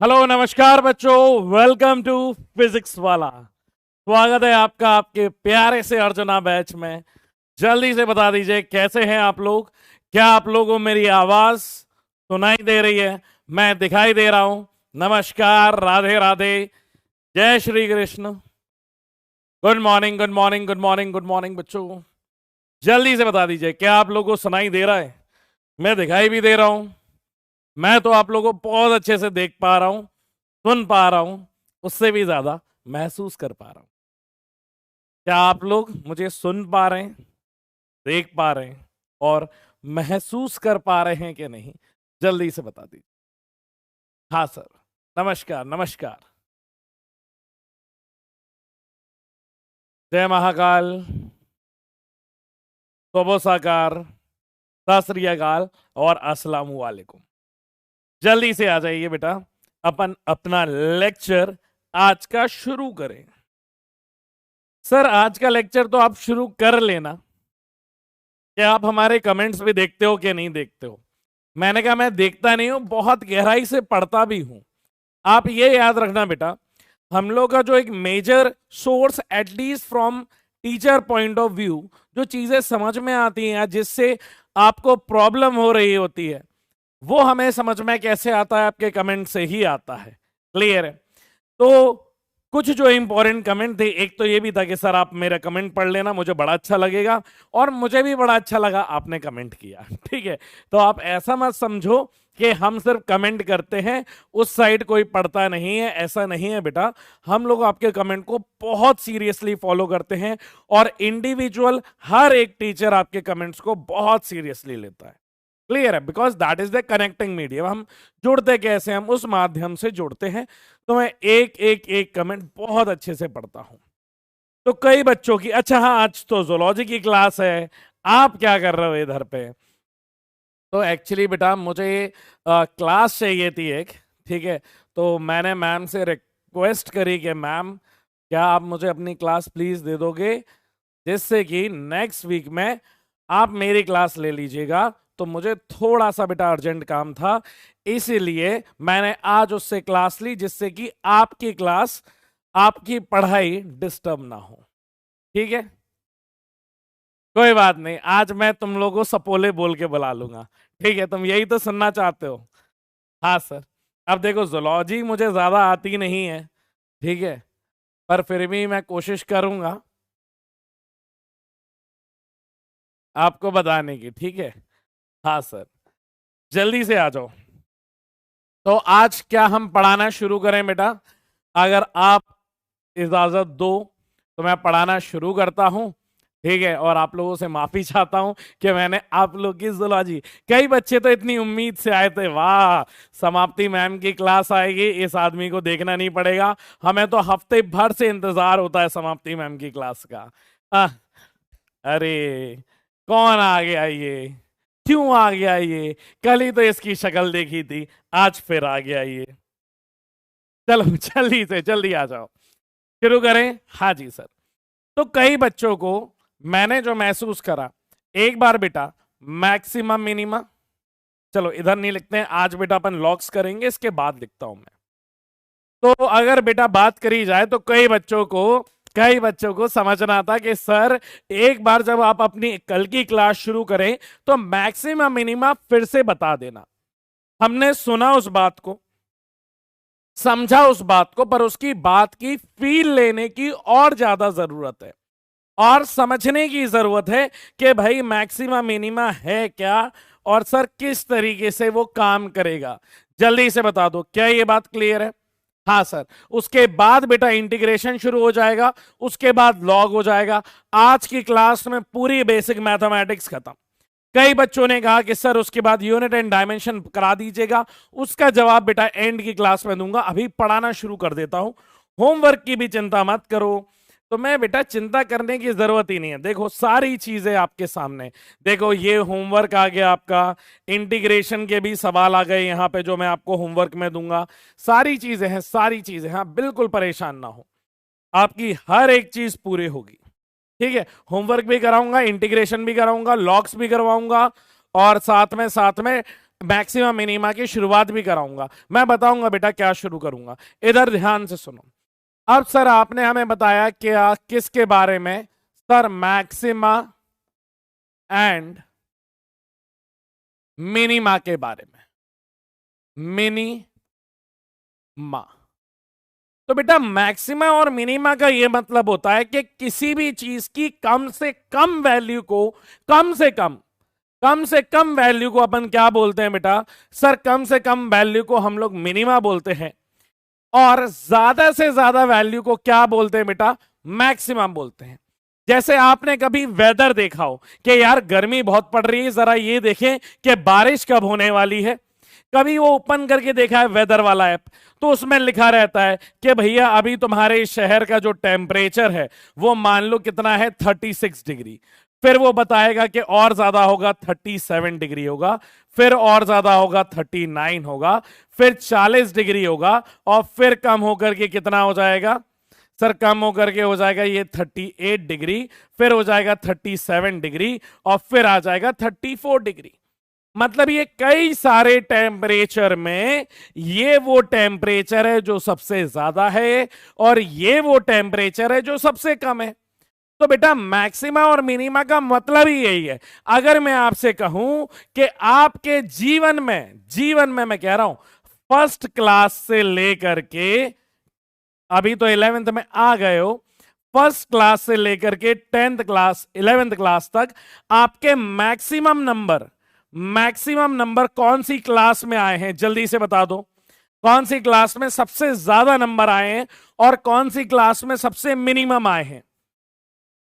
Hello नमस्कार बच्चों, welcome to physics वाला। स्वागत है आपका आपके प्यारे से अर्जुना बैच में। जल्दी से बता दीजिए कैसे हैं आप लोग। क्या आप लोगों को मेरी आवाज सुनाई दे रही है? मैं दिखाई दे रहा हूं? नमस्कार, राधे राधे, जय Shri Krishna. Good morning, good morning, good morning, good morning बच्चों। जल्दी से बता दीजिए क्या आप लोगों को सुनाई दे रहा है? मैं दिखाई भी दे रहा हूं। मैं तो आप लोगों को बहुत अच्छे से देख पा रहा हूं, सुन पा रहा हूं, उससे भी ज्यादा महसूस कर पा रहा हूं। क्या आप लोग मुझे सुन पा रहे हैं, देख पा रहे हैं और महसूस कर पा रहे हैं कि नहीं? जल्दी से बता दीजिए। हाँ सर, नमस्कार नमस्कार। जय महाकाल, शुभ साकार, सत श्री अकाल और अस्सलाम वालेकुम। जल्दी से आ जाइए बेटा, अपन अपना लेक्चर आज का शुरू करें। सर आज का लेक्चर तो आप शुरू कर लेना। क्या आप हमारे कमेंट्स भी देखते हो कि नहीं देखते हो? मैंने कहा मैं देखता नहीं हूं, बहुत गहराई से पढ़ता भी हूं। आप ये याद रखना बेटा, हम लोग का जो एक major source at least from teacher point of view, जो चीजें समझ में आती हैं जिससे आपको प्रॉब्लम हो रही होती है, वो हमें समझ में कैसे आता है? आपके कमेंट से ही आता है। क्लियर है? तो कुछ जो इंपॉर्टेंट कमेंट थे, एक तो ये भी था कि सर आप मेरा कमेंट पढ़ लेना, मुझे बड़ा अच्छा लगेगा। और मुझे भी बड़ा अच्छा लगा आपने कमेंट किया। ठीक है, तो आप ऐसा मत समझो कि हम सिर्फ कमेंट करते हैं, उस साइड कोई पढ़ता नहीं है, ऐसा नहीं है बेटा। हम लोग आपके कमेंट को बहुत सीरियसली फॉलो करते हैं और इंडिविजुअल हर एक टीचर आपके कमेंट्स को बहुत सीरियसली लेता है। क्लियर है? Because that is the connecting medium. हम जुड़ते कैसे? हम उस माध्यम से जुड़ते हैं। तो मैं एक एक एक कमेंट बहुत अच्छे से पढ़ता हूं। तो कई बच्चों की, अच्छा हाँ आज तो जूलॉजी की क्लास है, आप क्या कर रहे हो इधर पे? तो एक्चुअली बेटा मुझे क्लास चाहिए थी एक। ठीक है, तो मैंने मैम से रिक्वेस्ट करी कि मैम क्या आप मुझे अपनी क्लास प्लीज दे दोगे, जिससे कि नेक्स्ट वीक में आप मेरी क्लास ले लीजिएगा। तो मुझे थोड़ा सा बेटा अर्जेंट काम था, इसीलिए मैंने आज उससे क्लास ली, जिससे कि आपकी क्लास, आपकी पढ़ाई डिस्टर्ब ना हो। ठीक है, कोई बात नहीं, आज मैं तुम लोगों को सपोले बोल के बुला लूंगा। ठीक है, तुम यही तो सुनना चाहते हो। हाँ सर। अब देखो जूलॉजी मुझे ज्यादा आती नहीं है, ठीक है, पर फिर भी मैं कोशिश करूंगा आपको बताने की। ठीक है, हाँ सर, जल्दी से आ जाओ। तो आज क्या हम पढ़ाना शुरू करें बेटा? अगर आप इजाजत दो तो मैं पढ़ाना शुरू करता हूं। ठीक है, और आप लोगों से माफी चाहता हूं कि मैंने आप लोग की जूलॉजी, कई बच्चे तो इतनी उम्मीद से आए थे, वाह समाप्ति मैम की क्लास आएगी, इस आदमी को देखना नहीं पड़ेगा। हमें तो हफ्ते भर से इंतजार होता है समाप्ति मैम की क्लास का। आह, अरे कौन आ गया ये? क्यों आ गया ये? कल ही तो इसकी शक्ल देखी थी, आज फिर आ गया ये। चलो जल्दी से जल्दी आ जाओ, शुरू करें। हाँ जी सर। तो कई बच्चों को मैंने जो महसूस करा, एक बार बेटा मैक्सिमम मिनिमा, चलो इधर नहीं लिखते हैं आज बेटा, अपन लॉग्स करेंगे, इसके बाद लिखता हूं मैं। तो अगर बेटा बात करी जाए तो कई बच्चों को समझना था कि सर एक बार जब आप अपनी कल की क्लास शुरू करें तो मैक्सिमम मिनिमा फिर से बता देना। हमने सुना उस बात को, समझा उस बात को, पर उसकी बात की फील लेने की और ज्यादा जरूरत है, और समझने की जरूरत है कि भाई मैक्सिमा मिनिमा है क्या और सर किस तरीके से वो काम करेगा। जल्दी से बता दो, क्या ये बात क्लियर है? हाँ सर। उसके बाद बेटा इंटीग्रेशन शुरू हो जाएगा, उसके बाद लॉग हो जाएगा। आज की क्लास में पूरी बेसिक मैथमेटिक्स खत्म। कई बच्चों ने कहा कि सर उसके बाद यूनिट एंड डायमेंशन करा दीजिएगा, उसका जवाब बेटा एंड की क्लास में दूंगा, अभी पढ़ाना शुरू कर देता हूं। होमवर्क की भी चिंता मत करो। तो मैं बेटा चिंता करने की जरूरत ही नहीं है, देखो सारी चीजें आपके सामने। देखो ये होमवर्क आ गया आपका, इंटीग्रेशन के भी सवाल आ गए यहाँ पे जो मैं आपको होमवर्क में दूंगा। सारी चीजें हैं, सारी चीजें। हाँ बिल्कुल परेशान ना हो, आपकी हर एक चीज पूरी होगी। ठीक है, होमवर्क भी कराऊंगा, इंटीग्रेशन भी कराऊंगा, लॉग्स भी करवाऊंगा, और साथ में मैक्सिमा मिनिमा की शुरुआत भी कराऊंगा। मैं बताऊंगा बेटा क्या शुरू करूंगा, इधर ध्यान से सुनो। अब सर आपने हमें बताया कि किसके बारे में? सर मैक्सिमा एंड मिनिमा के बारे में। मिनिमा, तो बेटा मैक्सिमा और मिनिमा का यह मतलब होता है कि किसी भी चीज की कम से कम वैल्यू को, कम से कम वैल्यू को अपन क्या बोलते हैं बेटा? सर कम से कम वैल्यू को हम लोग मिनिमा बोलते हैं, और ज्यादा से ज्यादा वैल्यू को क्या बोलते हैं बेटा? मैक्सिमम बोलते हैं। जैसे आपने कभी वेदर देखा हो कि यार गर्मी बहुत पड़ रही है, जरा ये देखें कि बारिश कब होने वाली है। कभी वो ओपन करके देखा है वेदर वाला ऐप, तो उसमें लिखा रहता है कि भैया अभी तुम्हारे शहर का जो टेम्परेचर है वो मान लो कितना है, 36 डिग्री। फिर वो बताएगा कि और ज्यादा होगा 37 डिग्री होगा, फिर और ज्यादा होगा 39 होगा, फिर 40 डिग्री होगा, और फिर कम होकर के कितना हो जाएगा? सर कम होकर के हो जाएगा ये 38 डिग्री, फिर हो जाएगा 37 डिग्री, और फिर आ जाएगा 34 डिग्री। मतलब ये कई सारे टेम्परेचर में ये वो टेम्परेचर है जो सबसे ज्यादा है, और ये वो टेम्परेचर है जो सबसे कम है। तो बेटा मैक्सिमा और मिनिमा का मतलब ही यही है। अगर मैं आपसे कहूं कि आपके जीवन में मैं कह रहा हूं फर्स्ट क्लास से लेकर के, अभी तो 11th में आ गए हो, फर्स्ट क्लास से लेकर के 10th क्लास 11th क्लास तक आपके मैक्सिमम नंबर कौन सी क्लास में आए हैं? जल्दी से बता दो, कौन सी क्लास में सबसे ज्यादा नंबर आए हैं और कौन सी क्लास में सबसे मिनिमम आए हैं?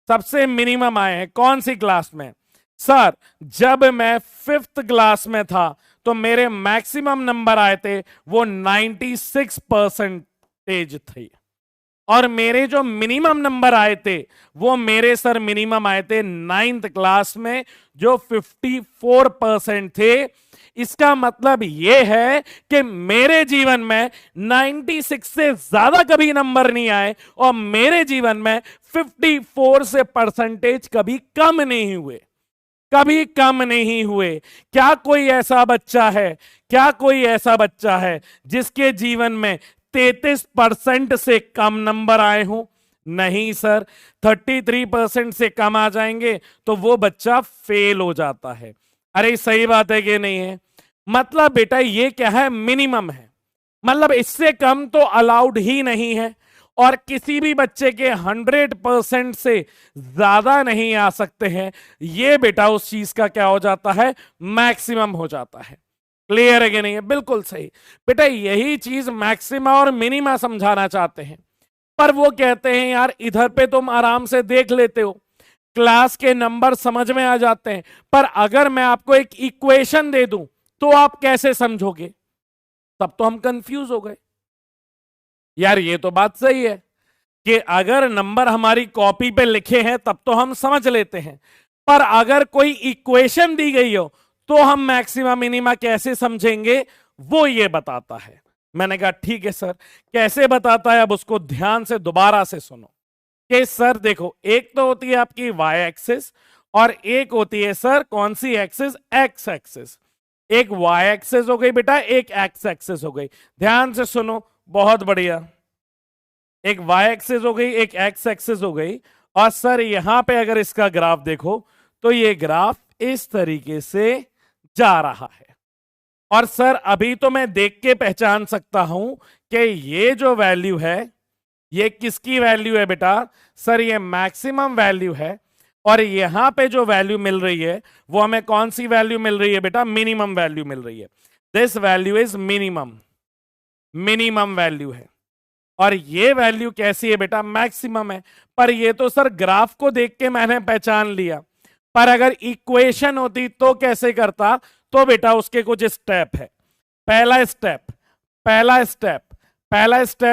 सबसे मिनिमम आए हैं कौन सी क्लास में? सर जब मैं 5th क्लास में था तो मेरे मैक्सिमम नंबर आए थे वो 96% थे, और मेरे जो मिनिमम नंबर आए थे वो मेरे सर मिनिमम आए थे 9th क्लास में जो 54% थे। इसका मतलब यह है कि मेरे जीवन में 96 से ज्यादा कभी नंबर नहीं आए, और मेरे जीवन में 54 से परसेंटेज कभी कम नहीं हुए, कभी कम नहीं हुए। क्या कोई ऐसा बच्चा है जिसके जीवन में 33% से कम नंबर आए हो? नहीं सर, 33% से कम आ जाएंगे तो वो बच्चा फेल हो जाता है। अरे सही बात है कि नहीं है? मतलब बेटा ये क्या है? मिनिमम है, मतलब इससे कम तो अलाउड ही नहीं है, और किसी भी बच्चे के 100% से ज्यादा नहीं आ सकते हैं। ये बेटा उस चीज का क्या हो जाता है? मैक्सिमम हो जाता है। क्लियर है कि नहीं है? बिल्कुल सही बेटा, यही चीज मैक्सिमा और मिनिमा समझाना चाहते हैं। पर वो कहते हैं यार इधर पे तुम आराम से देख लेते हो, क्लास के नंबर समझ में आ जाते हैं, पर अगर मैं आपको एक इक्वेशन दे दूं तो आप कैसे समझोगे? तब तो हम कंफ्यूज हो गए। यार ये तो बात सही है कि अगर नंबर हमारी कॉपी पे लिखे हैं तब तो हम समझ लेते हैं, पर अगर कोई इक्वेशन दी गई हो तो हम मैक्सिमा मिनिमा कैसे समझेंगे? वो ये बताता है। मैंने कहा ठीक है सर, कैसे बताता है? अब उसको ध्यान से दोबारा से सुनो कि सर देखो, एक तो होती है आपकी वाई एक्सिस, और एक होती है सर कौन सी एक्सिस? X axis. एक वाई एक्सिस हो गई बेटा, एक एक्स एक्सिस हो गई। ध्यान से सुनो, बहुत बढ़िया। एक वाई एक्सिस हो गई, एक एक्स एक्सिस हो गई, और सर यहां पे अगर इसका ग्राफ देखो तो ये ग्राफ इस तरीके से जा रहा है। और सर अभी तो मैं देख के पहचान सकता हूं कि ये जो वैल्यू है ये किसकी वैल्यू है बेटा? सर ये मैक्सिमम वैल्यू है, और यहां पे जो वैल्यू मिल रही है वो हमें कौन सी वैल्यू मिल रही है बेटा? मिनिमम वैल्यू मिल रही है। This value is minimum value है, और ये वैल्यू कैसी है बेटा? मैक्सिमम है। पर ये तो सर ग्राफ को देख के मैंने पहचान लिया, पर अगर इक्वेशन होती तो कैसे करता? तो बेटा उसके कुछ स्टेप है। पहला स्टेप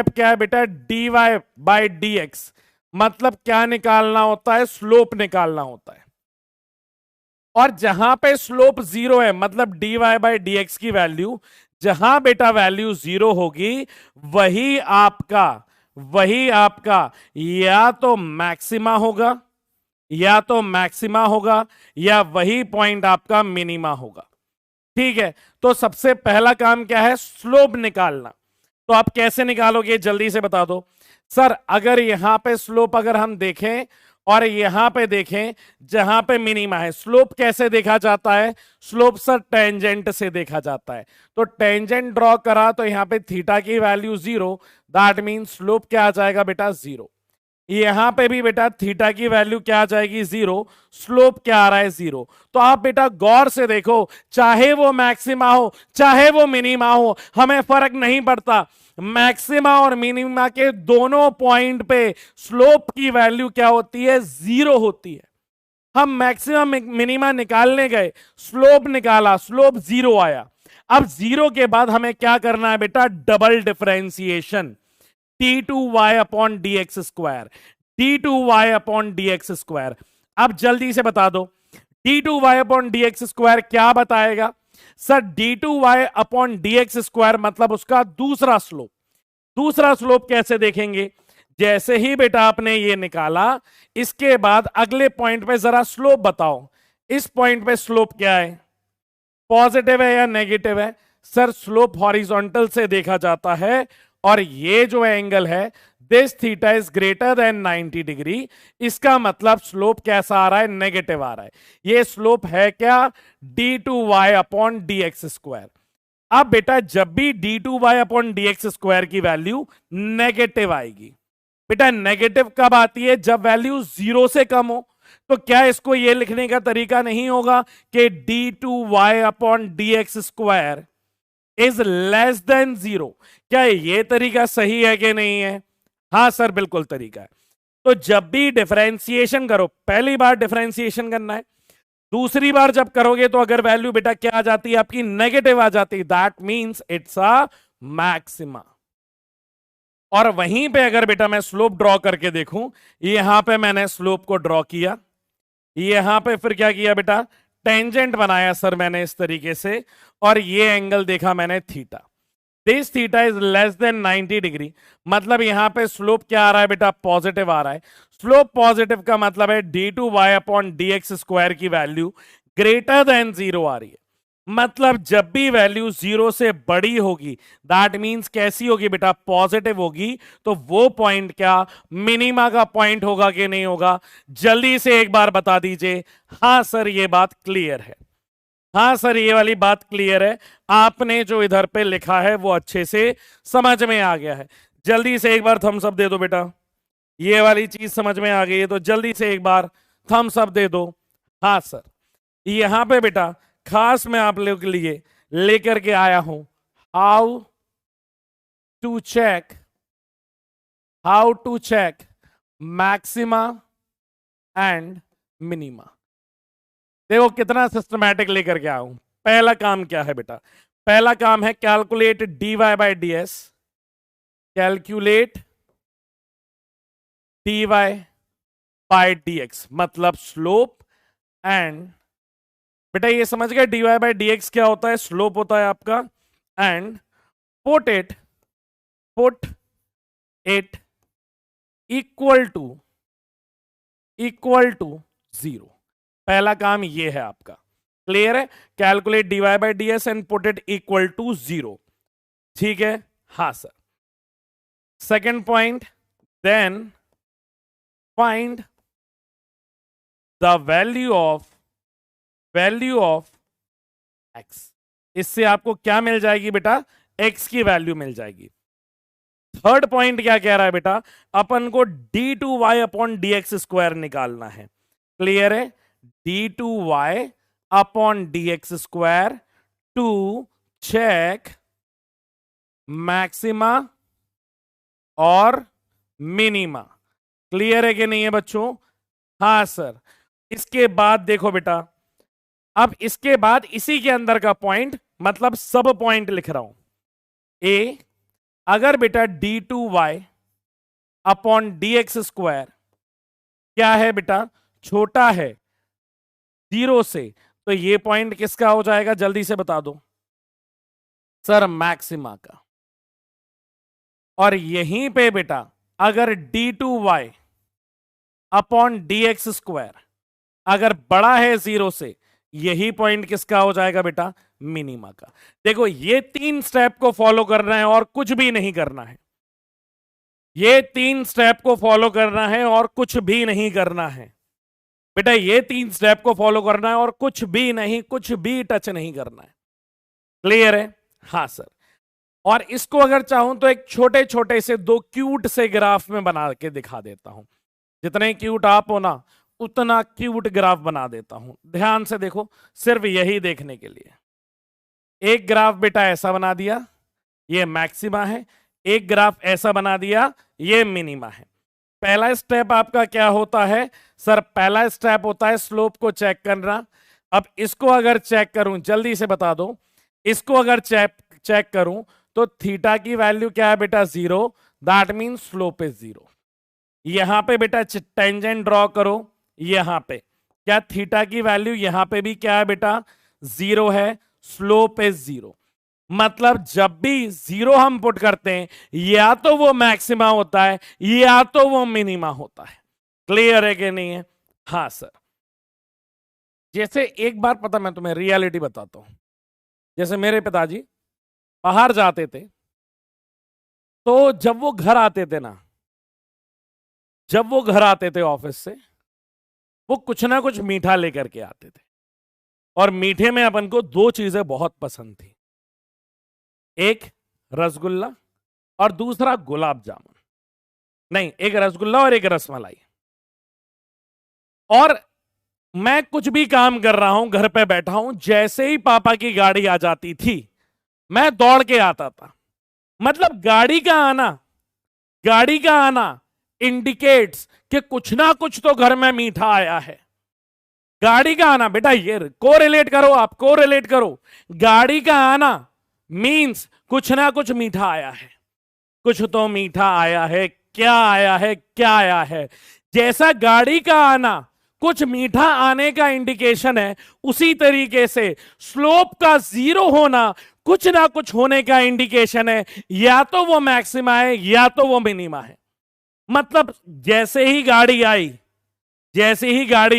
क्या है बेटा? dy by d x. मतलब क्या निकालना होता है? स्लोप निकालना होता है, और जहां पे स्लोप 0 है, मतलब dy बाई डी एक्स की वैल्यू, जहां बेटा वैल्यू 0 होगी वही आपका या तो मैक्सिमा होगा या वही पॉइंट आपका मिनिमा होगा। ठीक है, तो सबसे पहला काम क्या है, स्लोप निकालना। तो आप कैसे निकालोगे जल्दी से बता दो। सर अगर यहां पे स्लोप अगर हम देखें और यहां पे देखें जहां पे मिनिमा है, स्लोप कैसे देखा जाता है, स्लोप सर टेंजेंट से देखा जाता है। तो टेंजेंट ड्रॉ करा तो यहां पे थीटा की वैल्यू 0, दैट मीन स्लोप क्या आ जाएगा बेटा 0। यहां पे भी बेटा थीटा की वैल्यू क्या आ जाएगी 0, स्लोप क्या आ रहा है 0। तो आप बेटा गौर से देखो, चाहे वो मैक्सिमा हो चाहे वो मिनिमा हो, हमें फर्क नहीं पड़ता, मैक्सिमा और मिनिमा के दोनों पॉइंट पे स्लोप की वैल्यू क्या होती है, 0 होती है। हम मैक्सिमम मिनिमा निकालने गए, स्लोप निकाला, स्लोप 0 आया। अब 0 के बाद हमें क्या करना है बेटा, double differentiation, d2y upon d x square, d2y upon d x square. अब जल्दी से बता दो d2y upon d x square क्या बताएगा। Sir d2y upon d x square मतलब उसका दूसरा स्लोप। दूसरा स्लोप कैसे देखेंगे, जैसे ही बेटा आपने ये निकाला, इसके बाद अगले पॉइंट पे जरा स्लोप बताओ। इस पॉइंट पे स्लोप क्या है, पॉजिटिव है या नेगेटिव है। सर स्लोप हॉरिजॉन्टल से देखा जाता है, और ये जो एंगल है this theta is greater than 90 degree, इसका मतलब स्लोप कैसा आ रहा है, नेगेटिव आ रहा है। ये स्लोप है क्या, d2y upon d x square. अब बेटा जब भी d2y upon d x square की वैल्यू नेगेटिव आएगी, बेटा नेगेटिव कब आती है, जब वैल्यू 0 से कम हो। तो क्या इसको ये लिखने का तरीका नहीं होगा कि d2y upon d x square is less than 0। क्या ये तरीका सही है कि नहीं है, हां सर बिल्कुल तरीका है। तो जब भी डिफरेंशिएशन करो, पहली बार डिफरेंशिएशन करना है, दूसरी बार जब करोगे तो अगर वैल्यू बेटा क्या आ जाती है आपकी, नेगेटिव आ जाती है, that means it's a maxima. और वहीं पे अगर बेटा मैं स्लोप ड्रॉ करके देखूं, यहां पे मैंने स्लोप को ड्रॉ किया, यहां पे फिर क्या किया बेटा, टेंजेंट बनाया सर मैंने इस तरीके से, और ये एंगल देखा मैंने theta, this theta is less than 90 degree, मतलब यहां पे स्लोप क्या आ रहा है बेटा, पॉजिटिव आ रहा है। स्लोप पॉजिटिव का मतलब है d2y upon d x square की वैल्यू ग्रेटर देन 0 आ रही है। मतलब जब भी वैल्यू 0 से बड़ी होगी, दैट मींस कैसी होगी बेटा, पॉजिटिव होगी, तो वो पॉइंट क्या मिनिमा का पॉइंट होगा कि नहीं होगा, जल्दी से एक बार बता दीजिए। हां सर ये बात क्लियर है, हां सर ये वाली बात क्लियर है, आपने जो इधर पे लिखा है वो अच्छे से समझ में आ गया है। जल्दी से एक बार थम्स अप दे दो बेटा, ये वाली चीज समझ में आ गई है तो जल्दी से एक बार थम्स अप दे दो। हाँ सर, यहां पे बेटा खास मैं आप लोगों के लिए लेकर के आया हूं how to check, how to check maxima and minima. देखो कितना सिस्टमैटिक लेकर के आया हूं। पहला काम क्या है बेटा, पहला काम है calculate dy by d S, calculate dy by d x मतलब स्लोप एंड, बेटा ये समझ गए dy बाई डी एक्स क्या होता है, स्लोप होता है आपका, and put it equal to 0। पहला काम ये है आपका, क्लियर है, calculate dy by d s and put it equal to 0। ठीक है, हाँ sir. Second point, then find the value of x। इससे आपको क्या मिल जाएगी बेटा, x की वैल्यू मिल जाएगी। थर्ड पॉइंट क्या कह रहा है बेटा, अपन को d2y upon d x square निकालना है। क्लियर है, d2y upon d x square to check maxima और मिनिमा। क्लियर है कि नहीं है बच्चों, हाँ सर। इसके बाद देखो बेटा, अब इसके बाद इसी के अंदर का पॉइंट मतलब सब पॉइंट लिख रहा हूं। ए, अगर बेटा d2y upon d x square क्या है बेटा, छोटा है 0 से, तो ये पॉइंट किसका हो जाएगा, जल्दी से बता दो सर, मैक्सिमा का। और यहीं पे बेटा अगर d2y upon d x square अगर बड़ा है 0 से, यही पॉइंट किसका हो जाएगा बेटा? मिनिमा का। देखो ये 3 स्टेप को फॉलो करना है और कुछ भी नहीं करना है। ये 3 स्टेप को फॉलो करना है और कुछ भी नहीं करना है बेटा। ये 3 स्टेप को फॉलो करना है और कुछ भी नहीं, कुछ भी टच नहीं करना है। क्लियर है? हाँ सर। और इसको अगर चाहूं तो एक छोटे छोटे से 2 क्यूट से ग्राफ में बना के दिखा देता हूं। जितने क्यूट आप हो ना उतना क्यूट ग्राफ बना देता हूं। ध्यान से देखो, सिर्फ यही देखने के लिए। एक ग्राफ बेटा ऐसा बना दिया, ये मैक्सिमा है। एक ग्राफ ऐसा बना दिया, ये मिनिमा है। पहला स्टेप आपका क्या होता है सर? पहला स्टेप होता है स्लोप को चेक करना। अब इसको अगर चेक करूं, जल्दी से बता दो, इसको अगर चेक करूं तो थीटा की वैल्यू क्या है बेटा? 0। That mean slope is 0। यहां पे बेटा टेंजेंट ड्रॉ करो। यहां पे क्या थीटा की वैल्यू यहां पे भी क्या है बेटा? 0 है। Slope is 0। मतलब जब भी 0 हम पुट करते हैं या तो वो मैक्सिमा होता है या तो वो मिनिमा होता है। क्लियर है कि नहीं है? हाँ सर। जैसे एक बार पता, मैं तुम्हें रियलिटी बताता हूं। जैसे मेरे पिताजी बाहर जाते थे तो जब वो घर आते थे ना, जब वो घर आते थे ऑफिस से, वो कुछ ना कुछ मीठा लेकर के आते थे। और मीठे में अपन को 2 चीजें बहुत पसंद थी, एक रसगुल्ला और दूसरा गुलाब जामुन। नहीं, एक रसगुल्ला और एक रसमलाई। और मैं कुछ भी काम कर रहा हूं, घर पे बैठा हूं, जैसे ही पापा की गाड़ी आ जाती थी मैं दौड़ के आता था। मतलब गाड़ी का आना इंडिकेट्स कि कुछ ना कुछ तो घर में मीठा आया है। गाड़ी का आना बेटा, ये कोरिलेट करो, आप कोरिलेट करो। गाड़ी का आना मींस कुछ ना कुछ मीठा आया है। कुछ तो मीठा आया है। क्या आया है? क्या आया है? जैसा गाड़ी का आना कुछ मीठा आने का इंडिकेशन है, उसी तरीके से स्लोप का 0 होना कुछ ना कुछ होने का इंडिकेशन है। या तो वो मैक्सिमा है या तो वो मिनिमा है। मतलब जैसे ही गाड़ी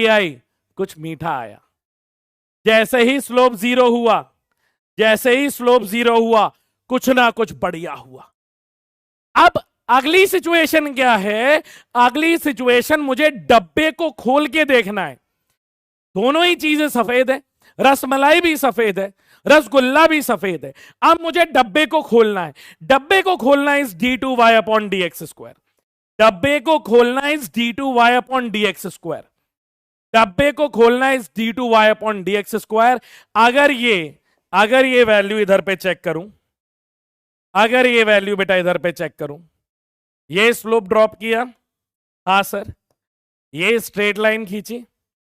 आई कुछ मीठा आया। जैसे ही स्लोप 0 हुआ कुछ ना कुछ बढ़िया हुआ। अब अगली सिचुएशन क्या है? अगली सिचुएशन मुझे डब्बे को खोल के देखना है। दोनों ही चीजें सफेद है, रसमलाई भी सफेद है, रसगुल्ला भी सफेद है। अब मुझे डब्बे को खोलना है। डब्बे को खोलना is d2y upon dx square. डब्बे को खोलना is d2y upon dx square. डब्बे को खोलना is d2y upon dx square. अगर ये वैल्यू इधर पे चेक करूं, अगर ये वैल्यू बेटा इधर पे चेक करूं, ये स्लोप ड्रॉप किया, हाँ सर। ये स्ट्रेट लाइन खींची,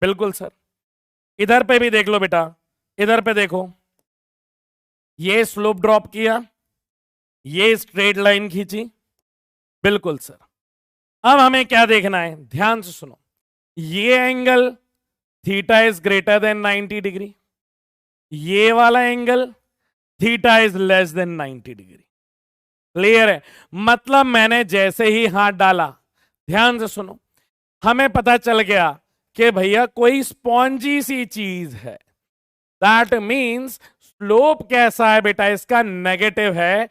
बिल्कुल सर। इधर पे भी देख लो बेटा, इधर पे देखो, ये स्लोप ड्रॉप किया, ये स्ट्रेट लाइन खींची, बिल्कुल सर। अब हमें क्या देखना है? ध्यान से सुनो। ये angle theta is greater than 90 degree, ये वाला angle theta is less than 90 degree. Clear है? मतलब मैंने जैसे ही हाथ डाला, ध्यान से सुनो, हमें पता चल गया कि भैया कोई स्पॉन्जी सी चीज है। दैट मीन्स स्लोप कैसा है बेटा? इसका नेगेटिव है।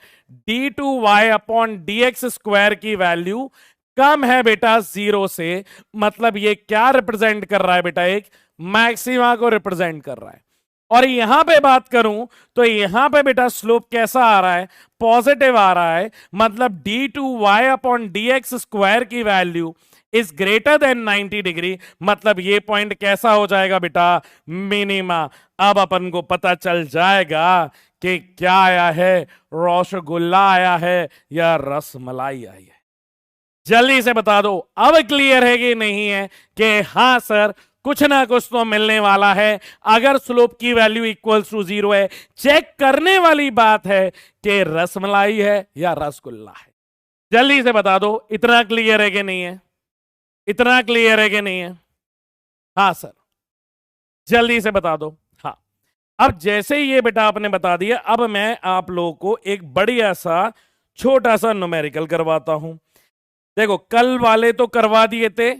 d2y अपॉन dx स्क्वायर की वैल्यू कम है बेटा 0 से। मतलब ये क्या रिप्रेजेंट कर रहा है बेटा? एक मैक्सिमा को रिप्रेजेंट कर रहा है। और यहां पे बात करूं तो यहां पे बेटा स्लोप कैसा आ रहा है? पॉजिटिव आ रहा है। मतलब d2y अपॉन dx स्क्वायर की value is greater than 90 degree. मतलब ये पॉइंट कैसा हो जाएगा बेटा? मिनिमा। अब अपन को पता चल जाएगा कि क्या आया है, रसगुल्ला आया है या रसमलाई आई है। जल्दी से बता दो, अब क्लियर है कि नहीं है कि हाँ सर कुछ ना कुछ तो मिलने वाला है। अगर स्लोप की वैल्यू इक्वल्स टू 0 है, चेक करने वाली बात है कि रसमलाई है या रसगुल्ला है। जल्दी से बता दो, इतना क्लियर है कि नहीं है? इतना क्लियर है कि नहीं है? हाँ सर, जल्दी से बता दो। हाँ, अब जैसे ही ये बेटा आपने बता दिया, अब मैं आप लोगों को एक बढ़िया सा छोटा सा न्यूमेरिकल करवाता हूं। देखो, कल वाले तो करवा दिए थे,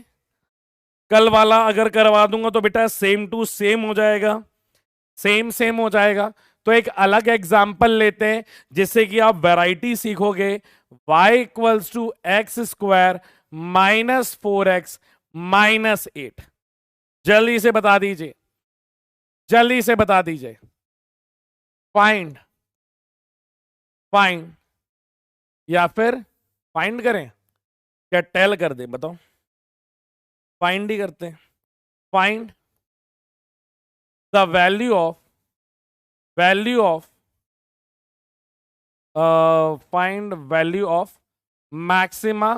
कल वाला अगर करवा दूंगा तो बेटा सेम टू सेम हो जाएगा। सेम सेम हो जाएगा। तो एक अलग एग्जाम्पल लेते हैं जिससे कि आप वैरायटी सीखोगे। y equals to x square minus 4x minus 8। जल्दी से बता दीजिए, जल्दी से बता दीजिए। फाइंड, फाइंड या फिर फाइंड करें, क्या टेल कर दे, बताओ। फाइंड ही करते हैं। Find the value of, value of find value of maxima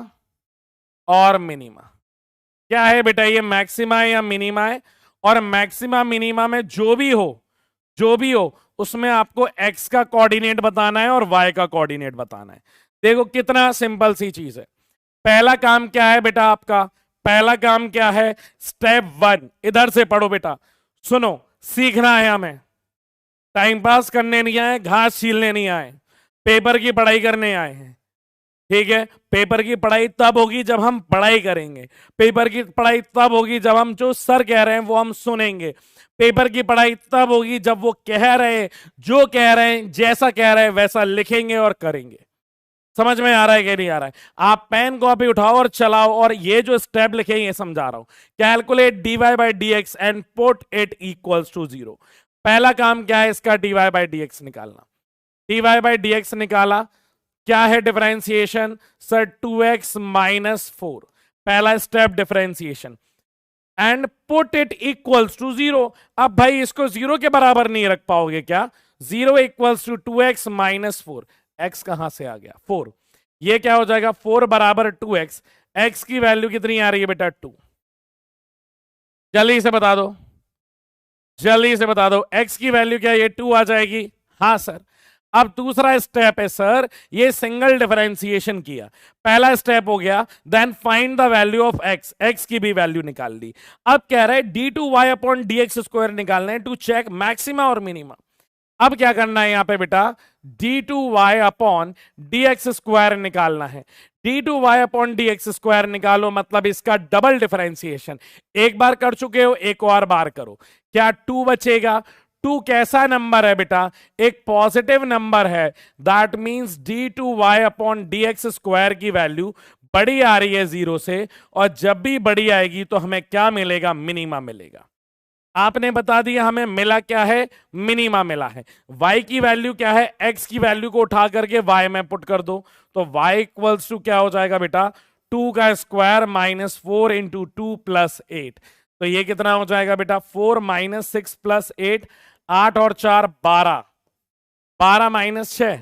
और मिनिमा। क्या है बेटा, ये मैक्सिमा है या मिनिमा है? और मैक्सिमा मिनिमा में जो भी हो, जो भी हो, उसमें आपको x का कोऑर्डिनेट बताना है और y का कोऑर्डिनेट बताना है। देखो कितना सिंपल सी चीज है। पहला काम क्या है बेटा आपका? पहला काम क्या है? स्टेप 1, इधर से पढ़ो बेटा। सुनो, सीखना है हमें, टाइम पास करने नहीं आए, घास छीलने नहीं आए, पेपर की पढ़ाई करने आए हैं। ठीक है, पेपर की पढ़ाई तब होगी जब हम पढ़ाई करेंगे। पेपर की पढ़ाई तब होगी जब हम जो सर कह रहे हैं वो हम सुनेंगे। पेपर की पढ़ाई तब होगी जब वो कह रहे हैं, जो कह रहे हैं, जैसा कह रहे हैं वैसा लिखेंगे और करेंगे। समझ में आ रहा है कि नहीं आ रहा है? आप पेन कॉपी उठाओ और चलाओ, और ये जो स्टेप लिखे ये समझा रहा हूं। Calculate dy by d x and put it equals to 0। पहला काम क्या है इसका? dy बाई डी एक्स निकालना। dy बाई डी एक्स निकाला, क्या है डिफरेंशिएशन? सर 2x माइनस 4, पहला step differentiation. And put it equals to 0। अब भाई इसको 0 के बराबर नहीं रख पाओगे क्या? 0 equals to 2x minus 4। x कहां से आ गया? 4। ये क्या हो जाएगा? 4 बराबर 2x। x की वैल्यू कितनी आ रही है बेटा? 2। जल्दी से बता दो, जल्दी से बता दो, x की वैल्यू क्या है? ये 2 आ जाएगी। हाँ सर। अब दूसरा स्टेप है सर, ये सिंगल डिफरेंशिएशन किया, पहला स्टेप हो गया। Then find the value of x, x की भी वैल्यू निकाल ली। अब कह रहा है d2y अपॉन dx स्क्वायर निकालना है टू चेक मैक्सिमा और मिनिमा। अब क्या करना है यहां पे बेटा? d2y अपॉन dx स्क्वायर निकालना है। d2y अपॉन dx स्क्वायर निकालो, मतलब इसका डबल डिफरेंशिएशन। एक बार कर चुके हो, एक और बार करो। क्या 2 बचेगा? 2 कैसा नंबर है बेटा? एक पॉजिटिव नंबर है। That means d2y upon dx square की वैल्यू बड़ी आ रही है 0 से, और जब भी बड़ी आएगी तो हमें क्या मिलेगा? मिनिमा मिलेगा। आपने बता दिया हमें मिला क्या है? मिनिमा मिला है। y की वैल्यू क्या है? x की वैल्यू को उठा करके y में पुट कर दो, तो y इक्वल्स टू क्या हो जाएगा बेटा? 2 का स्क्वायर माइनस 4 इंटू 2 प्लस 8। तो ये कितना हो जाएगा बेटा? 4 माइनस 6 प्लस 8, 8 और 4 12, 12 माइनस 6,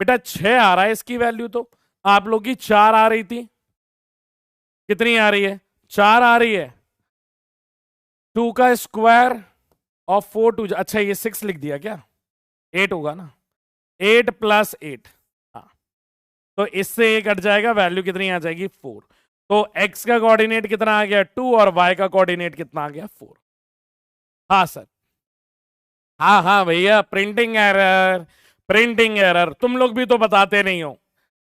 बेटा 6 आ रहा है इसकी वैल्यू। तो आप लोग की 4 आ रही थी, कितनी आ रही है? 4 आ रही है। 2 का स्क्वायर और 4 2, अच्छा ये 6 लिख दिया क्या? 8 होगा ना, 8 प्लस 8। हाँ, तो इससे ये कट जाएगा, वैल्यू कितनी आ जाएगी? 4। तो x का कोऑर्डिनेट कितना आ गया? 2, और y का कोऑर्डिनेट कितना आ गया? 4। हाँ सर, हाँ हाँ भैया, प्रिंटिंग एरर, प्रिंटिंग एरर, तुम लोग भी तो बताते नहीं हो।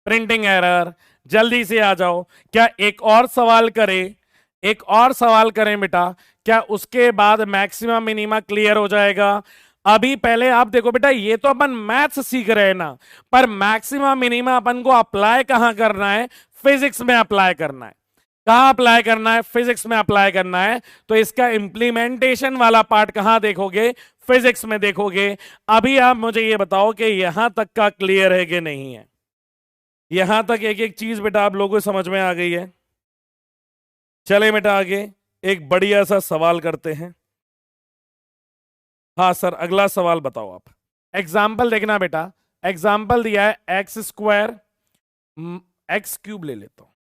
प्रिंटिंग एरर, जल्दी से आ जाओ। क्या एक और सवाल करें? एक और सवाल करें बेटा, क्या उसके बाद मैक्सिमम मिनिमा क्लियर हो जाएगा? अभी पहले आप देखो बेटा, ये तो अपन मैथ्स सीख रहे हैं ना, पर मैक्सिमम मिनिमा अपन को अप्लाई कहां करना है? फिजिक्स में अप्लाई करना है। कहां अप्लाई करना है? फिजिक्स में अप्लाई करना है। तो इसका इंप्लीमेंटेशन वाला पार्ट कहां देखोगे? फिजिक्स में देखोगे। अभी आप मुझे ये बताओ कि यहां तक का क्लियर है कि नहीं है? यहां तक एक एक चीज बेटा आप लोगों को समझ में आ गई है? चले बेटा आगे एक बढ़िया सा सवाल करते हैं। हाँ सर, अगला सवाल बताओ आप। एग्जाम्पल देखना बेटा, एग्जाम्पल दिया है एक्स स्क्वायर, एक्स क्यूब ले लेता हूं,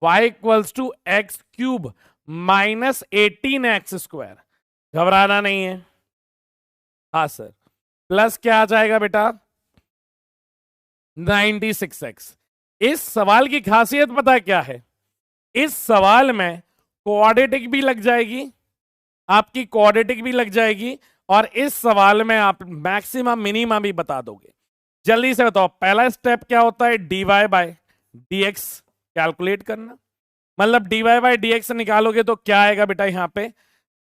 y equals to x cube minus 18x square. घबराना नहीं है। हाँ सर, प्लस क्या आ जाएगा बेटा? 96x। इस सवाल की खासियत पता क्या है? इस सवाल में क्वाड्रेटिक भी लग जाएगी, आपकी क्वाड्रेटिक भी लग जाएगी, और इस सवाल में आप मैक्सिमम मिनिमम भी बता दोगे। जल्दी से बताओ, पहला स्टेप क्या होता है? dy बाय dx कैलकुलेट करना। मतलब dy बाय dx निकालोगे तो क्या आएगा बेटा? यहां पे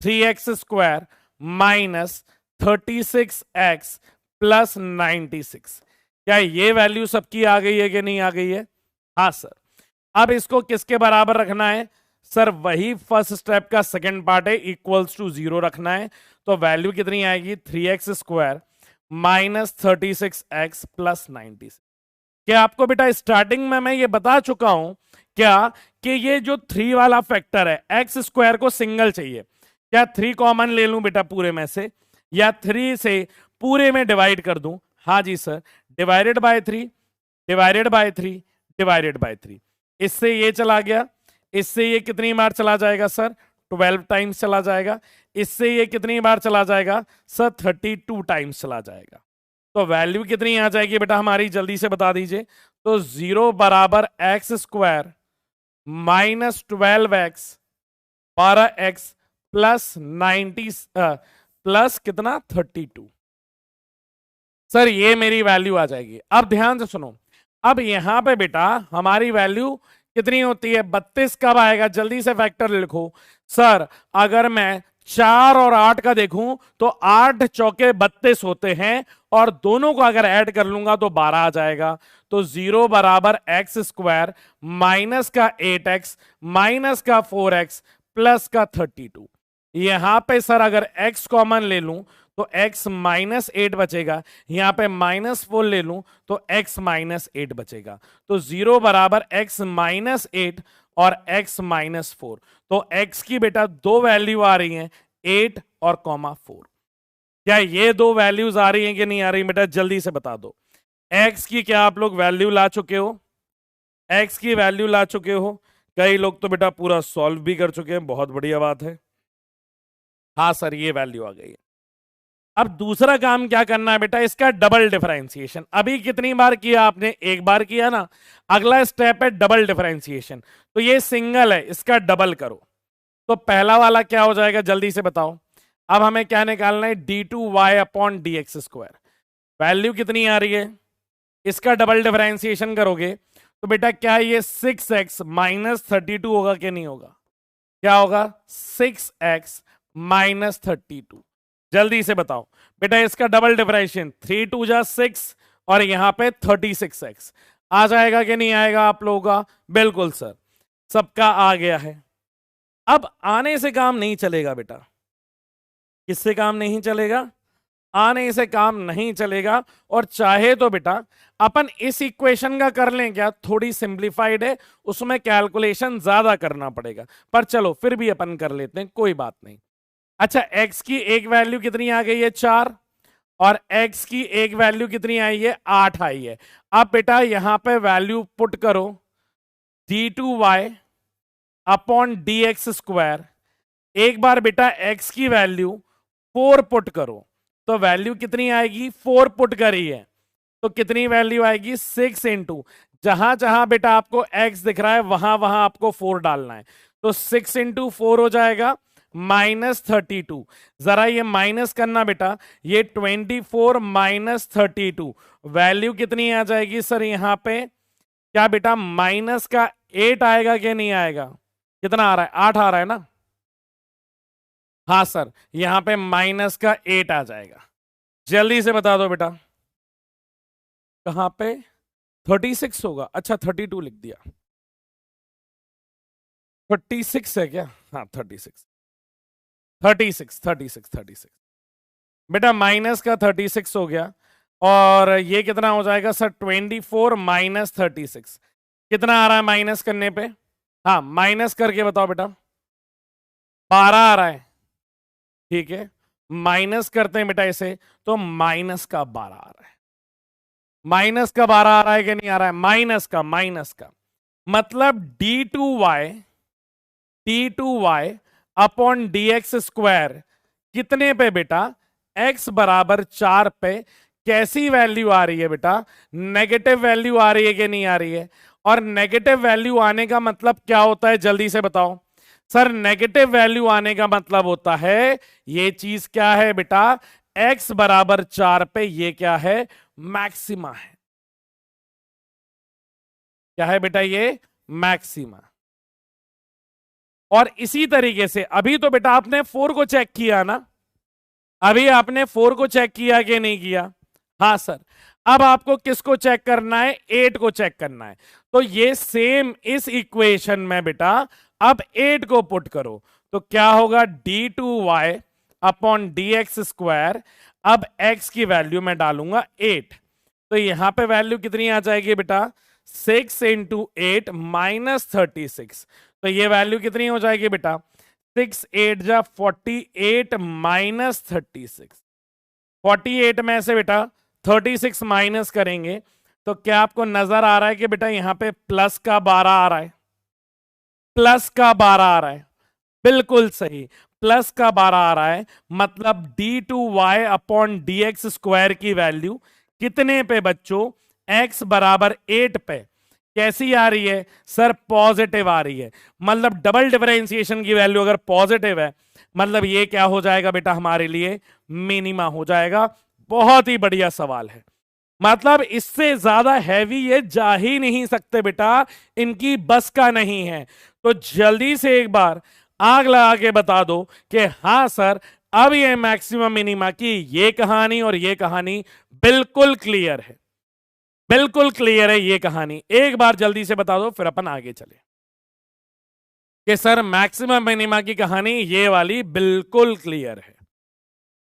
3x square minus 36x plus 96। क्या ये वैल्यू सबकी आ गई है कि नहीं आ गई है? हाँ सर। अब इसको किसके बराबर रखना है सर? वही फर्स्ट स्टेप का सेकंड पार्ट है, इक्वल्स टू 0 रखना है। तो वैल्यू कितनी आएगी? 3x square minus 36x plus 96। क्या आपको बेटा स्टार्टिंग में मैं ये बता चुका हूं क्या कि ये जो 3 वाला फैक्टर है, एक्स स्क्वायर को सिंगल चाहिए। क्या 3 कॉमन ले लूं बेटा पूरे में से, या 3 से पूरे में डिवाइड कर दूं? हाँ जी sir, divided by 3, divided by 3, divided by 3। इससे ये चला गया, इससे ये कितनी बार चला जाएगा सर? 12 टाइम्स चला जाएगा। इससे ये कितनी बार चला जाएगा सर? 32 टाइम्स चला जाएगा। तो वैल्यू कितनी आ जाएगी बेटा हमारी? जल्दी से बता दीजिए। तो 0 बराबर x square minus 12x 12x plus 90 plus कितना? 32। सर ये मेरी वैल्यू आ जाएगी। अब ध्यान से सुनो, अब यहां पे बेटा हमारी वैल्यू कितनी होती है? 32 कब आएगा? जल्दी से फैक्टर लिखो सर। अगर मैं 4 और 8 का देखूं तो 8 चौके 32 होते हैं, और दोनों को अगर ऐड कर लूंगा तो 12 आ जाएगा। तो 0 बराबर एक्स स्क्वायर माइनस का 8x माइनस का 4x प्लस का 32। यहां पे सर अगर x कॉमन ले लूं तो x माइनस 8 बचेगा, यहां पे -4 ले लूं तो x माइनस 8 बचेगा। तो 0 बराबर x माइनस 8 और x माइनस 4। तो x की बेटा दो वैल्यू आ रही हैं, 8 और कॉमा 4। क्या ये दो वैल्यूज आ रही हैं कि नहीं आ रही बेटा? जल्दी से बता दो। x की क्या आप लोग वैल्यू ला चुके हो? x की वैल्यू ला चुके हो? कई लोग तो बेटा पूरा सॉल्व भी कर चुके हैं, बहुत बढ़िया बात है। हाँ सर, ये वैल्यू आ गई है। अब दूसरा काम क्या करना है बेटा? इसका डबल डिफरेंशिएशन। अभी कितनी बार किया आपने? एक बार किया ना। अगला स्टेप है डबल डिफरेंशिएशन। तो ये सिंगल है, इसका डबल करो। तो पहला वाला क्या हो जाएगा? जल्दी से बताओ। अब हमें क्या निकालना है? d2y upon d x square. Value कितनी आ रही है? इसका डबल डिफरेंशिएशन करोगे तो बेटा क्या ये 6x माइनस 32 होगा कि नहीं होगा? क्या होगा? 6x minus 32। जल्दी से बताओ बेटा, इसका डबल डिफरेंशिएशन 3 2 जा 6 और यहां पे 36x आ जाएगा कि नहीं आएगा आप लोगों का? बिल्कुल सर, सबका आ गया है। अब आने से काम नहीं चलेगा बेटा। किससे काम नहीं चलेगा? आने से काम नहीं चलेगा। और चाहे तो बेटा अपन इस इक्वेशन का कर लें क्या? थोड़ी सिंप्लीफाइड है, उसमें कैलकुलेशन ज्यादा करना पड़ेगा, पर चलो फिर भी अपन कर लेते हैं, कोई बात नहीं। अच्छा, x की एक वैल्यू कितनी आ गई है? 4। और x की एक वैल्यू कितनी आई है? 8 आई है। अब बेटा यहां पे वैल्यू पुट करो, d2y upon d x square. एक बार बेटा x की वैल्यू 4 पुट करो, तो वैल्यू कितनी आएगी? 4 पुट करी है तो कितनी वैल्यू आएगी? 6 इंटू, जहां जहां बेटा आपको x दिख रहा है वहां वहां आपको 4 डालना है। तो 6 इंटू 4 हो जाएगा -32। जरा ये माइनस करना बेटा, ये 24 माइनस 32 वैल्यू कितनी आ जाएगी सर यहां पे? क्या बेटा माइनस का 8 आएगा कि नहीं आएगा? कितना आ रहा है? 8 आ रहा है ना? हाँ सर, यहां पे माइनस का 8 आ जाएगा। जल्दी से बता दो बेटा कहां पे 36 होगा? अच्छा 32 लिख दिया। 36 है क्या? हाँ 36 36 36 36 बेटा माइनस का 36 हो गया। और ये कितना हो जाएगा सर? 24 माइनस 36 कितना आ रहा है माइनस करने पे? हाँ माइनस करके बताओ बेटा। 12 आ रहा है, ठीक है। माइनस करते हैं बेटा इसे, तो माइनस का 12 आ रहा है। माइनस का 12 आ रहा है कि नहीं आ रहा है? माइनस का मतलब d2y upon d x square कितने पे बेटा? x बराबर 4 पे। कैसी वैल्यू आ रही है बेटा? नेगेटिव वैल्यू आ रही है कि नहीं आ रही है? और नेगेटिव वैल्यू आने का मतलब क्या होता है? जल्दी से बताओ सर। नेगेटिव वैल्यू आने का मतलब होता है, ये चीज क्या है बेटा? x बराबर 4 पे ये क्या है? मैक्सिमा है। क्या है बेटा? ये मैक्सिमा। और इसी तरीके से अभी तो बेटा आपने 4 को चेक किया ना, अभी आपने 4 को चेक किया कि नहीं किया? हाँ सर। अब आपको किसको चेक करना है? 8 को चेक करना है। तो ये सेम इस इक्वेशन में बेटा अब 8 को पुट करो तो क्या होगा? d2y upon dx²। अब x की वैल्यू मैं डालूंगा 8, तो यहां पे वैल्यू कितनी आ जाएगी बेटा? 6 इंटू 8 माइनस 36। तो ये वैल्यू कितनी हो जाएगी बेटा? 6 8 जा 48 माइनस 36। 48 में से बेटा 36 माइनस करेंगे तो क्या आपको नजर आ रहा है कि बेटा यहां पे प्लस का 12 आ रहा है? प्लस का 12 आ रहा है, बिल्कुल सही, प्लस का 12 आ रहा है। मतलब d2y अपॉन dx² की वैल्यू कितने पे बच्चों? x बराबर 8 पे। कैसी आ रही है सर? पॉजिटिव आ रही है। मतलब डबल डिफरेंशिएशन की वैल्यू अगर पॉजिटिव है मतलब ये क्या हो जाएगा बेटा? हमारे लिए मिनिमा हो जाएगा। बहुत ही बढ़िया सवाल है। मतलब इससे ज्यादा हैवी ये जा ही नहीं सकते बेटा, इनकी बस का नहीं है। तो जल्दी से एक बार आग लगा के बता दो कि हाँ सर अब ये मैक्सिमम मिनिमा की ये कहानी और ये कहानी बिल्कुल क्लियर है। बिल्कुल क्लियर है ये कहानी। एक बार जल्दी से बता दो फिर अपन आगे चले कि सर मैक्सिमम मिनिमा की कहानी ये वाली बिल्कुल क्लियर है।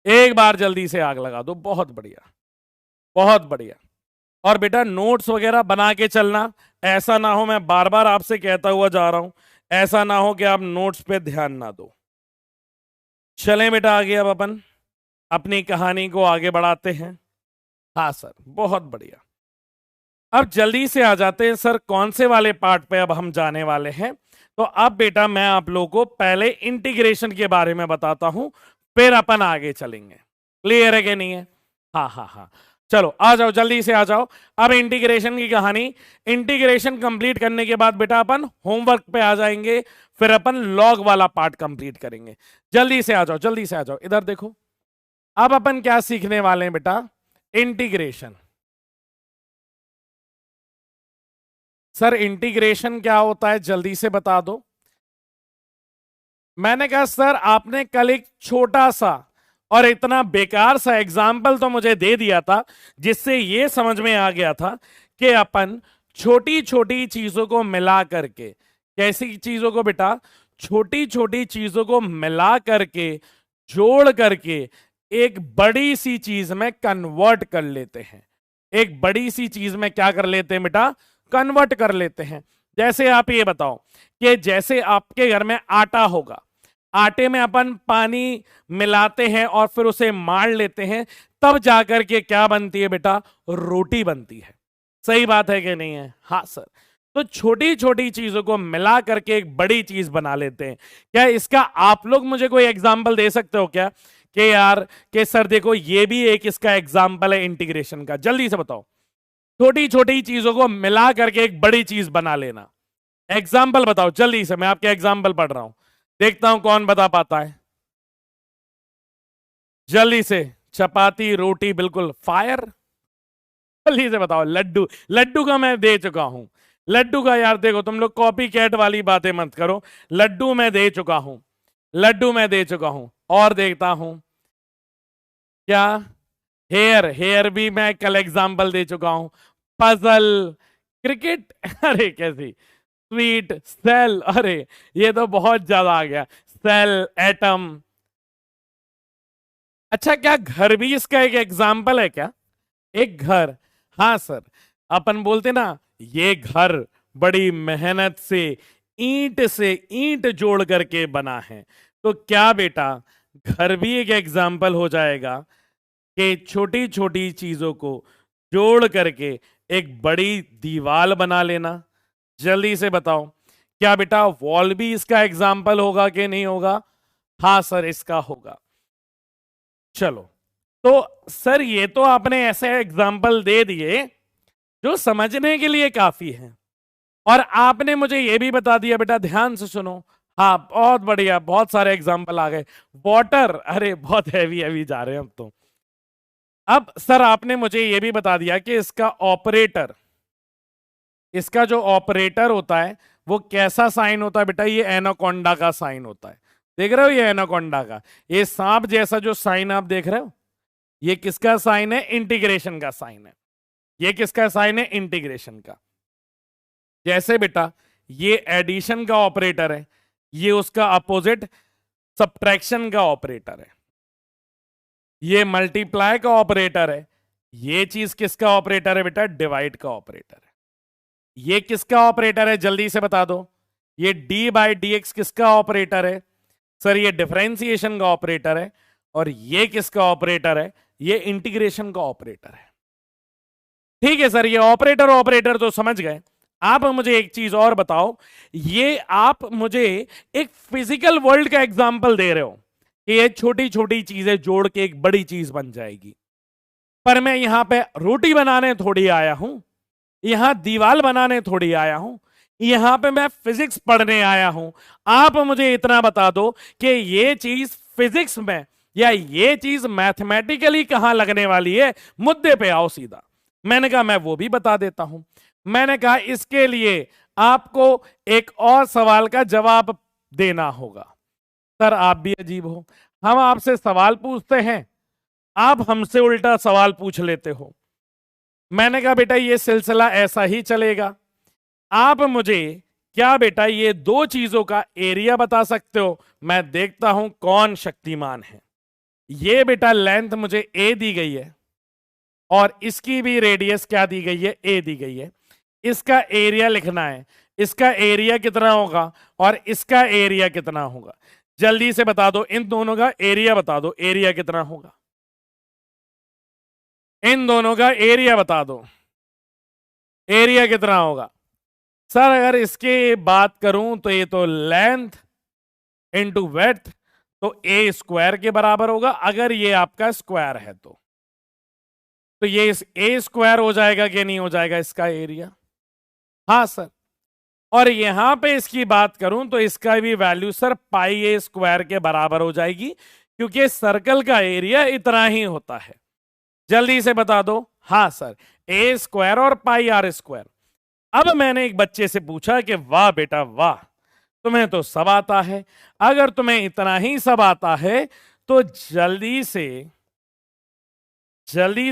एक बार जल्दी से आग लगा दो। बहुत बढ़िया, बहुत बढ़िया। और बेटा नोट्स वगैरह बना के चलना, ऐसा ना हो मैं बार बार आपसे कहता हुआ जा रहा हूं, ऐसा ना हो कि आप नोट्स पे ध्यान ना दो। चलें बेटा आगे, अब अपन अपनी कहानी को आगे बढ़ाते हैं। हाँ सर, बहुत बढ़िया। अब जल्दी से आ जाते हैं सर कौन से वाले पार्ट पे अब हम जाने वाले हैं। तो अब बेटा मैं आप लोगों को पहले इंटीग्रेशन के बारे में बताता हूं, फिर अपन आगे चलेंगे। क्लियर है कि नहीं है? हाँ हाँ हाँ, चलो आ जाओ, जल्दी से आ जाओ। अब इंटीग्रेशन की कहानी, इंटीग्रेशन कंप्लीट करने के बाद बेटा अपन होमवर्क पे आ जाएंगे, फिर अपन लॉग वाला पार्ट कंप्लीट करेंगे। जल्दी से आ जाओ, जल्दी से आ जाओ, इधर देखो। अब अपन क्या सीखने वाले हैं बेटा? इंटीग्रेशन। सर इंटीग्रेशन क्या होता है जल्दी से बता दो। मैंने कहा सर आपने कल एक छोटा सा और इतना बेकार सा एग्जाम्पल तो मुझे दे दिया था जिससे ये समझ में आ गया था कि अपन छोटी छोटी चीजों को मिला करके, कैसी चीजों को बेटा? छोटी छोटी चीजों को मिला करके, जोड़ करके एक बड़ी सी चीज में कन्वर्ट कर लेते हैं। एक बड़ी सी चीज में क्या कर लेते हैं बेटा? कन्वर्ट कर लेते हैं। जैसे आप ये बताओ कि जैसे आपके घर में आटा होगा, आटे में अपन पानी मिलाते हैं और फिर उसे मार लेते हैं, तब जाकर के क्या बनती है बेटा? रोटी बनती है। सही बात है कि नहीं है? हाँ सर। तो छोटी छोटी चीजों को मिला करके एक बड़ी चीज बना लेते हैं। क्या इसका आप लोग मुझे कोई एग्जाम्पल दे सकते हो क्या कि यार कि सर देखो ये भी एक इसका एग्जाम्पल है इंटीग्रेशन का? जल्दी से बताओ। छोटी छोटी चीजों को मिला करके एक बड़ी चीज बना लेना। एग्जाम्पल बताओ जल्दी से, मैं आपके एग्जाम्पल पढ़ रहा हूं, देखता हूं कौन बता पाता है। जल्दी से। चपाती, रोटी, बिल्कुल फायर। जल्दी से बताओ। लड्डू, लड्डू का मैं दे चुका हूं। लड्डू का यार देखो तुम लोग कॉपी कैट वाली बातें मत करो। लड्डू मैं दे चुका हूं, लड्डू मैं दे चुका हूं। और देखता हूं क्या? हेयर, हेयर भी मैं कल एग्जाम्पल दे चुका हूं। पजल, क्रिकेट अरे कैसी, स्वीट, सेल, अरे ये तो बहुत ज्यादा आ गया। Cell, atom. अच्छा क्या घर भी इसका एक एग्जाम्पल है क्या? एक घर, हाँ सर। अपन बोलते ना ये घर बड़ी मेहनत से ईंट जोड़ करके बना है। तो क्या बेटा घर भी एक एग्जाम्पल हो जाएगा कि छोटी छोटी चीजों को जोड़ करके एक बड़ी दीवार बना लेना? जल्दी से बताओ। क्या बेटा वॉल भी इसका एग्जाम्पल होगा कि नहीं होगा? हाँ सर इसका होगा। चलो, तो सर ये तो आपने ऐसे एग्जाम्पल दे दिए जो समझने के लिए काफी है, और आपने मुझे ये भी बता दिया बेटा, ध्यान से सुनो। हाँ बहुत बढ़िया, बहुत सारे एग्जाम्पल आ गए। वाटर, अरे बहुत हैवी हैवी जा रहे हैं हम तो। अब सर आपने मुझे ये भी बता दिया कि इसका ऑपरेटर, इसका जो ऑपरेटर होता है वो कैसा साइन होता है बेटा? ये एनाकोंडा का साइन होता है। देख रहे हो ये एनाकोंडा का, ये सांप जैसा जो साइन आप देख रहे हो, ये किसका साइन है? इंटीग्रेशन का साइन है। ये किसका साइन है? इंटीग्रेशन का। जैसे बेटा ये एडिशन का ऑपरेटर है, ये उसका अपोजिट सब्ट्रैक्शन का ऑपरेटर है। ये मल्टीप्लाई का ऑपरेटर है, ये चीज किसका ऑपरेटर है बेटा? डिवाइड का ऑपरेटर है। ये किसका ऑपरेटर है? जल्दी से बता दो। ये डी बाई डी एक्स किसका ऑपरेटर है? सर ये डिफरेंशिएशन का ऑपरेटर है। और ये किसका ऑपरेटर है? ये इंटीग्रेशन का ऑपरेटर है। ठीक है सर, ये ऑपरेटर ऑपरेटर तो समझ गए। आप मुझे एक चीज और बताओ, ये आप मुझे एक फिजिकल वर्ल्ड का एग्जाम्पल दे रहे हो कि ये छोटी छोटी चीजें जोड़ के एक बड़ी चीज बन जाएगी, पर मैं यहां पे रोटी बनाने थोड़ी आया हूं, यहां दीवार बनाने थोड़ी आया हूं, यहां पे मैं फिजिक्स पढ़ने आया हूं। आप मुझे इतना बता दो कि ये चीज फिजिक्स में या ये चीज मैथमेटिकली कहां लगने वाली है? मुद्दे पे आओ सीधा। मैंने कहा मैं वो भी बता देता हूं। मैंने कहा इसके लिए आपको एक और सवाल का जवाब देना होगा। सर आप भी अजीब हो, हम आपसे सवाल पूछते हैं, आप हमसे उल्टा सवाल पूछ लेते हो। मैंने कहा बेटा ये सिलसिला ऐसा ही चलेगा। आप मुझे क्या बेटा ये दो चीजों का एरिया बता सकते हो? मैं देखता हूं कौन शक्तिमान है। ये बेटा लेंथ मुझे ए दी गई है और इसकी भी रेडियस क्या दी गई है? ए दी गई है। इसका एरिया लिखना है। इसका एरिया कितना होगा और इसका एरिया कितना होगा? जल्दी से बता दो, इन दोनों का एरिया बता दो, एरिया कितना होगा? इन दोनों का एरिया बता दो, एरिया कितना होगा? सर अगर इसकी बात करूं तो ये तो लेंथ इंटू वेड्थ, तो ए स्क्वायर के बराबर होगा। अगर ये आपका स्क्वायर है तो ये इस ए स्क्वायर हो जाएगा कि नहीं हो जाएगा इसका एरिया? हाँ सर। और यहां पे इसकी बात करूं तो इसका भी वैल्यू सर पाई ए स्क्वायर के बराबर हो जाएगी, क्योंकि सर्कल का एरिया इतना ही होता है। जल्दी से बता दो। हाँ सर, ए स्क्वायर और पाई आर स्क्वायर। अब मैंने एक बच्चे से पूछा कि वाह बेटा वाह, तुम्हें तो सब आता है। अगर तुम्हें इतना ही सब आता है तो जल्दी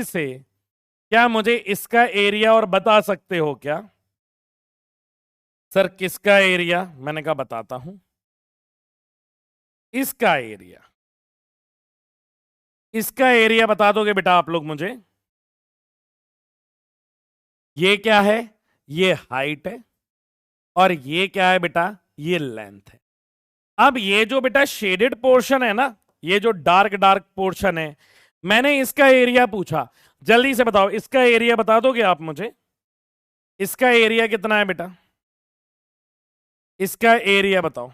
से क्या मुझे इसका एरिया और बता सकते हो क्या? सर किसका एरिया? मैंने कहा बताता हूं, इसका एरिया। इसका एरिया बता दोगे बेटा आप लोग मुझे? ये क्या है? ये हाइट है और ये क्या है बेटा? ये लेंथ है। अब ये जो बेटा शेडेड पोर्शन है ना, ये जो डार्क डार्क पोर्शन है, मैंने इसका एरिया पूछा। जल्दी से बताओ इसका एरिया बता दोगे आप मुझे? इसका एरिया कितना है बेटा? इसका एरिया बताओ,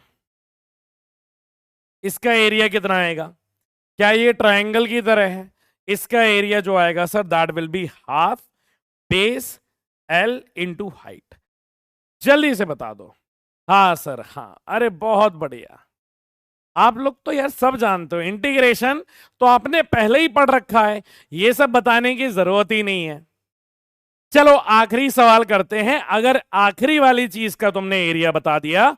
इसका एरिया कितना आएगा? क्या ये ट्रायंगल की तरह है? इसका एरिया जो आएगा sir that will be half base L into height. जल्दी से बता दो। हाँ सर हाँ, अरे बहुत बढ़िया। आप लोग तो यार सब जानते हो, इंटीग्रेशन तो आपने पहले ही पढ़ रखा है, ये सब बताने की जरूरत ही नहीं है। चलो आखिरी सवाल करते हैं। अगर आखिरी वाली चीज का तुमने एरिया बता दिया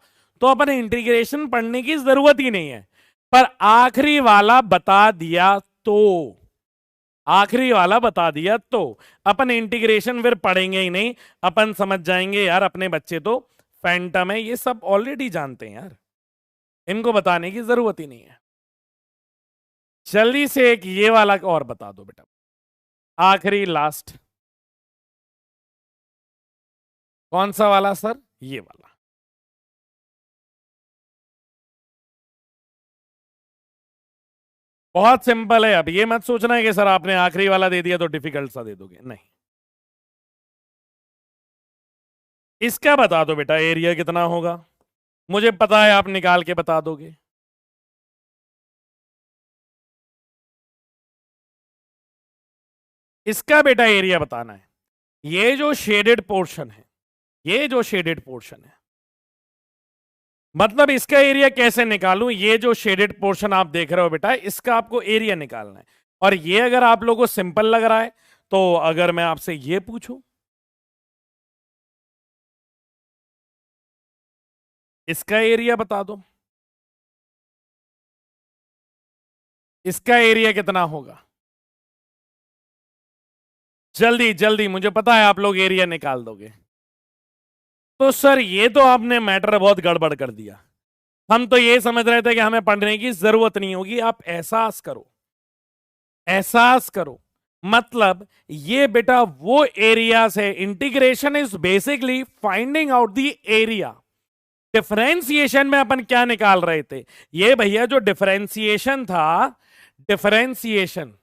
तो अपन इंटीग्रेशन पढ़ने की जरूरत ही नहीं है, पर आखिरी वाला बता दिया तो आखिरी वाला बता दिया तो अपन इंटीग्रेशन फिर पढ़ेंगे ही नहीं। अपन समझ जाएंगे यार अपने बच्चे तो फैंटम है, ये सब ऑलरेडी जानते हैं यार, इनको बताने की जरूरत ही नहीं है। जल्दी से एक ये वाला और बता दो बेटा, आखिरी लास्ट। कौन सा वाला सर? ये वाला। बहुत सिंपल है। अब ये मत सोचना है कि सर आपने आखिरी वाला दे दिया तो डिफिकल्ट सा दे दोगे, नहीं। इसका बता दो बेटा एरिया कितना होगा, मुझे पता है आप निकाल के बता दोगे। इसका बेटा एरिया बताना है। ये जो शेडेड पोर्शन है, ये जो शेडेड पोर्शन है, मतलब इसका एरिया कैसे निकालूं? ये जो शेडेड पोर्शन आप देख रहे हो बेटा, इसका आपको एरिया निकालना है। और ये अगर आप लोगों को सिंपल लग रहा है तो अगर मैं आपसे ये पूछूं, इसका एरिया बता दो। इसका एरिया कितना होगा? जल्दी जल्दी, मुझे पता है आप लोग एरिया निकाल दोगे। तो सर ये तो आपने मैटर बहुत गड़बड़ कर दिया। हम तो ये समझ रहे थे कि हमें पढ़ने की जरूरत नहीं होगी। आप एहसास करो, एहसास करो, मतलब ये बेटा वो एरिया से, integration is basically finding out the area. Differentiation में अपन क्या निकाल रहे थे? ये भैया जो डिफरेंशिएशन था, डिफरेंशिएशन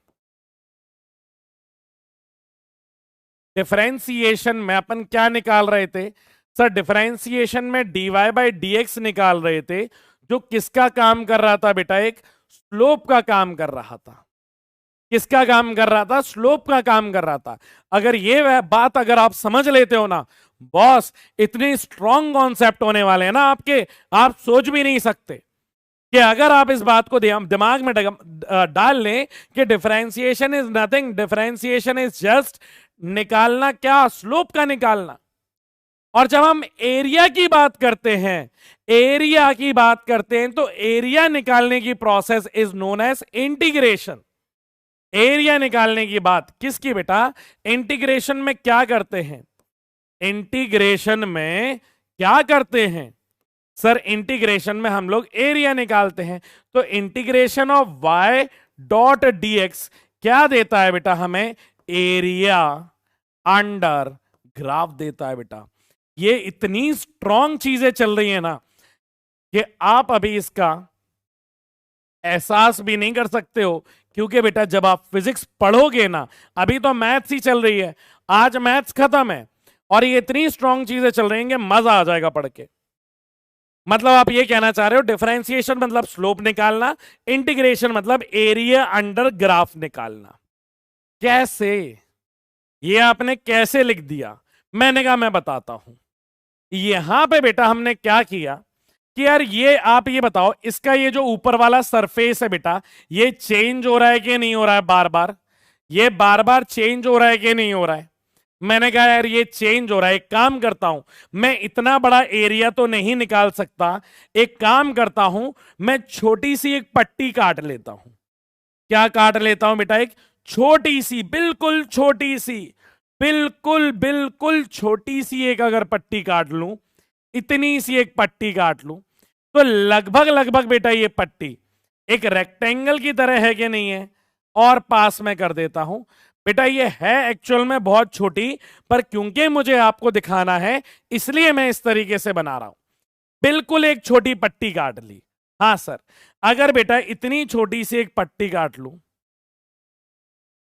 डिफरेंशिएशन में अपन क्या निकाल रहे थे सर? डिफरेंशिएशन में dy बाई dx निकाल रहे थे, जो किसका काम कर रहा था बेटा? एक स्लोप का काम कर रहा था। किसका काम कर रहा था? स्लोप का काम कर रहा था। अगर ये बात अगर आप समझ लेते हो ना बॉस, इतनी स्ट्रॉन्ग कॉन्सेप्ट होने वाले हैं ना आपके, आप सोच भी नहीं सकते। कि अगर आप इस बात को दिमाग में डाल लें कि differentiation is nothing, differentiation is just निकालना क्या? स्लोप का निकालना। और जब हम एरिया की बात करते हैं, एरिया की बात करते हैं, तो एरिया निकालने की process is known as integration. Area निकालने की बात किसकी बेटा? इंटीग्रेशन में क्या करते हैं? इंटीग्रेशन में क्या करते हैं सर? इंटीग्रेशन में हम लोग एरिया निकालते हैं। तो integration of y dot dx क्या देता है बेटा हमें? एरिया अंडर ग्राफ देता है बेटा। ये इतनी स्ट्रॉन्ग चीजें चल रही है ना कि आप अभी इसका एहसास भी नहीं कर सकते हो। क्योंकि बेटा जब आप फिजिक्स पढ़ोगे ना, अभी तो मैथ्स ही चल रही है, आज मैथ्स खत्म है और ये इतनी स्ट्रॉन्ग चीजें चल रही हैं कि मजा आ जाएगा पढ़ के। मतलब आप ये कहना चाह रहे हो डिफरेंशिएशन मतलब स्लोप निकालना, इंटीग्रेशन मतलब एरिया अंडर ग्राफ निकालना। कैसे? ये आपने कैसे लिख दिया? मैंने कहा मैं बताता हूं। यहां पे बेटा हमने क्या किया कि यार ये आप ये बताओ, इसका ये जो ऊपर वाला सरफेस है बेटा, ये चेंज हो रहा है कि नहीं हो रहा है? बार बार ये बार बार चेंज हो रहा है कि नहीं हो रहा है? मैंने कहा यार ये चेंज हो रहा है। एक काम करता हूं, मैं इतना बड़ा एरिया तो नहीं निकाल सकता, एक काम करता हूं, मैं छोटी सी एक पट्टी काट लेता हूं। क्या काट लेता हूं बेटा? एक छोटी सी, बिल्कुल छोटी सी, बिल्कुल बिल्कुल छोटी सी एक अगर पट्टी काट लूं, इतनी सी एक पट्टी काट लूं, तो लगभग लगभग बेटा ये पट्टी एक रेक्टेंगल की तरह है कि नहीं है? और पास में कर देता हूं बेटा, ये है एक्चुअल में बहुत छोटी, पर क्योंकि मुझे आपको दिखाना है इसलिए मैं इस तरीके से बना रहा हूं। बिल्कुल एक छोटी पट्टी काट ली। हाँ सर, अगर बेटा इतनी छोटी सी एक पट्टी काट लूं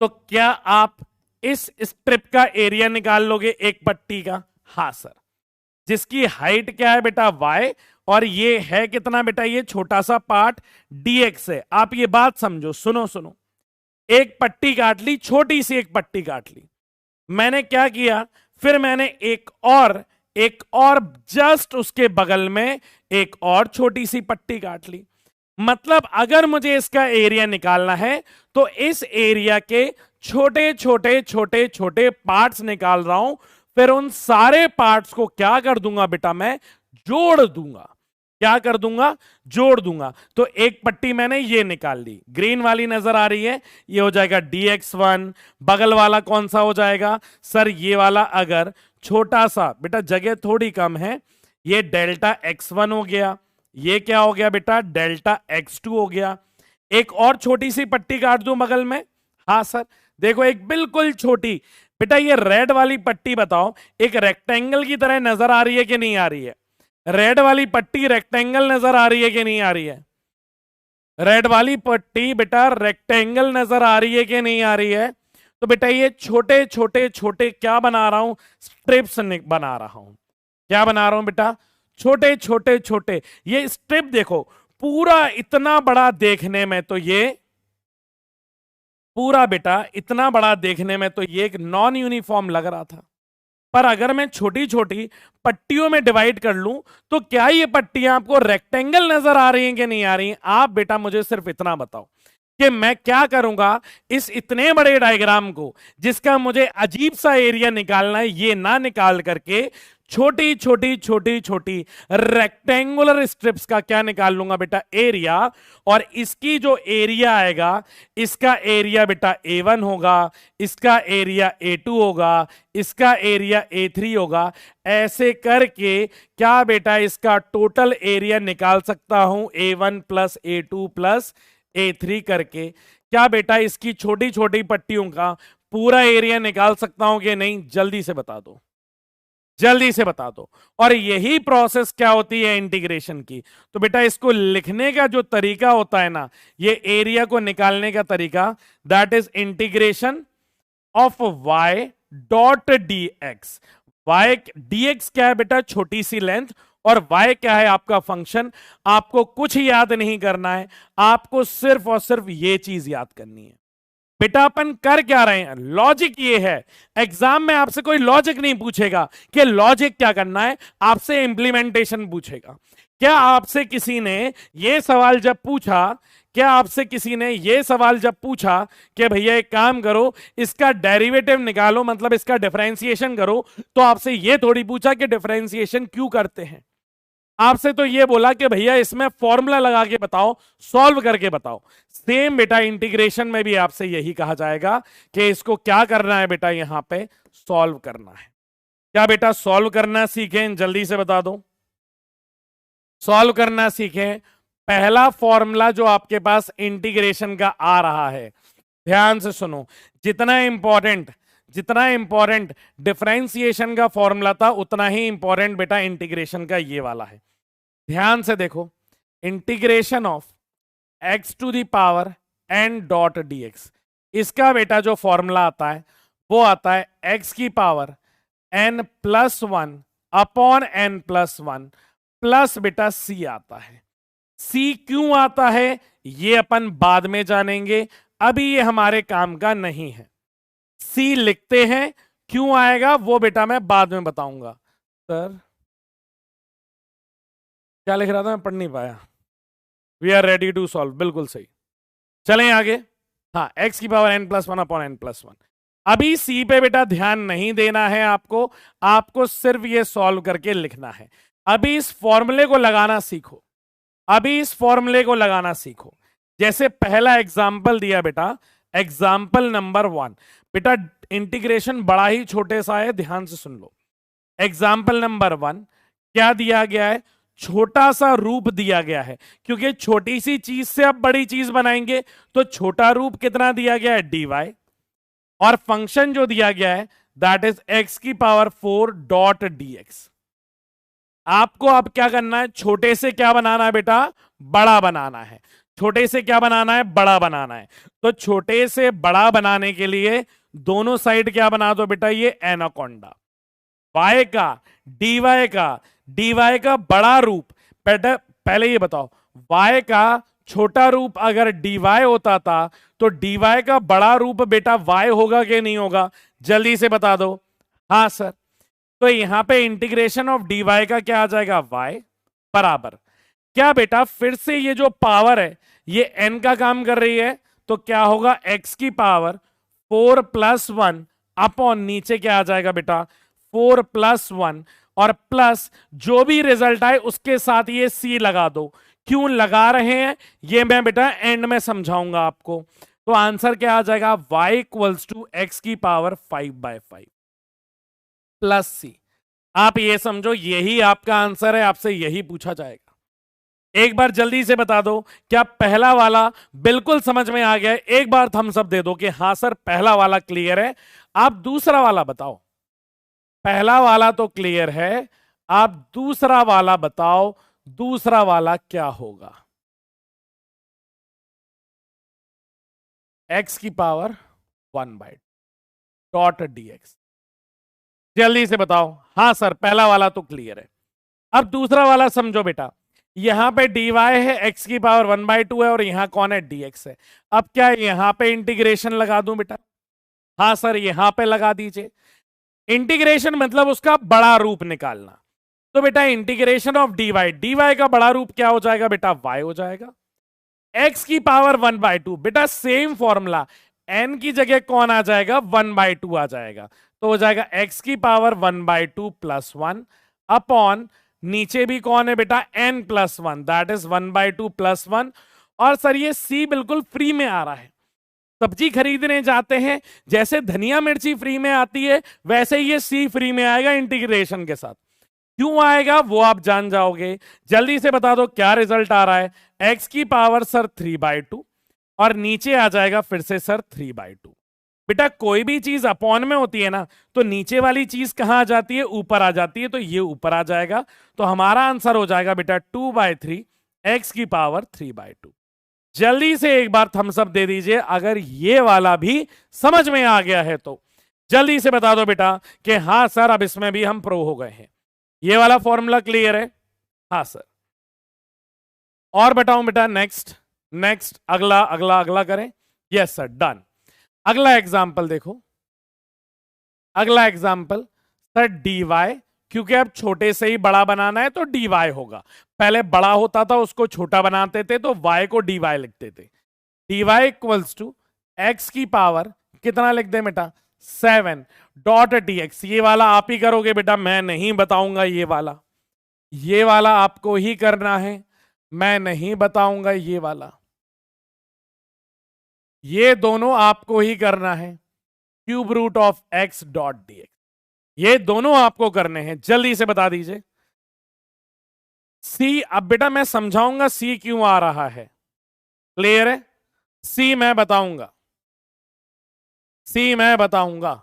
तो क्या आप इस स्ट्रिप का एरिया निकाल लोगे एक पट्टी का? हाँ सर। जिसकी हाइट क्या है बेटा? y, और ये है कितना बेटा? ये छोटा सा पार्ट dx है। आप ये बात समझो, सुनो सुनो, एक पट्टी काट ली, छोटी सी एक पट्टी काट ली। मैंने क्या किया फिर? मैंने एक और जस्ट उसके बगल में एक और छोटी सी पट्टी काट ली। मतलब अगर मुझे इसका एरिया निकालना है तो इस एरिया के छोटे छोटे छोटे छोटे पार्ट्स निकाल रहा हूं, फिर उन सारे पार्ट्स को क्या कर दूंगा बेटा? मैं जोड़ दूंगा। क्या कर दूंगा? जोड़ दूंगा। तो एक पट्टी मैंने ये निकाल ली, ग्रीन वाली नजर आ रही है, ये हो जाएगा dx1। बगल वाला कौन सा हो जाएगा सर? ये वाला अगर छोटा सा बेटा, जगह थोड़ी कम है, ये डेल्टा x1 हो गया। ये क्या हो गया बेटा? डेल्टा x2 हो गया। एक और छोटी सी पट्टी काट दूं बगल में। हाँ सर, देखो एक बिल्कुल छोटी बेटा, ये रेड वाली पट्टी बताओ एक रेक्टेंगल की तरह नजर आ रही है कि नहीं आ रही है? रेड वाली पट्टी रेक्टेंगल नजर आ रही है कि नहीं आ रही है? रेड वाली पट्टी बेटा रेक्टेंगल नजर आ रही है कि नहीं आ रही है? तो बेटा ये छोटे छोटे छोटे क्या बना रहा हूं? स्ट्रिप्स बना रहा हूं। क्या बना रहा हूं बेटा? छोटे छोटे छोटे। ये स्ट्रिप देखो, पूरा इतना बड़ा देखने में तो ये पूरा बेटा इतना बड़ा देखने में तो ये एक नॉन यूनिफॉर्म लग रहा था, पर अगर मैं छोटी छोटी पट्टियों में डिवाइड कर लूं तो क्या ये पट्टियां आपको रेक्टेंगल नजर आ रही हैं कि नहीं आ रही हैं? आप बेटा मुझे सिर्फ इतना बताओ, कि मैं क्या करूंगा, इस इतने बड़े डायग्राम को जिसका मुझे अजीब सा एरिया निकालना है, ये ना निकाल करके छोटी छोटी छोटी छोटी रेक्टेंगुलर स्ट्रिप्स का क्या निकाल लूंगा बेटा, एरिया। और इसकी जो एरिया आएगा, इसका एरिया बेटा A1 होगा, इसका एरिया A2 होगा, इसका एरिया A3 होगा। ऐसे करके क्या बेटा इसका टोटल एरिया निकाल सकता हूं, A1 plus A2 plus A3 करके। क्या बेटा इसकी छोटी छोटी पट्टियों का पूरा एरिया निकाल सकता हूं कि नहीं? जल्दी से बता दो, जल्दी से बता दो। और यही प्रोसेस क्या होती है इंटीग्रेशन की। तो बेटा इसको लिखने का जो तरीका होता है ना, ये एरिया को निकालने का तरीका, that is integration of y dot dx। y dx क्या है बेटा, छोटी सी लेंथ, और y क्या है आपका फंक्शन। आपको कुछ याद नहीं करना है, आपको सिर्फ और सिर्फ ये चीज याद करनी है। बेटा अपन कर क्या रहे हैं, लॉजिक ये है। एग्जाम में आपसे कोई लॉजिक नहीं पूछेगा कि लॉजिक क्या करना है, आपसे इंप्लीमेंटेशन पूछेगा। क्या आपसे किसी ने ये सवाल जब पूछा, क्या आपसे किसी ने ये सवाल जब पूछा कि भैया एक काम करो, इसका डेरिवेटिव निकालो, मतलब इसका डिफरेंशिएशन करो, तो आपसे ये थोड़ी पूछा कि डिफरेंशिएशन क्यों करते हैं। आपसे तो ये बोला कि भैया इसमें फॉर्मूला लगा के बताओ, सॉल्व करके बताओ। सेम बेटा इंटीग्रेशन में भी आपसे यही कहा जाएगा कि इसको क्या करना है बेटा, यहां पे सॉल्व करना है। क्या बेटा सॉल्व करना सीखें, जल्दी से बता दो। सॉल्व करना सीखें। पहला फॉर्मूला जो आपके पास इंटीग्रेशन का आ रहा है, ध्यान से सुनो, जितना इंपॉर्टेंट डिफरेंशिएशन का फॉर्मूला था, उतना ही इंपॉर्टेंट बेटा इंटीग्रेशन का ये वाला है। ध्यान से देखो, integration of x to the power n dot dx, इसका बेटा जो फॉर्मूला आता है वो आता है x की power n plus 1 upon n plus 1 plus बेटा c आता है। c क्यों आता है ये अपन बाद में जानेंगे, अभी ये हमारे काम का नहीं है। c लिखते हैं, क्यों आएगा वो बेटा मैं बाद में बताऊंगा। सर क्या लिख रहा था, मैं पढ़ नहीं पाया। We are ready to solve, बिल्कुल सही। चलें आगे। हाँ, x की power n plus 1 upon n plus 1। अभी c पे बेटा ध्यान नहीं देना है आपको, आपको सिर्फ ये सॉल्व करके लिखना है। अभी इस फॉर्मूले को लगाना सीखो, अभी इस फॉर्मूले को लगाना सीखो। जैसे पहला एग्जाम्पल दिया बेटा, एग्जाम्पल नंबर 1, बेटा इंटीग्रेशन बड़ा ही छोटे सा है, ध्यान से सुन लो। एग्जाम्पल नंबर 1 क्या दिया गया है, छोटा सा रूप दिया गया है, क्योंकि छोटी सी चीज से अब बड़ी चीज बनाएंगे, तो छोटा रूप कितना दिया गया है, dy, और फंक्शन जो दिया गया है दैट इज x की पावर 4 डॉट dx। आपको अब क्या करना है, छोटे से क्या बनाना है बेटा, बड़ा बनाना है। छोटे से क्या बनाना है, बड़ा बनाना है। तो छोटे से बड़ा बनाने के लिए दोनों साइड क्या बना दो बेटा, ये एनाकोंडा। y का dy का बड़ा रूप, पहले ये बताओ, y का छोटा रूप अगर dy होता था तो dy का बड़ा रूप बेटा y होगा कि नहीं होगा, जल्दी से बता दो। हाँ सर, तो यहां पे इंटीग्रेशन ऑफ dy का क्या आ जाएगा, y बराबर क्या बेटा, फिर से ये जो पावर है ये n का काम कर रही है, तो क्या होगा, x की पावर 4 प्लस 1 अपॉन नीचे क्या आ जाएगा बेटा, 4 प्लस 1, और प्लस जो भी रिजल्ट आए उसके साथ ये c लगा दो। क्यों लगा रहे हैं ये मैं बेटा एंड में समझाऊंगा आपको। तो आंसर क्या आ जाएगा, y इक्वल्स टू x की पावर 5/5 प्लस c। आप ये समझो यही आपका आंसर है, आपसे यही पूछा जाएगा। एक बार जल्दी से बता दो, क्या पहला वाला बिल्कुल समझ में आ गया है? एक बार थम्स अप दे दो कि हाँ सर पहला वाला क्लियर है। आप दूसरा वाला बताओ। पहला वाला तो क्लियर है, आप दूसरा वाला बताओ, दूसरा वाला क्या होगा, x की पावर 1/2 डॉट dx। जल्दी से बताओ। हाँ सर पहला वाला तो क्लियर है। अब दूसरा वाला समझो बेटा, यहां पे dy है, x की पावर 1/2 है, और यहां कौन है, dx है। अब क्या यहां पे इंटीग्रेशन लगा दूं बेटा, हाँ सर यहां पे लगा दीजिए। इंटीग्रेशन मतलब उसका बड़ा रूप निकालना। तो बेटा इंटीग्रेशन ऑफ dy, dy का बड़ा रूप क्या हो जाएगा बेटा, y हो जाएगा। x की पावर 1/2, बेटा सेम फॉर्मूला, n की जगह कौन आ जाएगा, 1/2 आ जाएगा, तो हो जाएगा x की पावर 1/2 प्लस 1 अपॉन नीचे भी कौन है बेटा, n plus 1, that is 1/2 plus 1। और सर ये c बिल्कुल फ्री में आ रहा है, सब्जी खरीदने जाते हैं जैसे धनिया मिर्ची फ्री में आती है वैसे ये सी फ्री में आएगा इंटीग्रेशन के साथ। क्यों आएगा वो आप जान जाओगे, जल्दी से बता दो क्या रिजल्ट आ रहा है, x की पावर सर 3/2 और नीचे आ जाएगा फिर से सर 3/2। बेटा कोई भी चीज अपॉन में होती है ना तो नीचे वाली चीज कहां आ जाती है, ऊपर आ जाती है, तो ये ऊपर आ जाएगा, तो हमारा आंसर हो जाएगा बेटा 2/3 x की पावर 3/2। जल्दी से एक बार थम्स अप दे दीजिए अगर ये वाला भी समझ में आ गया है तो, जल्दी से बता दो बेटा कि हाँ सर अब इसमें भी हम प्रो हो गए हैं, ये वाला फॉर्मूला क्लियर है, हाँ सर। और बताऊं बेटा, नेक्स्ट नेक्स्ट अगला अगला अगला करें, यस सर डन। अगला एग्जाम्पल देखो, अगला एग्जाम्पल सर dy, क्योंकि अब छोटे से ही बड़ा बनाना है तो dy होगा, पहले बड़ा होता था उसको छोटा बनाते थे तो y को dy लिखते थे, dy इक्वल्स टू x की पावर कितना लिख दे बेटा 7 डॉट dx। ये वाला आप ही करोगे बेटा, मैं नहीं बताऊंगा, ये वाला आपको ही करना है, मैं नहीं बताऊंगा, ये दोनों आपको ही करना है, cube root of x dot dx, ये दोनों आपको करने हैं, जल्दी से बता दीजिए। सी अब बेटा मैं समझाऊंगा सी क्यों आ रहा है, क्लियर है, सी मैं बताऊंगा।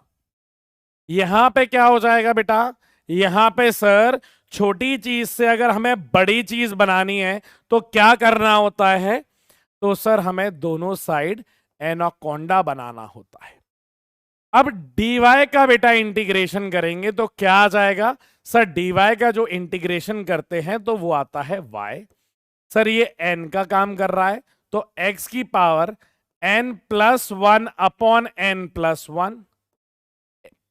यहां पे क्या हो जाएगा बेटा, यहां पे सर छोटी चीज से अगर हमें बड़ी चीज बनानी है तो क्या करना होता है, तो सर हमें दोनों साइड एनाकोंडा बनाना होता है। अब dy का बेटा इंटीग्रेशन करेंगे तो क्या आ जाएगा, सर dy का जो इंटीग्रेशन करते हैं तो वो आता है y, सर ये n का काम कर रहा है तो x की power n plus 1 upon n plus 1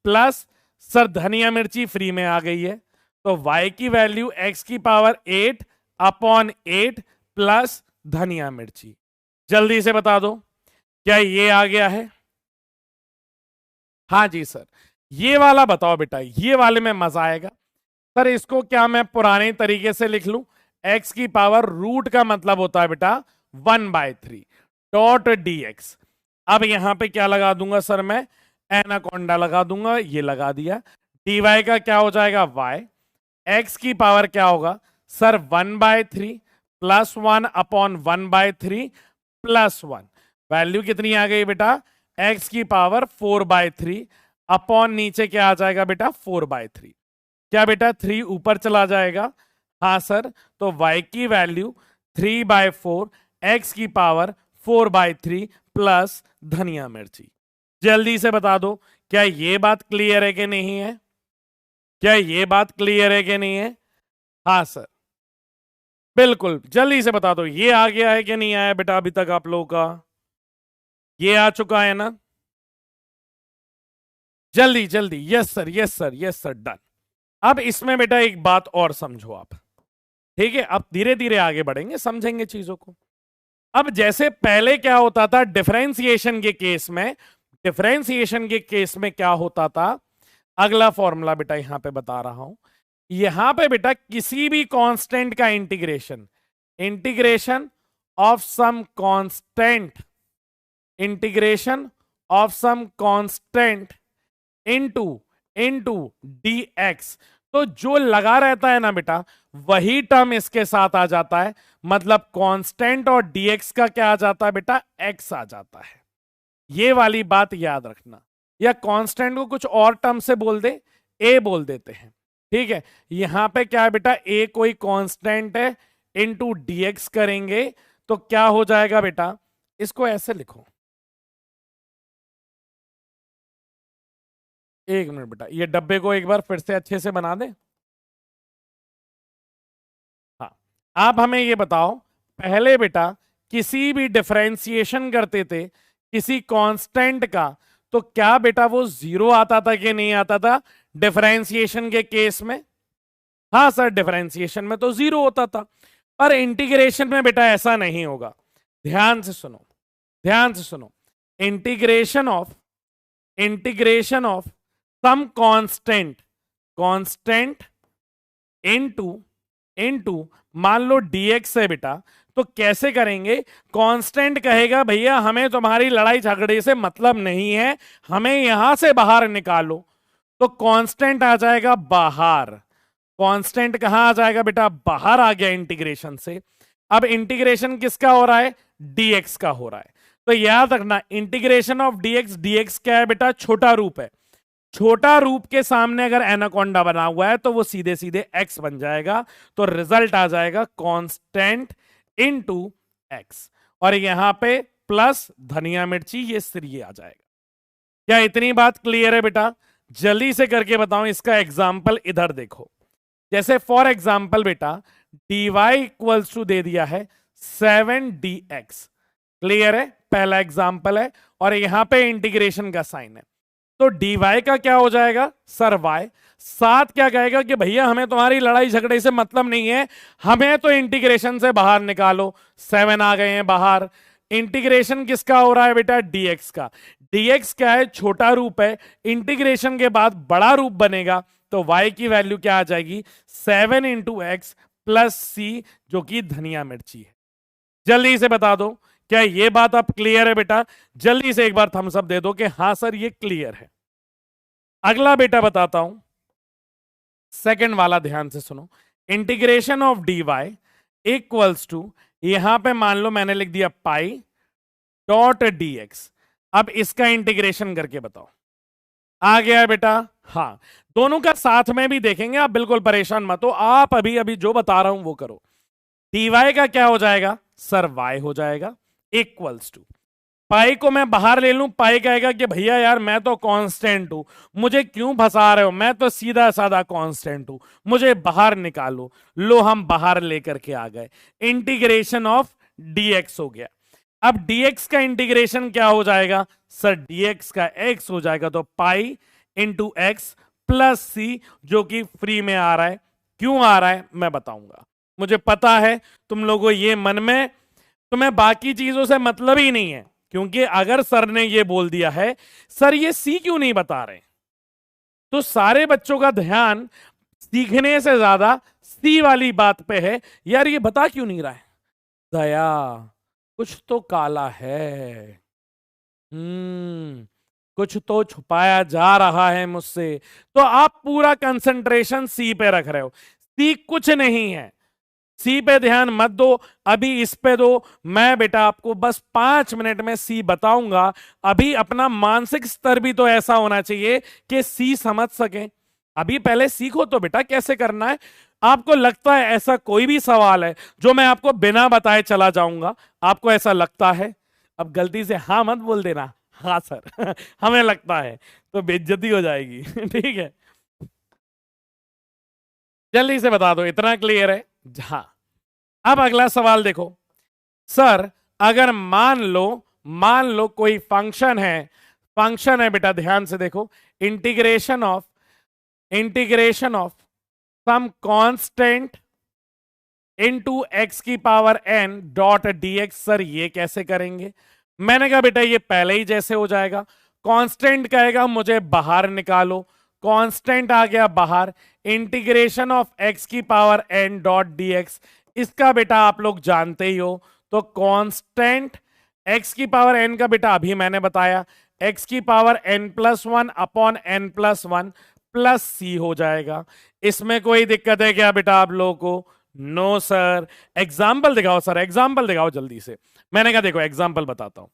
plus sir धनिया मिर्ची फ्री में आ गई है तो y की वैल्यू x की पावर 8 अपॉन 8 प्लस धनिया मिर्ची। जल्दी से बता दो क्या ये आ गया है, हाँ जी सर। ये वाला बताओ बेटा, ये वाले में मजा आएगा। सर इसको क्या मैं पुराने तरीके से लिख लूं, x की पावर रूट का मतलब होता है बेटा 1/3 डॉट dx। अब यहां पे क्या लगा दूंगा सर, मैं एनाकोंडा लगा दूंगा, ये लगा दिया। dy का क्या हो जाएगा y, x की पावर क्या होगा sir 1/3 plus 1 upon 1/3 plus 1, value कितनी आ गई बेटा x की पावर 4/3 अपॉन नीचे क्या आ जाएगा बेटा 4/3, क्या बेटा 3 ऊपर चला जाएगा, हाँ सर, तो y की वैल्यू 3/4 x की पावर 4/3 प्लस धनिया मिर्ची। जल्दी से बता दो क्या ये बात क्लियर है कि नहीं है, क्या ये बात क्लियर है कि नहीं है, हाँ सर बिल्कुल, जल्दी से बता दो ये आ गया है कि नहीं आया बेटा अभी तक आप लोगों का, ये आ चुका है ना, जल्दी जल्दी, yes sir yes sir yes sir done. अब इसमें बेटा एक बात और समझो आप, ठीक है, अब धीरे धीरे आगे बढ़ेंगे समझेंगे चीजों को। अब जैसे पहले क्या होता था डिफरेंशिएशन के केस में, डिफरेंशिएशन के केस में क्या होता था, अगला फॉर्मूला बेटा यहां पे बता रहा हूं, यहां पे बेटा किसी भी कांस्टेंट का integration, integration of some constant, integration of some constant into into dx, तो जो लगा रहता है ना बेटा वही टर्म इसके साथ आ जाता है, मतलब कांस्टेंट और dx का क्या आ जाता है बेटा x आ जाता है। ये वाली बात याद रखना, या कांस्टेंट को कुछ और टर्म से बोल दे, a बोल देते हैं, ठीक है। यहां पे क्या है बेटा a कोई कांस्टेंट है, इनटू dx करेंगे तो क्या हो जाएगा बेटा, इसको ऐसे लिखो, एक मिनट बेटा ये डब्बे को एक बार फिर से अच्छे से बना दे। हाँ, आप हमें ये बताओ पहले बेटा किसी भी डिफरेंशिएशन करते थे किसी कांस्टेंट का तो क्या बेटा वो जीरो आता था कि नहीं आता था डिफरेंशिएशन के केस में, हाँ सर डिफरेंशिएशन में तो जीरो होता था, पर इंटीग्रेशन में बेटा ऐसा नहीं होगा। ध्यान से सुनो, ध्यान से सुनो। Integration of some constant into मान लो dx है बेटा, तो कैसे करेंगे? कांस्टेंट कहेगा भैया हमें तुम्हारी लड़ाई झगड़े से मतलब नहीं है, हमें यहां से बाहर निकालो, तो कांस्टेंट आ जाएगा बाहर। कांस्टेंट कहां आ जाएगा बेटा? बाहर आ गया इंटीग्रेशन से। अब इंटीग्रेशन किसका हो रहा है? dx का हो रहा है। तो याद रखना इंटीग्रेशन ऑफ dx क्या है बेटा? छोटा रूप है। छोटा रूप के सामने अगर एनाकोंडा बना हुआ है तो वो सीधे सीधे x बन जाएगा, तो रिजल्ट आ जाएगा कांस्टेंट इनटू x, और यहां पे प्लस धनिया मिर्ची, ये श्री आ जाएगा। क्या इतनी बात क्लियर है बेटा? जल्दी से करके बताऊं इसका एग्जाम्पल, इधर देखो। जैसे फॉर एग्जाम्पल बेटा dy इक्वल्स टू दे दिया है 7dx, क्लियर है? पहला एग्जाम्पल है, और यहां पे इंटीग्रेशन का साइन है, तो dy का क्या हो जाएगा? Sir y। साथ क्या कहेगा कि भैया हमें तुम्हारी लड़ाई झगड़े से मतलब नहीं है, हमें तो इंटीग्रेशन से बाहर निकालो। 7 आ गए हैं बाहर। इंटीग्रेशन किसका हो रहा है बेटा? dx का। dx क्या है? छोटा रूप है, इंटीग्रेशन के बाद बड़ा रूप बनेगा, तो y की वैल्यू क्या आ जाएगी? 7 इंटू एक्स प्लस सी, जो कि धनिया मिर्ची है। जल्दी से बता दो क्या ये बात अब क्लियर है बेटा? जल्दी से एक बार थम्स अप दे दो कि हाँ सर ये क्लियर है। अगला बेटा बताता हूं, सेकंड वाला, ध्यान से सुनो। Integration of dy equals to, यहां पे मान लो मैंने लिख दिया पाई डॉट dx। अब इसका इंटीग्रेशन करके बताओ। आ गया बेटा? हाँ, दोनों का साथ में भी देखेंगे, आप बिल्कुल परेशान मत हो, आप अभी अभी जो बता रहा हूं वो करो। dy का क्या हो जाएगा? सर y हो जाएगा, इक्वल्स टू, पाई को मैं बाहर ले लूं, पाई कहेगा कि भैया यार मैं तो कांस्टेंट हूं, मुझे क्यों फंसा रहे हो, मैं तो सीधा साधा कांस्टेंट हूं, मुझे बाहर निकालो। लो हम बाहर लेकर के आ गए, इंटीग्रेशन ऑफ dx हो गया। अब dx का इंटीग्रेशन क्या हो जाएगा? सर dx का x हो जाएगा, तो पाई इंटू एक्स प्लस सी, जो कि फ्री में आ रहा है। क्यों आ रहा है मैं बताऊंगा, मुझे पता है तुम लोगों ये मन में, तुम्हें बाकी चीजों से मतलब ही नहीं है, क्योंकि अगर सर ने ये बोल दिया है सर ये सी क्यों नहीं बता रहे, तो सारे बच्चों का ध्यान सीखने से ज्यादा सी वाली बात पे है। यार ये बता क्यों नहीं रहा है? दया, कुछ तो काला है। कुछ तो छुपाया जा रहा है मुझसे। तो आप पूरा कंसंट्रेशन सी पे रख रहे हो, सी कुछ नहीं है, सी पे ध्यान मत दो, अभी इस पे दो। मैं बेटा आपको बस 5 मिनट में सी बताऊंगा। अभी अपना मानसिक स्तर भी तो ऐसा होना चाहिए कि सी समझ सके। अभी पहले सीखो तो बेटा कैसे करना है। आपको लगता है ऐसा कोई भी सवाल है जो मैं आपको बिना बताए चला जाऊंगा? आपको ऐसा लगता है? अब गलती से हाँ मत बोल देना, हाँ सर हमें लगता है, तो बेइज्जती हो जाएगी ठीक है, जल्दी से बता दो, इतना क्लियर है? हाँ। अब अगला सवाल देखो, सर अगर मान लो कोई फंक्शन है बेटा, ध्यान से देखो। Integration of some constant into x की power n dot dx। Sir ये कैसे करेंगे? मैंने कहा बेटा ये पहले ही जैसे हो जाएगा, कांस्टेंट कहेगा मुझे बाहर निकालो, कांस्टेंट आ गया बाहर, इंटीग्रेशन ऑफ एक्स की पावर n डॉट dx, इसका बेटा आप लोग जानते ही हो। तो कांस्टेंट x की पावर n का बेटा अभी मैंने बताया, x की power n+1 upon n+1 plus सी हो जाएगा। इसमें कोई दिक्कत है क्या बेटा आप लोगों को? No sir. एग्जाम्पल दिखाओ सर, एग्जाम्पल दिखाओ जल्दी से। मैंने कहा देखो एग्जाम्पल बताता हूं।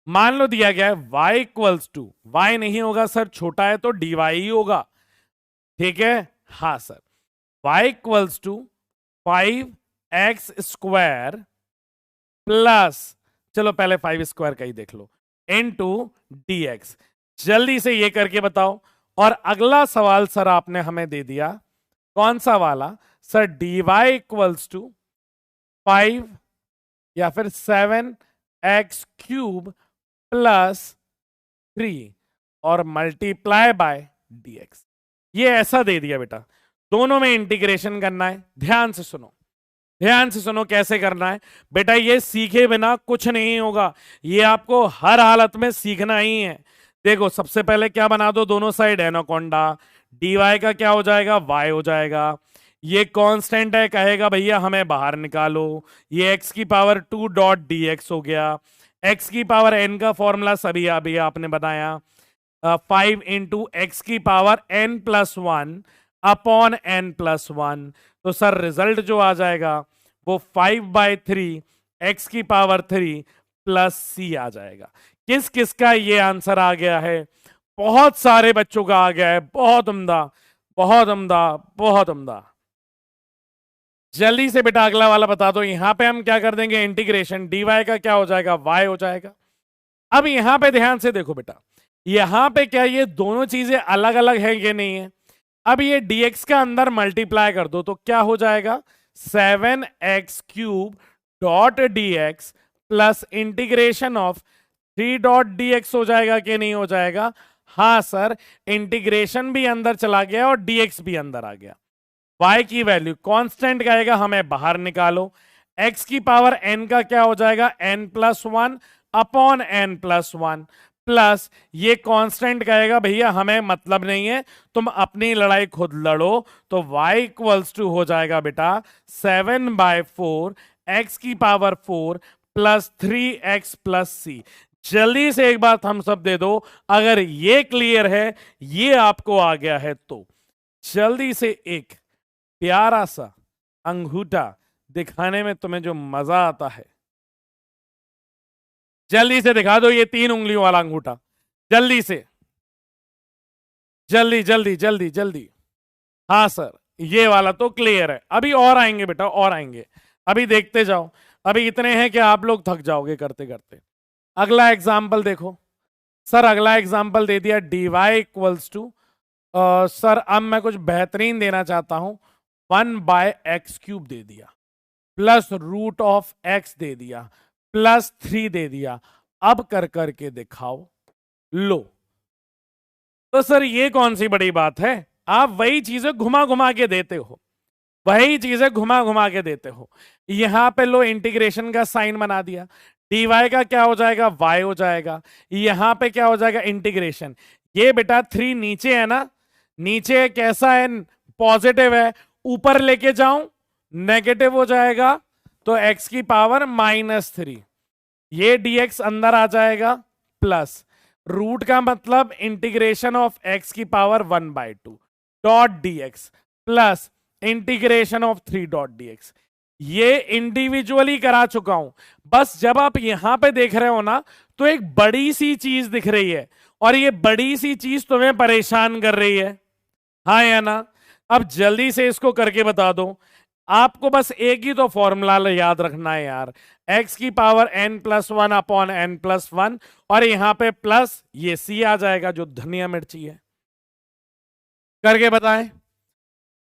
मान लो दिया गया है y इक्वल्स टू, y नहीं होगा सर, छोटा है तो dy ही होगा, ठीक है? हाँ sir, y equals to 5x² plus, चलो पहले 5² का ही देख लो, इनटू dx। जल्दी से ये करके बताओ। और अगला सवाल सर आपने हमें दे दिया, कौन सा वाला? सर dy इक्वल्स टू 5 या फिर 7x³ प्लस 3 और मल्टीप्लाई बाय dx। ये ऐसा दे दिया बेटा, दोनों में इंटीग्रेशन करना है। ध्यान से सुनो, ध्यान से सुनो कैसे करना है बेटा, ये सीखे बिना कुछ नहीं होगा, ये आपको हर हालत में सीखना ही है। देखो सबसे पहले क्या बना दो, दोनों साइड एनाकोंडा, dy का क्या हो जाएगा, y हो जाएगा। ये कांस्टेंट है, कहेगा भैया हमें बाहर निकालो, ये x की पावर 2 डॉट dx हो गया। x की पावर n का फॉर्मूला सभी अभी आपने बताया, 5 इंटू एक्स की power n plus 1 upon n plus 1। तो सर रिजल्ट जो आ जाएगा वो 5/3 एक्स की पावर 3 प्लस c आ जाएगा। किस किस का ये आंसर आ गया है, बहुत सारे बच्चों का आ गया है, बहुत उम्दा, बहुत उम्दा, बहुत उम्दा। जल्दी से बेटा अगला वाला बता दो। यहां पे हम क्या कर देंगे, इंटीग्रेशन, dy का क्या हो जाएगा, y हो जाएगा। अब यहां पे ध्यान से देखो बेटा, यहां पे क्या ये दोनों चीजें अलग अलग है कि नहीं है। अब ये dx का अंदर मल्टीप्लाई कर दो तो क्या हो जाएगा, 7x³ dot dx plus integration of 3 dot dx हो जाएगा कि नहीं हो जाएगा। हाँ सर, इंटीग्रेशन भी अंदर चला गया और dx भी अंदर आ गया। y की वैल्यू कांस्टेंट का आएगा, हमें बाहर निकालो। x की पावर n का क्या हो जाएगा, n plus 1 upon n plus 1 plus ये कांस्टेंट कहेगा भैया हमें मतलब नहीं है, तुम अपनी लड़ाई खुद लड़ो। तो y इक्वल्स टू हो जाएगा बेटा 7/4 x की power 4 plus 3x plus c। जल्दी से एक बार थम्स अप दे दो अगर ये क्लियर है, ये आपको आ गया है तो। जल्दी से एक प्यारा सा अंगूठा दिखाने में तुम्हें जो मजा आता है, जल्दी से दिखा दो ये 3 उंगलियों वाला अंगूठा, जल्दी से, जल्दी जल्दी जल्दी जल्दी। हाँ सर, ये वाला तो क्लियर है। अभी और आएंगे बेटा, और आएंगे, अभी देखते जाओ। अभी इतने हैं कि आप लोग थक जाओगे करते करते। अगला एग्जाम्पल देखो सर, अगला एग्जाम्पल दे दिया dy इक्वल्स टू, सर अब मैं कुछ बेहतरीन देना चाहता हूं, 1/x³ दे दिया प्लस रूट ऑफ x दे दिया प्लस 3 दे दिया। अब कर करके दिखाओ, लो। तो सर ये कौन सी बड़ी बात है, आप वही चीजें घुमा घुमा के देते हो, वही चीजें घुमा घुमा के देते हो। यहां पे लो इंटीग्रेशन का साइन बना दिया, dy का क्या हो जाएगा, y हो जाएगा। यहां पे क्या हो जाएगा, इंटीग्रेशन। ये बेटा 3 नीचे है ना, नीचे कैसा है, पॉजिटिव है, ऊपर लेके जाऊं नेगेटिव हो जाएगा, तो x की पावर -3। ये dx अंदर आ जाएगा प्लस रूट का मतलब इंटीग्रेशन ऑफ x की power 1/2 dot dx plus integration of 3 dot dx। ये इंडिविजुअली करा चुका हूं, बस जब आप यहां पे देख रहे हो ना तो एक बड़ी सी चीज दिख रही है और ये बड़ी सी चीज तुम्हें परेशान कर रही है, हाँ या ना। अब जल्दी से इसको करके बता दो। आपको बस एक ही तो फॉर्मूला याद रखना है यार, x की power n plus 1 upon n plus 1 और यहां पे प्लस ये c आ जाएगा जो धनिया मिर्ची है। करके बताएं।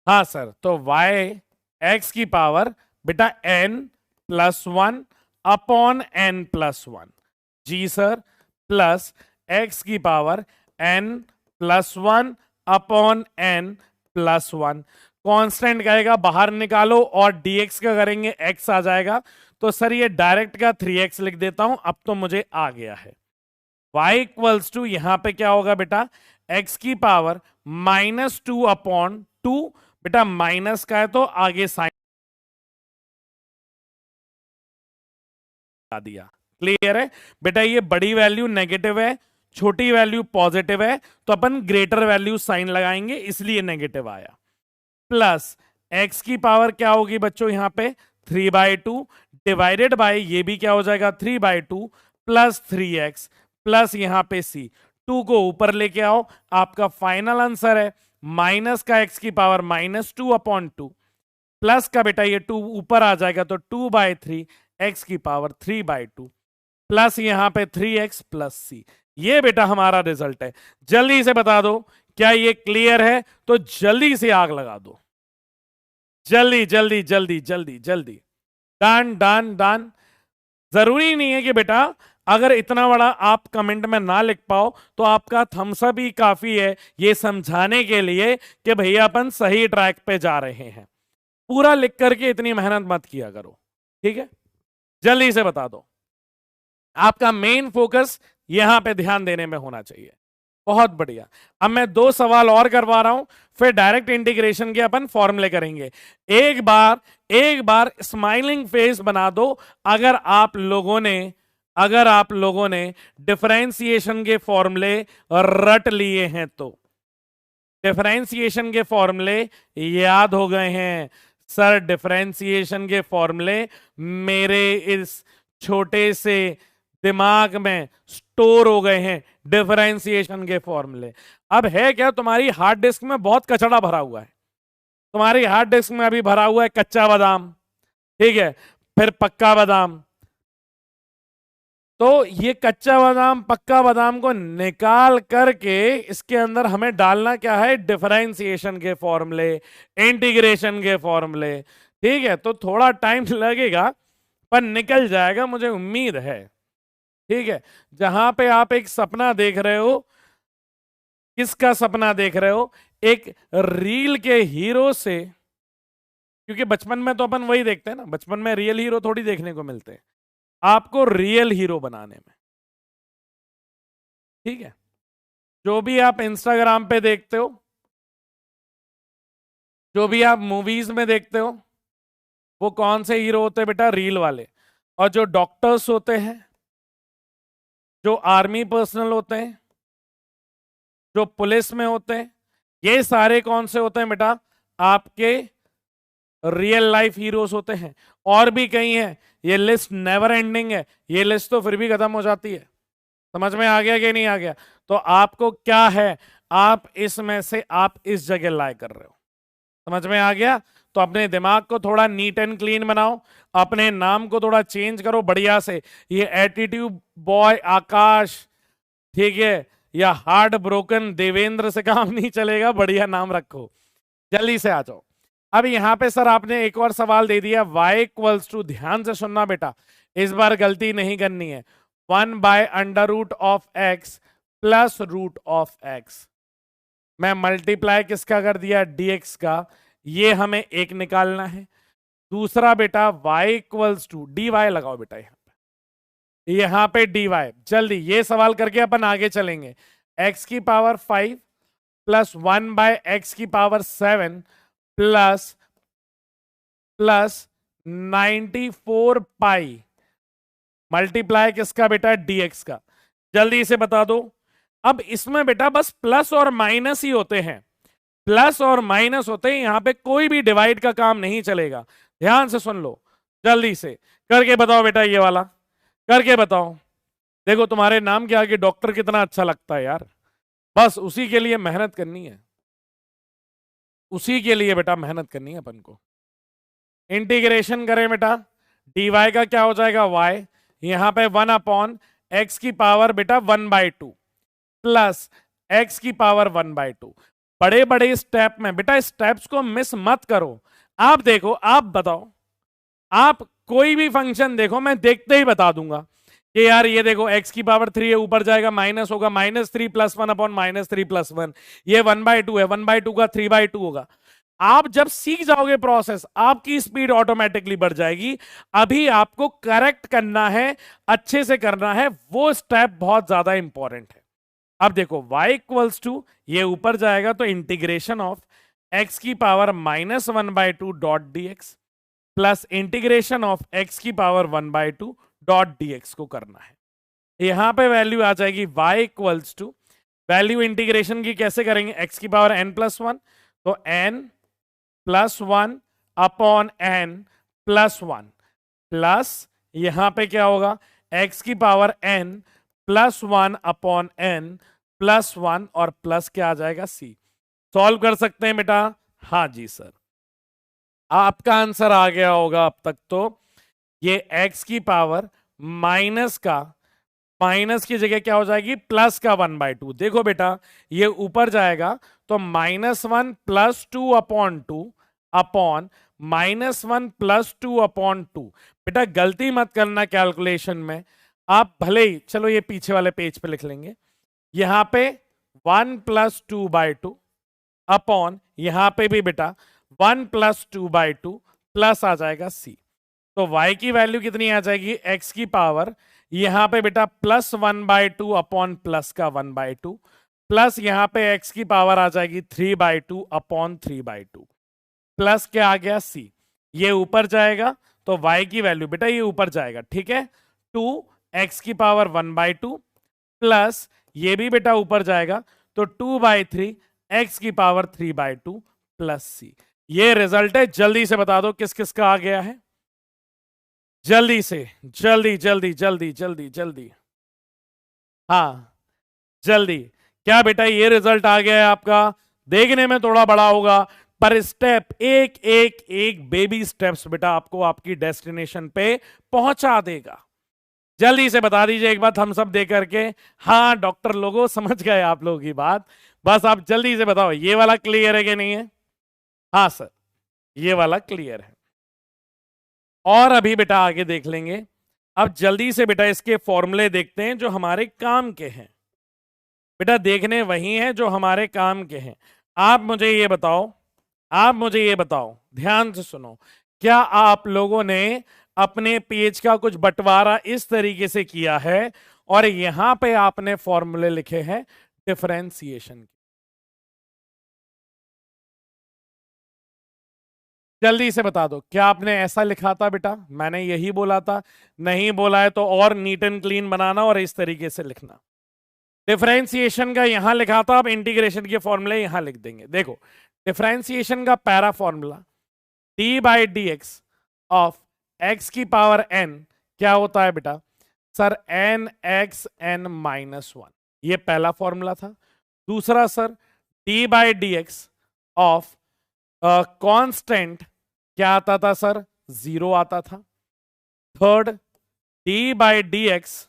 हाँ सर, तो y x की पावर बेटा n plus 1 upon n plus 1, जी सर, प्लस x की power n plus 1 upon n plus 1। Constant कहेगा बाहर निकालो और dx का करेंगे x आ जाएगा। तो सर ये डायरेक्ट का 3x लिख देता हूं, अब तो मुझे आ गया है। y इक्वल्स टू यहां पे क्या होगा बेटा, x की पावर -2 अपॉन 2, बेटा माइनस का है तो आगे साइन दिया। क्लियर है बेटा, ये बड़ी वैल्यू नेगेटिव है, छोटी वैल्यू पॉजिटिव है, तो अपन ग्रेटर वैल्यू साइन लगाएंगे इसलिए नेगेटिव आया। प्लस x की पावर क्या होगी बच्चों यहां पे 3/2 डिवाइडेड बाय ये भी क्या हो जाएगा 3/2 प्लस 3x प्लस यहां पे c, 2 को ऊपर लेके आओ, आपका फाइनल आंसर है माइनस का x की पावर -2 अपॉन 2 प्लस का बेटा ये 2 ऊपर आ जाएगा तो 2/3 x की पावर 3/2 प्लस यहां पे 3x प्लस c। ये बेटा हमारा रिजल्ट है। जल्दी से बता दो क्या ये क्लियर है, तो जल्दी से आग लगा दो, जल्दी जल्दी जल्दी जल्दी जल्दी, डन डन डन। जरूरी नहीं है कि बेटा अगर इतना बड़ा आप कमेंट में ना लिख पाओ तो आपका थम्स अप ही काफी है ये समझाने के लिए कि भैया अपन सही ट्रैक पे जा रहे हैं। पूरा लिख करके इतनी मेहनत मत किया करो, ठीक है? जल्दी से बता दो। आपका मेन फोकस यहां पे ध्यान देने में होना चाहिए। बहुत बढ़िया। अब मैं 2 सवाल और करवा रहा हूं, फिर डायरेक्ट इंटीग्रेशन के अपन फॉर्मूले करेंगे। एक बार स्माइलिंग फेस बना दो अगर आप लोगों ने डिफरेंशिएशन के फॉर्मूले रट लिए हैं तो। डिफरेंशिएशन के फॉर्मूले याद हो गए हैं सर? डिफरेंशिएशन के फॉर्मूले मेरे इस छोटे से दिमाग में स्टोर हो गए हैं, डिफरेंशिएशन के फॉर्मूले। अब है क्या, तुम्हारी हार्ड डिस्क में बहुत कचड़ा भरा हुआ है। तुम्हारी हार्ड डिस्क में अभी भरा हुआ है कच्चा बादाम, ठीक है, फिर पक्का बादाम। तो ये कच्चा बादाम पक्का बादाम को निकाल करके इसके अंदर हमें डालना क्या है? डिफरेंशिएशन के फॉर्मूले, इंटीग्रेशन के फॉर्मूले, ठीक है? तो थोड़ा टाइम लगेगा पर निकल जाएगा, मुझे उम्मीद है, ठीक है? जहां पे आप एक सपना देख रहे हो, किसका सपना देख रहे हो? एक रील के हीरो से, क्योंकि बचपन में तो अपन वही देखते हैं ना, बचपन में रियल हीरो थोड़ी देखने को मिलते हैं। आपको रियल हीरो बनाने में, ठीक है? जो भी आप इंस्टाग्राम पे देखते हो, जो भी आप मूवीज में देखते हो, वो कौन से हीरो होते हैं बेटा? रील वाले। और जो डॉक्टर्स होते हैं, जो आर्मी पर्सनल होते हैं, जो पुलिस में होते हैं, ये सारे कौन से होते हैं बेटा? आपके रियल लाइफ हीरोज होते हैं। और भी कई हैं, ये लिस्ट नेवर एंडिंग है, ये लिस्ट तो फिर भी खत्म हो जाती है। समझ में आ गया कि नहीं आ गया? तो आपको क्या है, आप इसमें से आप इस जगह लाए कर रहे हो। समझ में आ गया? तो अपने दिमाग को थोड़ा नीट एंड क्लीन बनाओ, अपने नाम को थोड़ा चेंज करो बढ़िया से। ये एटीट्यूड बॉय आकाश, ठीक है, या हार्ट ब्रोकन देवेंद्र से काम नहीं चलेगा, बढ़िया नाम रखो। जल्दी से आ जाओ। अब यहां पे सर आपने एक और सवाल दे दिया, y इक्वल्स टू, ध्यान से सुनना बेटा, इस बार गलती नहीं करनी है, 1/√(x) प्लस √(x). मैं मल्टीप्लाई किसका कर दिया? dx का। ये हमें एक निकालना है। दूसरा बेटा y इक्वल्स टू, dy लगाओ बेटा यहां पे dy। जल्दी ये सवाल करके अपन आगे चलेंगे। x की पावर 5 प्लस 1/x की पावर 7 प्लस 94 पाई, मल्टीप्लाई किसका बेटा? dx का। जल्दी से बता दो। अब इसमें बेटा बस प्लस और माइनस ही होते हैं, प्लस और माइनस होते हैं, यहां पे कोई भी डिवाइड का काम नहीं चलेगा। ध्यान से सुन लो, जल्दी से करके बताओ बेटा, ये वाला करके बताओ। देखो तुम्हारे नाम के आगे डॉक्टर कितना अच्छा लगता है यार, बस उसी के लिए मेहनत करनी है, उसी के लिए बेटा मेहनत करनी है अपन को। इंटीग्रेशन करें बेटा, dy का क्या हो जाएगा? y, यहां पे 1/x की पावर बेटा 1/2 प्लस x की पावर 1/2। बड़े बड़े स्टेप में बेटा, स्टेप्स को मिस मत करो। आप देखो, आप बताओ, आप कोई भी फंक्शन देखो, मैं देखते ही बता दूंगा कि यार ये देखो x की पावर 3 है, ऊपर जाएगा माइनस होगा, -3 + 1/-3 + 1, ये 1/2 है, 1/2 का 3/2 होगा। आप जब सीख जाओगे प्रोसेस, आपकी स्पीड ऑटोमेटिकली बढ़ जाएगी। अभी आपको करेक्ट करना है, अच्छे से करना है, वो स्टेप बहुत ज्यादा इंपॉर्टेंट है। अब देखो y इक्वल्स टू, ये ऊपर जाएगा तो इंटीग्रेशन ऑफ x की power -1/2 dot dx plus integration of x की पावर 1/2 डॉट dx को करना है। यहां पे वैल्यू आ जाएगी y equals to, value integration की कैसे करेंगे? x की पावर n+1, तो n +1 अपॉन n +1 प्लस यहां पे क्या होगा? x की पावर n +1 अपॉन n +1 और प्लस क्या आ जाएगा? c। सॉल्व कर सकते हैं बेटा? हाँ जी सर, आपका आंसर आ गया होगा अब तक। तो ये x की पावर माइनस की जगह क्या हो जाएगी? प्लस का 1/2। देखो बेटा ये ऊपर जाएगा तो -1 + 2 अपॉन 2 अपॉन -1 + 2 अपॉन 2। बेटा गलती मत करना कैलकुलेशन में, आप भले ही, चलो ये पीछे वाले पेज पे लिख लेंगे, यहां पे 1 + 2/2 अपॉन, यहां पे भी बेटा 1 प्लस 2/2 प्लस आ जाएगा c। तो y की वैल्यू कितनी आ जाएगी, x की पावर यहां पे बेटा प्लस 1/2 अपॉन प्लस का 1/2 प्लस यहां पे x की पावर आ जाएगी 3/2 अपॉन 3/2 प्लस क्या आ गया c। ये ऊपर जाएगा तो y की वैल्यू बेटा ये ऊपर जाएगा, ठीक है। 2x की पावर 1/2 प्लस ये भी बेटा ऊपर जाएगा तो 2/3 x की पावर 3/2 प्लस c। ये रिजल्ट है, जल्दी से बता दो किस किस का आ गया है, जल्दी से, जल्दी जल्दी जल्दी जल्दी जल्दी, हाँ जल्दी। क्या बेटा ये रिजल्ट आ गया है आपका, देखने में थोड़ा बड़ा होगा पर स्टेप एक एक एक बेबी स्टेप्स बेटा आपको आपकी डेस्टिनेशन पे पहुंचा देगा। जल्दी से बता दीजिए एक बात हम सब दे करके, हाँ डॉक्टर लोगों समझ गए आप लोगों की बात, बस आप जल्दी से बताओ ये वाला क्लियर है कि नहीं है। हाँ सर ये वाला क्लियर है। और अभी बेटा आगे देख लेंगे। अब जल्दी से बेटा इसके फॉर्मूले देखते हैं जो हमारे काम के हैं। बेटा देखने वही हैं जो हमारे काम के हैं। आप मुझे ये बताओ, आप मुझे ये बताओ, ध्यान से सुनो, क्या आप लोगों ने अपने पेज का कुछ बंटवारा इस तरीके से किया है और यहां पे आपने फॉर्मूले लिखे हैं डिफरेंशिएशन के? जल्दी से बता दो, क्या आपने ऐसा लिखा था बेटा, मैंने यही बोला था? नहीं बोला है तो और नीट एंड क्लीन बनाना और इस तरीके से लिखना। डिफरेंशिएशन का यहां लिखा था, अब इंटीग्रेशन के फॉर्मूले यहां लिख देंगे। देखो डिफरेंशिएशन का para formula d/dx of x की पावर n क्या होता है बेटा सर, nxn-1, ये पहला फॉर्मूला था। दूसरा सर d/dx ऑफ कांस्टेंट क्या आता था सर, 0 आता था। Third d/dx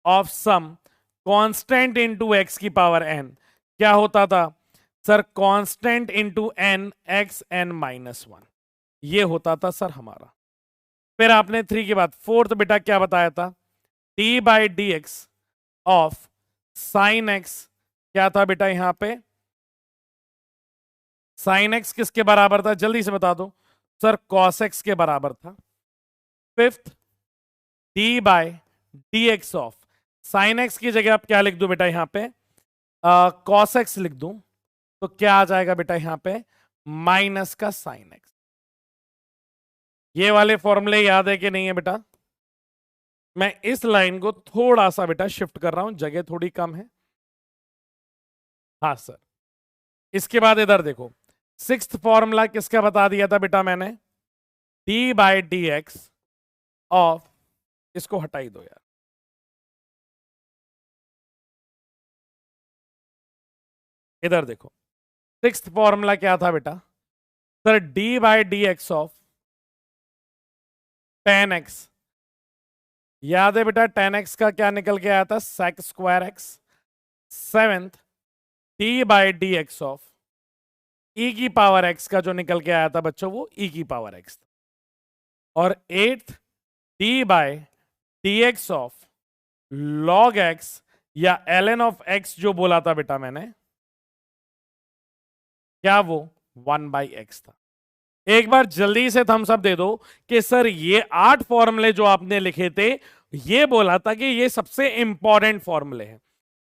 of some constant into x की पावर n क्या होता था sir, constant into n xn-1, ये होता था सर हमारा। फिर आपने 3 के बाद फोर्थ बेटा क्या बताया था, d/dx ऑफ साइन x क्या था बेटा, यहां पे साइन x किसके बराबर था, जल्दी से बता दो सर, cos x के बराबर था। Fifth d/dx of sine x की जगह आप क्या लिख दो बेटा, यहां पे cos x लिख दूं तो क्या आ जाएगा बेटा, यहां पे माइनस का साइन x। ये वाले फॉर्मूले याद है कि नहीं है बेटा? मैं इस लाइन को थोड़ा सा बेटा शिफ्ट कर रहा हूं, जगह थोड़ी कम है। हाँ सर, इसके बाद इधर देखो, सिक्स्थ फॉर्मूला किसका बता दिया था बेटा मैंने, d/dx ऑफ, इसको हटाई दो यार, इधर देखो सिक्स्थ फॉर्मूला क्या था बेटा sir, d/dx of tan x, याद है बेटा tan x का क्या निकल के आया था, sec² x। Seventh d/dx of e की पावर x का जो निकल के आया था बच्चों वो e की पावर x था। और eighth d/dx of log x या ln ऑफ x जो बोला था बेटा मैंने, क्या वो 1/x था। एक बार जल्दी से थम्स अप दे दो कि सर ये 8 फॉर्मूले जो आपने लिखे थे, ये बोला था कि ये सबसे इंपॉर्टेंट फॉर्मूले हैं।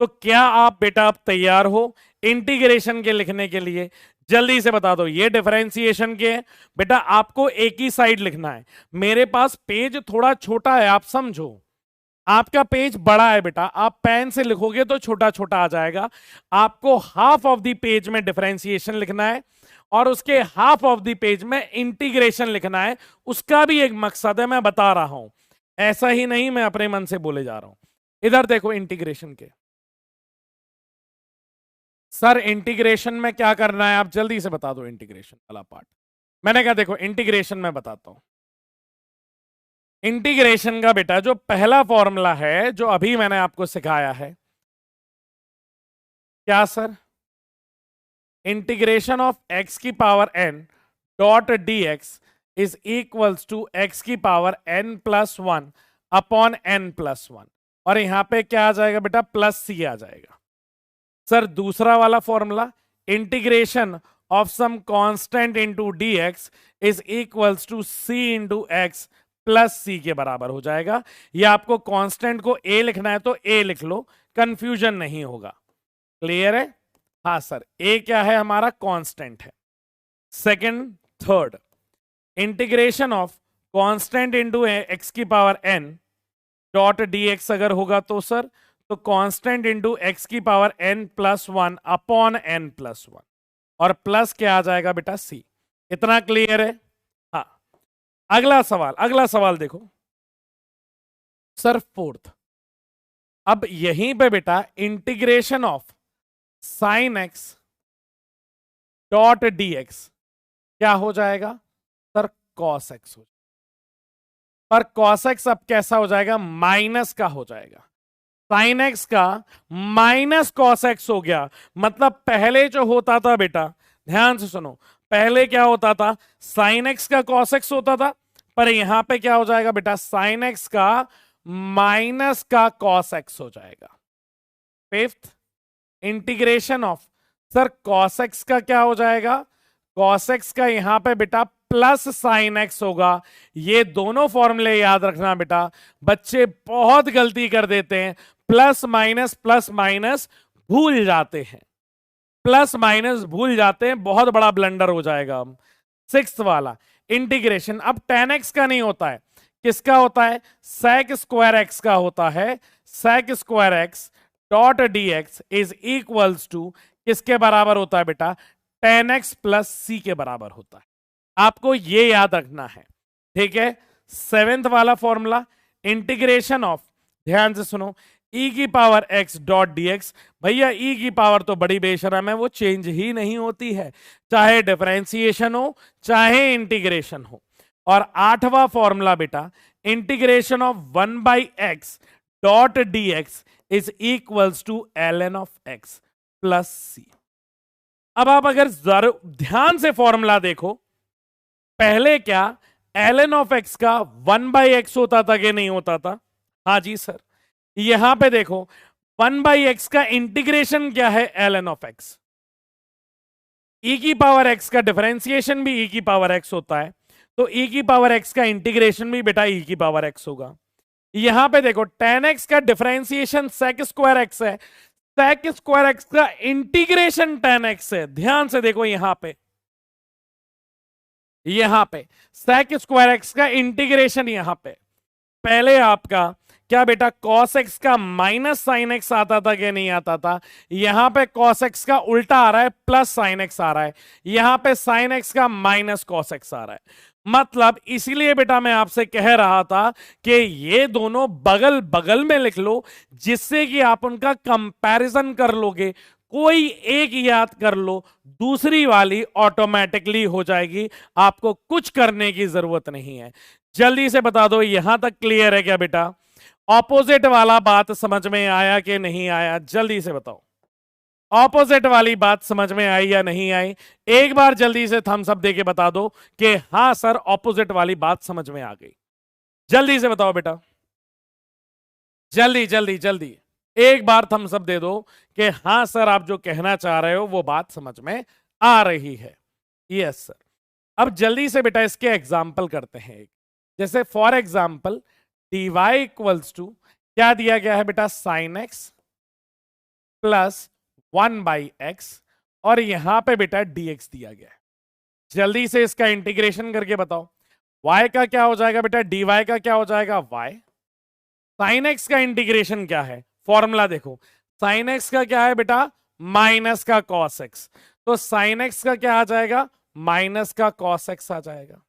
तो क्या आप बेटा अब तैयार हो इंटीग्रेशन के लिखने के लिए? जल्दी से बता दो, ये डिफरेंशिएशन के बेटा आपको एक ही साइड लिखना है। मेरे पास पेज थोड़ा छोटा है, आप समझो, आपका पेज बड़ा है बेटा, आप पेन से लिखोगे तो छोटा छोटा आ जाएगा। आपको हाफ ऑफ द पेज में डिफरेंशिएशन लिखना है और उसके हाफ ऑफ द पेज में इंटीग्रेशन लिखना है। उसका भी एक मकसद है, मैं बता रहा हूं, ऐसा ही नहीं मैं अपने मन से बोले जा रहा हूं। इधर देखो इंटीग्रेशन के, सर इंटीग्रेशन में क्या करना है आप जल्दी से बता दो, इंटीग्रेशन वाला पार्ट। मैंने कहा देखो इंटीग्रेशन में बताता हूं। इंटीग्रेशन का बेटा जो पहला फॉर्मूला है जो अभी मैंने आपको सिखाया है, क्या सर, इंटीग्रेशन ऑफ x की power n dot dx is equals to x की पावर n+1 अपॉन n+1, और यहां पे क्या आ जाएगा बेटा, प्लस c आ जाएगा। सर दूसरा वाला formula integration of some constant into dx is equals to c into x plus c के बराबर हो जाएगा। या आपको कांस्टेंट को a लिखना है तो a लिख लो, कंफ्यूजन नहीं होगा। क्लियर है? हाँ सर, a क्या है हमारा? कांस्टेंट है। Second, third, integration of constant into x की पावर n डॉट dx अगर होगा तो सर, तो कांस्टेंट इनटू एक्स की power n plus 1 upon n plus 1, और प्लस क्या आ जाएगा बेटा? c। इतना क्लियर है? हाँ। अगला सवाल देखो सर, फोर्थ। अब यहीं पे बेटा integration of sine x dot dx क्या हो जाएगा सर? कॉस एक्स हो जाएगा। पर कॉस एक्स अब कैसा हो जाएगा? माइनस का हो जाएगा। साइन एक्स का माइनस कॉस एक्स हो गया। मतलब पहले जो होता था बेटा, ध्यान से सुनो, पहले क्या होता था? साइन एक्स का कॉस एक्स होता था, पर यहां पे क्या हो जाएगा बेटा? साइन एक्स का माइनस का कॉस एक्स हो जाएगा। Fifth, integration of sir cos x का क्या हो जाएगा? कॉस एक्स का यहां पे बेटा प्लस साइन एक्स होगा। ये दोनों फॉर्मूले याद रखना बेटा, बच्चे बहुत गलती कर देते हैं, प्लस माइनस भूल जाते हैं, प्लस माइनस भूल जाते हैं, बहुत बड़ा ब्लंडर हो जाएगा। सिक्स्थ वाला इंटीग्रेशन, अब tan x का नहीं होता है, किसका होता है? sec स्क्वायर x का होता है। sec square x dot dx is equals to किसके बराबर होता है बेटा? tan x प्लस c के बराबर होता है। आपको ये याद रखना है, ठीक है? सेवेंथ वाला फॉर्मूला, इंटीग्रेशन ऑफ, ध्यान से सुनो, e की पावर x डॉट dx। भैया e की पावर तो बड़ी बेशरम है, वो चेंज ही नहीं होती है, चाहे डिफरेंशिएशन हो चाहे इंटीग्रेशन हो। और आठवां फॉर्मूला बेटा, integration of 1/x dot dx is equals to ln of x plus c। अब आप अगर ध्यान से फॉर्मूला देखो, पहले क्या ln ऑफ x का 1/x होता था कि नहीं होता था? हाँ जी सर। यहां पे देखो 1/x का इंटीग्रेशन क्या है? ln of x। e की पावर x का डिफरेंशिएशन भी e की पावर x होता है, तो e की पावर x का इंटीग्रेशन भी बेटा e की पावर x होगा। यहां पे देखो tan x का डिफरेंशिएशन sec स्क्वायर x है, sec स्क्वायर x का इंटीग्रेशन tan x है। ध्यान से देखो यहां पे sec स्क्वायर x का इंटीग्रेशन, यहां पे पहले आपका क्या बेटा? cos x का माइनस साइन x आता था कि नहीं आता था? यहां पे cos x का उल्टा आ रहा है, प्लस साइन x आ रहा है। यहां पे साइन x का माइनस cos x आ रहा है। मतलब इसीलिए बेटा मैं आपसे कह रहा था कि ये दोनों बगल बगल में लिख लो, जिससे कि आप उनका कंपैरिजन कर लोगे। कोई एक याद कर लो, दूसरी वाली ऑटोमेटिकली हो जाएगी, आपको कुछ करने की जरूरत नहीं है। जल्दी से बता दो, यहां तक क्लियर है क्या बेटा? ऑपोजिट वाला बात समझ में आया कि नहीं आया? जल्दी से बताओ, ऑपोजिट वाली बात समझ में आई या नहीं आई? एक बार जल्दी से थम्स अप देके बता दो कि हां सर ऑपोजिट वाली बात समझ में आ गई। जल्दी से बताओ बेटा, जल्दी जल्दी जल्दी एक बार थम्स अप दे दो कि हां सर आप जो कहना चाह रहे हो वो बात समझ में आ रही है। Yes sir. अब जल्दी से बेटा इसके एग्जाम्पल करते हैं। जैसे for example dy equals to क्या दिया गया है बेटा? साइन एक्स प्लस 1/x, और यहां पे बेटा dx दिया गया है। जल्दी से इसका इंटीग्रेशन करके बताओ, y का क्या हो जाएगा बेटा? dy का क्या हो जाएगा? y। साइन x का इंटीग्रेशन क्या है? फॉर्मूला देखो, साइन x का क्या है बेटा? माइनस का cos x, तो साइन x का क्या आ जाएगा? माइनस का cos x आ जाएगा।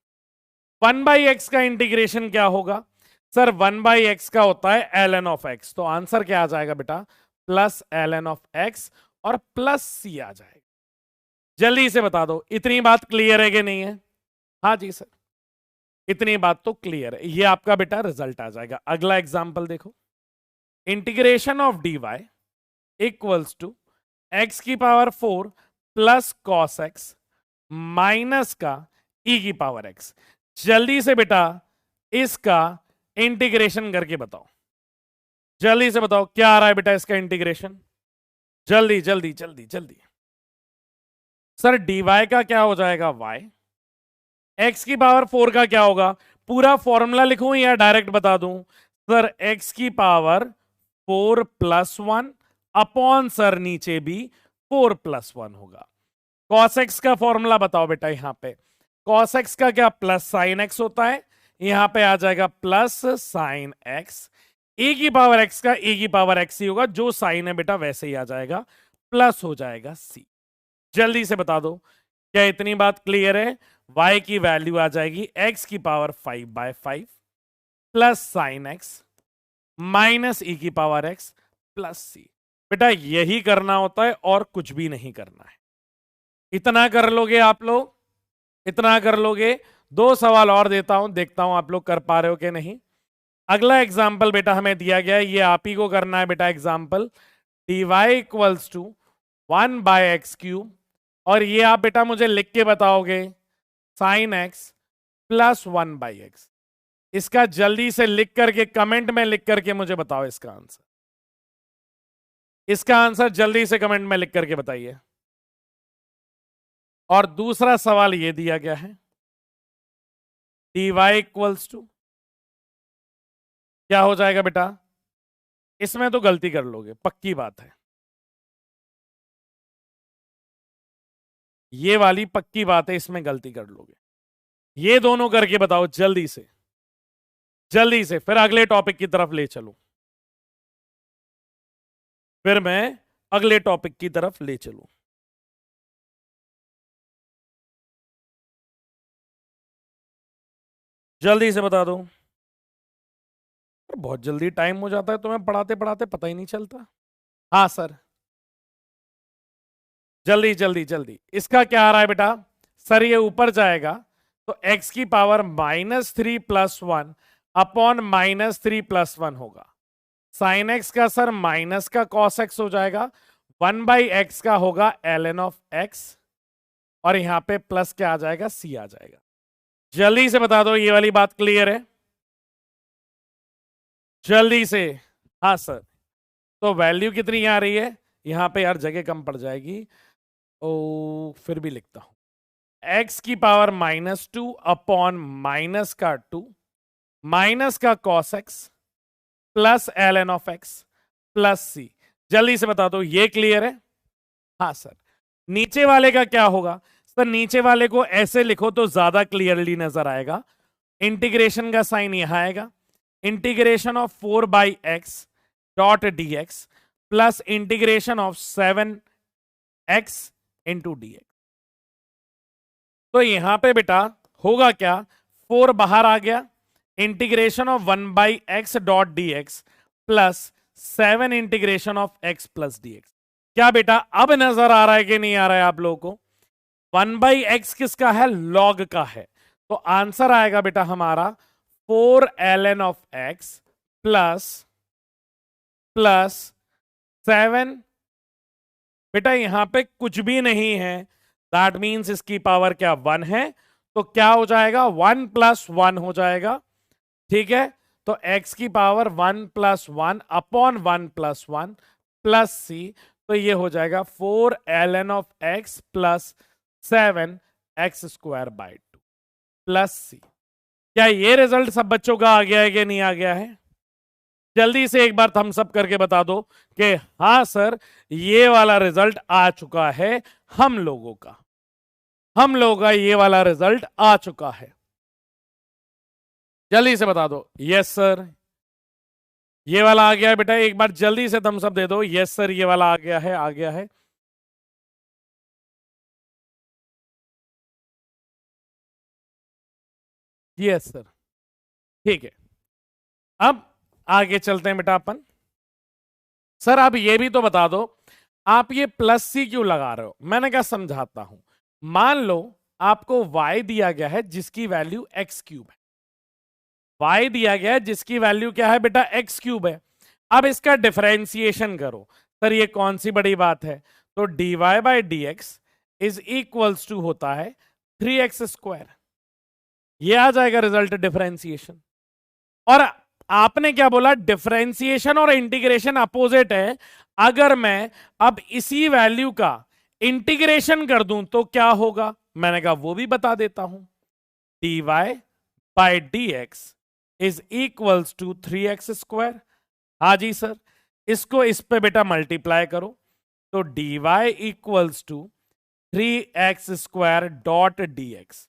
1/x का इंटीग्रेशन क्या होगा सर? 1/x का होता है ln ऑफ x, तो आंसर क्या आ जाएगा बेटा? प्लस ln ऑफ x और प्लस c आ जाएगा। जल्दी से बता दो, इतनी बात क्लियर है कि नहीं है? हाँ जी सर, इतनी बात तो क्लियर है। ये आपका बेटा रिजल्ट आ जाएगा। अगला एग्जांपल देखो, integration of dy equals to x की power 4 plus cos x minus का e की पावर x। जल्दी से बेटा इसका इंटीग्रेशन करके बताओ, जल्दी से बताओ क्या आ रहा है बेटा इसका इंटीग्रेशन? जल्दी जल्दी जल्दी जल्दी। सर dy का क्या हो जाएगा y, x की पावर 4 का क्या होगा, पूरा फॉर्मूला लिखूं या डायरेक्ट बता दूं, सर x की पावर 4 + 1 अपॉन सर नीचे भी 4 + 1 होगा। cos x का फॉर्मूला बताओ बेटा, यहां पे cos x का क्या प्लस साइन x होता है, यहां पे आ जाएगा प्लस साइन x, e की पावर x का e की पावर x ही होगा, जो साइन है बेटा वैसे ही आ जाएगा, प्लस हो जाएगा c। जल्दी से बता दो, क्या इतनी बात क्लियर है? y की वैल्यू आ जाएगी x की power 5/5 plus sign x minus e की पावर x प्लस c। बेटा यही करना होता है और कुछ भी नहीं करना है। इतना कर लोगे आप लोग, इतना कर लोगे। दो सवाल और देता हूं, देखता हूं आप लोग कर पा रहे हो कि नहीं। अगला एग्जाम्पल बेटा हमें दिया गया है, ये आप ही को करना है बेटा example, dy equals to 1/x³ और ये आप बेटा मुझे लिख के बताओगे साइन x प्लस 1/x। इसका जल्दी से लिख करके कमेंट में लिख करके मुझे बताओ इसका आंसर, इसका आंसर जल्दी से कमेंट में लिख करके बताइए। और दूसरा सवाल ये दिया गया है, dy इक्वल्स टू क्या हो जाएगा बेटा, इसमें तो गलती कर लोगे पक्की बात है, ये वाली पक्की बात है, इसमें गलती कर लोगे। ये दोनों करके बताओ जल्दी से, जल्दी से, फिर अगले टॉपिक की तरफ ले चलूं, फिर मैं अगले टॉपिक की तरफ ले चलूं। जल्दी से बता दो, बहुत जल्दी टाइम हो जाता है तुम्हें पढ़ाते पढ़ाते, पता ही नहीं चलता। हाँ सर, जल्दी जल्दी जल्दी। इसका क्या आ रहा है बेटा, सर ये ऊपर जाएगा तो x की पावर -3 + 1 अपॉन -3 + 1 होगा। साइन x का सर माइनस का cos x हो जाएगा, 1/x का होगा ln ऑफ x और यहां पे प्लस क्या आ जाएगा, c आ जाएगा। जल्दी से बता दो, ये वाली बात क्लियर है? जल्दी से। हाँ सर, तो वैल्यू कितनी आ रही है, यहां पे यार जगह कम पड़ जाएगी, ओ फिर भी लिखता हूं, x की पावर -2 अपॉन माइनस का 2 माइनस का cos x plus ln of x plus c। जल्दी से बता दो, ये क्लियर है? हाँ सर। नीचे वाले का क्या होगा, सर नीचे वाले को ऐसे लिखो तो ज्यादा क्लियरली नजर आएगा। इंटीग्रेशन का साइन यहां आएगा, integration of 4/x dot dx plus integration of 7x into dx। तो यहां पे बेटा होगा क्या, 4 बाहर आ गया, integration of 1/x dot dx plus 7 integration of x plus dx। क्या बेटा अब नजर आ रहा है कि नहीं आ रहा है आप लोगों को? 1/x किसका है, लॉग का है, तो आंसर आएगा बेटा हमारा 4 ln ऑफ x प्लस 7। बेटा यहां पे कुछ भी नहीं है, दैट मीन्स इसकी पावर क्या 1 है, तो क्या हो जाएगा 1 + 1 हो जाएगा। ठीक है, तो x की पावर 1 + 1 अपॉन 1 + 1 प्लस c, तो ये हो जाएगा 4 ln of x plus 7x² 2 plus c। क्या ये रिजल्ट सब बच्चों का आ गया है कि नहीं आ गया है? जल्दी से एक बार थम्स अप करके बता दो कि हाँ सर ये वाला रिजल्ट आ चुका है, हम लोगों का, हम लोगों का ये वाला रिजल्ट आ चुका है। जल्दी से बता दो, यस सर ये वाला आ गया है बेटा, एक बार जल्दी से थम्स अप दे दो, यस सर ये वाला आ गया है, आ गया है। यस सर, ठीक है। अब आगे चलते हैं बेटा अपन। सर आप ये भी तो बता दो, आप ये प्लस सी क्यों लगा रहे हो? मैंने क्या समझाता हूं, मान लो आपको y दिया गया है जिसकी वैल्यू x³ है, y दिया गया है जिसकी वैल्यू क्या है बेटा, x³ है। अब इसका डिफरेंशिएशन करो, सर ये कौन सी बड़ी बात है, तो dy/dx इज इक्वल्स टू होता है 3x²। ये आ जाएगा रिजल्ट डिफरेंशिएशन। और आपने क्या बोला, डिफरेंशिएशन और इंटीग्रेशन अपोजिट है। अगर मैं अब इसी वैल्यू का इंटीग्रेशन कर दूं तो क्या होगा, मैंने कहा वो भी बता देता हूं। dy by dx is equals to 3x²। हाँ जी सर, इसको इस पे बेटा मल्टीप्लाई करो, तो dy equals to 3x² dot dx।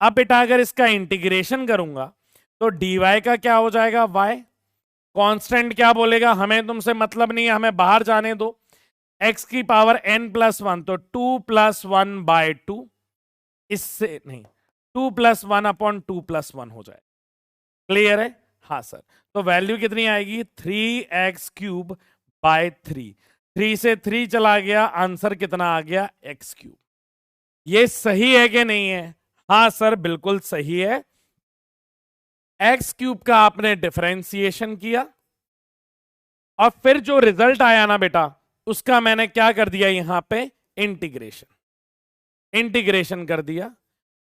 अब बेटा अगर इसका इंटीग्रेशन करूंगा तो dy का क्या हो जाएगा, y कांस्टेंट क्या बोलेगा, हमें तुमसे मतलब नहीं है, हमें बाहर जाने दो। x की पावर n+1 तो 2+1/2, इससे नहीं 2+1/2+1 हो जाए। क्लियर है? हाँ सर। तो वैल्यू कितनी आएगी, 3x³/3। 3 से 3 चला गया, आंसर कितना आ गया, x³। ये सही है कि नहीं है? हाँ सर बिल्कुल सही है। x³ का आपने डिफरेंशिएशन किया और फिर जो रिजल्ट आया ना बेटा, उसका मैंने क्या कर दिया, यहां पे इंटीग्रेशन कर दिया।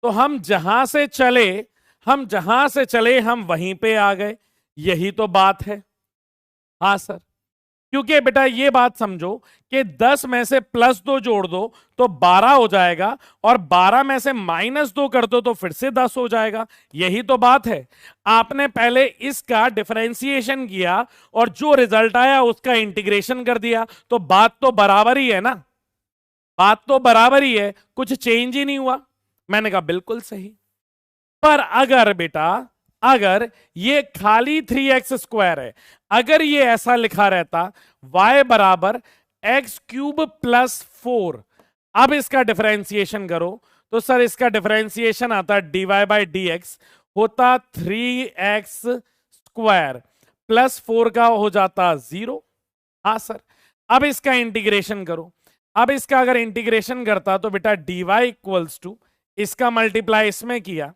तो हम जहां से चले हम वहीं पे आ गए। यही तो बात है। हाँ सर, क्योंकि बेटा ये बात समझो कि 10 में से +2 जोड़ दो तो 12 हो जाएगा, और 12 में से -2 कर दो तो फिर से 10 हो जाएगा। यही तो बात है। आपने पहले इसका डिफरेंशिएशन किया और जो रिजल्ट आया उसका इंटीग्रेशन कर दिया, तो बात तो बराबर ही है ना, बात तो बराबर ही है, कुछ चेंज ही नहीं हुआ। मैंने कहा बिल्कुल सही। पर अगर बेटा, अगर ये खाली 3x² है, अगर ये ऐसा लिखा रहता y बराबर x³ + 4, अब इसका डिफरेंशिएशन करो तो सर इसका डिफरेंशिएशन आता dy बाई dx होता 3x² +4 का हो जाता 0। हाँ सर, अब इसका इंटीग्रेशन करो। अब इसका अगर इंटीग्रेशन करता तो बेटा dy इक्वल्स टू, इसका मल्टीप्लाई इसमें किया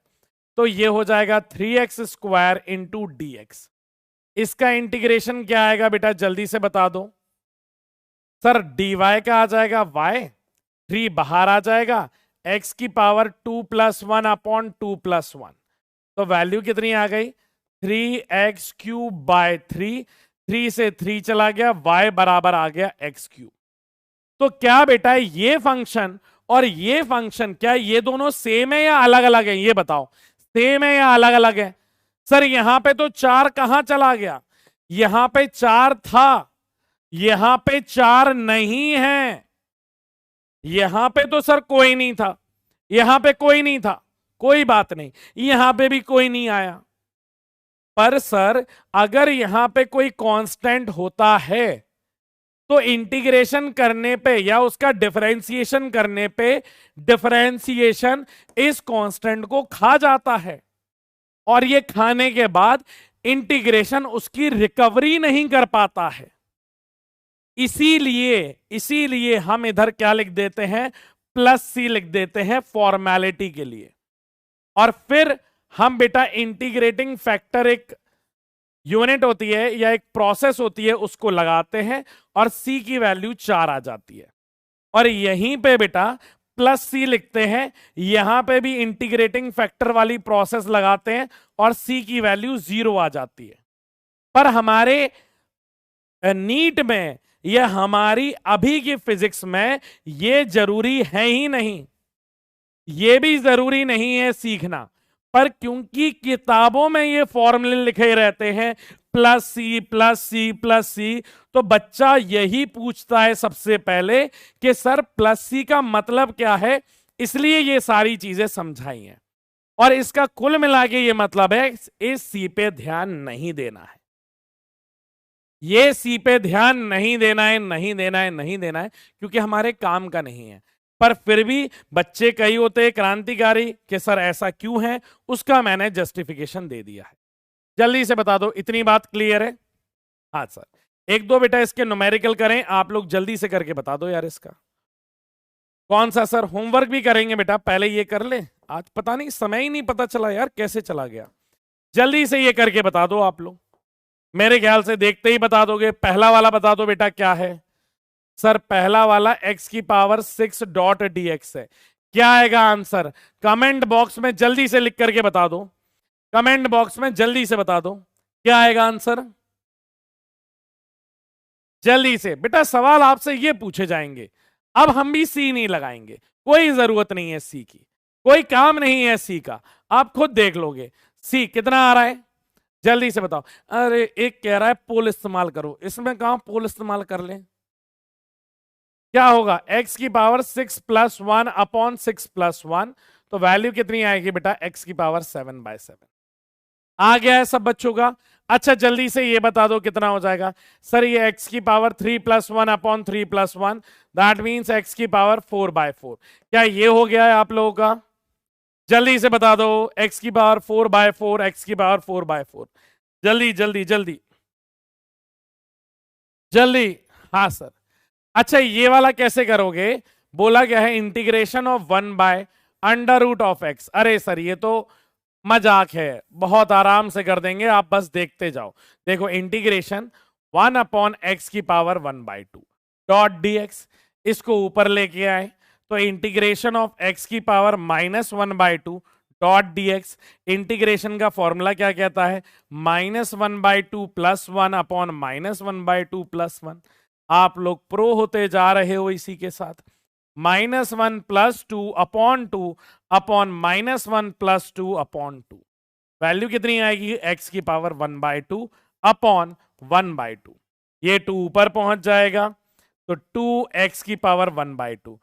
तो ये हो जाएगा 3x² इंटू dx। इसका इंटीग्रेशन क्या आएगा बेटा, जल्दी से बता दो सर। dy का आ जाएगा y, 3 बाहर आ जाएगा, x की पावर 2+1/2+1, तो वैल्यू कितनी आ गई, 3x³/3। 3 से 3 चला गया, y बराबर आ गया x³। तो क्या बेटा ये फंक्शन और ये फंक्शन, क्या ये दोनों सेम है या अलग अलग है, ये बताओ। सेम है या अलग अलग है? सर यहां पे तो 4 कहां चला गया, यहां पे 4 था, यहां पे 4 नहीं है। यहां पे तो सर कोई नहीं था, यहां पे कोई नहीं था, कोई बात नहीं, यहां पे भी कोई नहीं आया। पर सर अगर यहां पे कोई कांस्टेंट होता है तो इंटीग्रेशन करने पे या उसका डिफरेंशिएशन करने पे डिफरेंशिएशन इस कांस्टेंट को खा जाता है, और ये खाने के बाद इंटीग्रेशन उसकी रिकवरी नहीं कर पाता है। इसीलिए हम इधर क्या लिख देते हैं, +c लिख देते हैं फॉर्मेलिटी के लिए। और फिर हम बेटा इंटीग्रेटिंग फैक्टर, एक यूनिट होती है या एक प्रोसेस होती है, उसको लगाते हैं और c की वैल्यू 4 आ जाती है। और यहीं पे बेटा +c लिखते हैं, यहां पे भी इंटीग्रेटिंग फैक्टर वाली प्रोसेस लगाते हैं और c की वैल्यू 0 आ जाती है। पर हमारे नीट में या हमारी अभी की फिजिक्स में ये जरूरी है ही नहीं, ये भी जरूरी नहीं है सीखना। पर क्योंकि किताबों में ये फॉर्मूले लिखे रहते हैं +c, तो बच्चा यही पूछता है सबसे पहले कि सर +c का मतलब क्या है, इसलिए ये सारी चीजें समझाई हैं। और इसका कुल मिला के ये मतलब है, इस सी पे ध्यान नहीं देना है, ये सी पे ध्यान नहीं देना है, नहीं देना है, नहीं देना है, क्योंकि हमारे काम का नहीं है। पर फिर भी बच्चे कई होते हैं क्रांतिकारी कि सर ऐसा क्यों है, उसका मैंने जस्टिफिकेशन दे दिया है। जल्दी से बता दो, इतनी बात क्लियर है? हाँ सर, एक दो बेटा इसके न्यूमेरिकल करें, आप लोग जल्दी से करके बता दो यार। इसका कौन सा सर, होमवर्क भी करेंगे बेटा, पहले ये कर ले। आज पता नहीं, समय ही नहीं पता चला यार कैसे चला गया। जल्दी से ये करके बता दो आप लोग, मेरे ख्याल से देखते ही बता दोगे। पहला वाला बता दो बेटा क्या है। सर पहला वाला x की पावर 6 डॉट dx है। क्या आएगा आंसर, कमेंट बॉक्स में जल्दी से लिख करके बता दो, कमेंट बॉक्स में जल्दी से बता दो क्या आएगा आंसर। जल्दी से बेटा, सवाल आपसे ये पूछे जाएंगे, अब हम भी सी नहीं लगाएंगे, कोई जरूरत नहीं है सी की, कोई काम नहीं है सी का, आप खुद देख लोगे। सी कितना आ रहा है जल्दी से बताओ। अरे एक कह रहा है पोल इस्तेमाल करो, इसमें कहां पोल इस्तेमाल कर लें। क्या होगा x की पावर 6 प्लस 1 अपॉन 6 प्लस 1, तो वैल्यू कितनी आएगी बेटा x की पावर 7/7। आ गया है सब बच्चों का। अच्छा जल्दी से ये बता दो कितना हो जाएगा। सर ये x की power 3 plus 1 upon 3 plus 1, that means x की पावर 4/4। क्या ये हो गया है आप लोगों का? जल्दी से बता दो, x की पावर 4/4, x की पावर 4/4, जल्दी जल्दी जल्दी जल्दी। हाँ सर। अच्छा ये वाला कैसे करोगे? बोला गया है इंटीग्रेशन ऑफ 1/√(x)। अरे सर ये तो मजाक है, बहुत आराम से कर देंगे, आप बस देखते जाओ। देखो इंटीग्रेशन 1/x की पावर 1/2 डॉट dx, इसको ऊपर लेके आए तो इंटीग्रेशन ऑफ x की पावर -1/2 डॉट dx। इंटीग्रेशन का फॉर्मूला क्या कहता है? -1/2 प्लस 1 अपॉन -1/2 प्लस 1। आप लोग प्रो होते जा रहे हो इसी के साथ। -1 plus 2 upon 2 upon -1 plus 2 upon 2, value कितनी आएगी? x की पावर 1/2 अपॉन 1/2। ये 2 ऊपर पहुंच जाएगा तो 2x की पावर 1/2।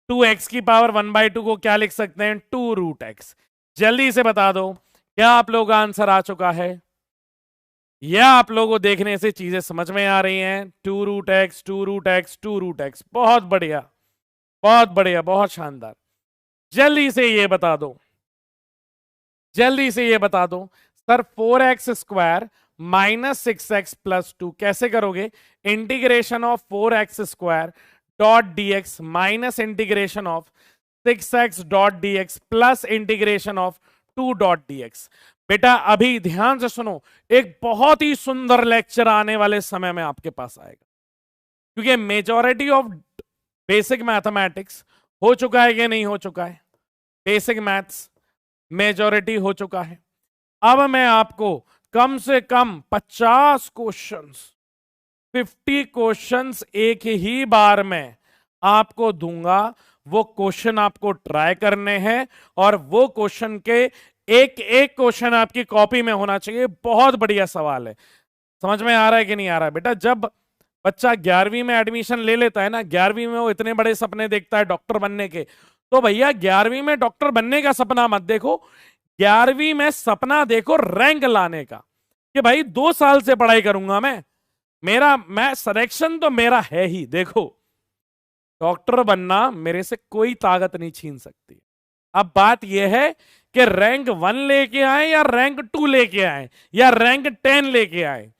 2x की पावर 1/2 को क्या लिख सकते हैं? 2√x। जल्दी से बता दो क्या आप लोगों का आंसर आ चुका है? यह आप लोगों को देखने से चीजें समझ में आ रही हैं। 2√x 2√x 2√x, बहुत बढ़िया बहुत बढ़िया, बहुत शानदार। जल्दी से ये बता दो, जल्दी से ये बता दो सर 4x² -6x प्लस 2 कैसे करोगे? Integration of 4x² dot dx minus integration of 6x dot dx plus integration of 2 dot dx। बेटा अभी ध्यान से सुनो, एक बहुत ही सुंदर लेक्चर आने वाले समय में आपके पास आएगा, क्योंकि मेजॉरिटी ऑफ बेसिक मैथमेटिक्स हो चुका है कि नहीं हो चुका है? बेसिक मैथ्स मेजॉरिटी हो चुका है। अब मैं आपको कम से कम 50 क्वेश्चंस, 50 क्वेश्चंस एक ही बार में आपको दूंगा। वो क्वेश्चन आपको ट्राई करने हैं और वो क्वेश्चन के एक एक क्वेश्चन आपकी कॉपी में होना चाहिए। बहुत बढ़िया सवाल है, समझ में आ रहा है कि नहीं आ रहा है? बेटा जब बच्चा 11वीं में एडमिशन ले लेता है ना, 11वीं में वो इतने बड़े सपने देखता है डॉक्टर बनने के, तो भैया 11वीं में डॉक्टर बनने का सपना मत देखो, 11वीं में सपना देखो रैंक लाने का, कि भाई 2 साल से पढ़ाई करूंगा मैं सिलेक्शन तो मेरा है ही। देखो डॉक्टर बनना मेरे से कोई ताकत नहीं छीन सकती। अब बात यह है कि रैंक 1 लेके आए या रैंक 2 लेके आए या रैंक 10 लेके आए,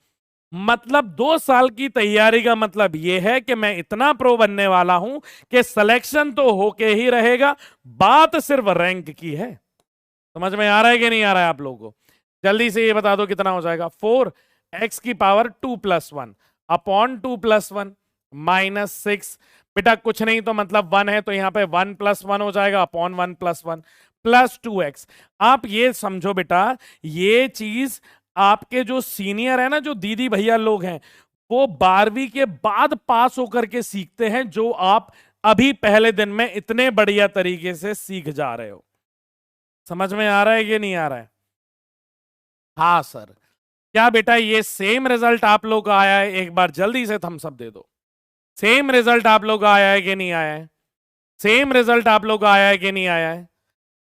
मतलब 2 साल की तैयारी का मतलब यह है कि मैं इतना प्रो बनने वाला हूं कि सिलेक्शन तो होके ही रहेगा, बात सिर्फ रैंक की है। समझ में आ रहा है कि नहीं आ रहा है आप लोगों को? जल्दी से ये बता दो कितना हो जाएगा। 4x की पावर 2 प्लस 1 अपॉन 2 प्लस 1 -6। बेटा कुछ नहीं तो मतलब 1 है, तो यहां पे 1 प्लस 1 हो जाएगा अपॉन 1 प्लस 1 प्लस 2x। आप ये समझो बेटा, ये चीज आपके जो सीनियर है ना, जो दीदी भैया लोग हैं, वो 12वीं के बाद पास होकर के सीखते हैं, जो आप अभी पहले दिन में इतने बढ़िया तरीके से सीख जा रहे हो। समझ में आ रहा है कि नहीं आ रहा है? हाँ सर। क्या बेटा ये सेम रिजल्ट आप लोग का आया है? एक बार जल्दी से थम्स अप दे दो। सेम रिजल्ट आप लोग का आया है कि नहीं आया है? सेम रिजल्ट आप लोग का आया है कि नहीं आया है?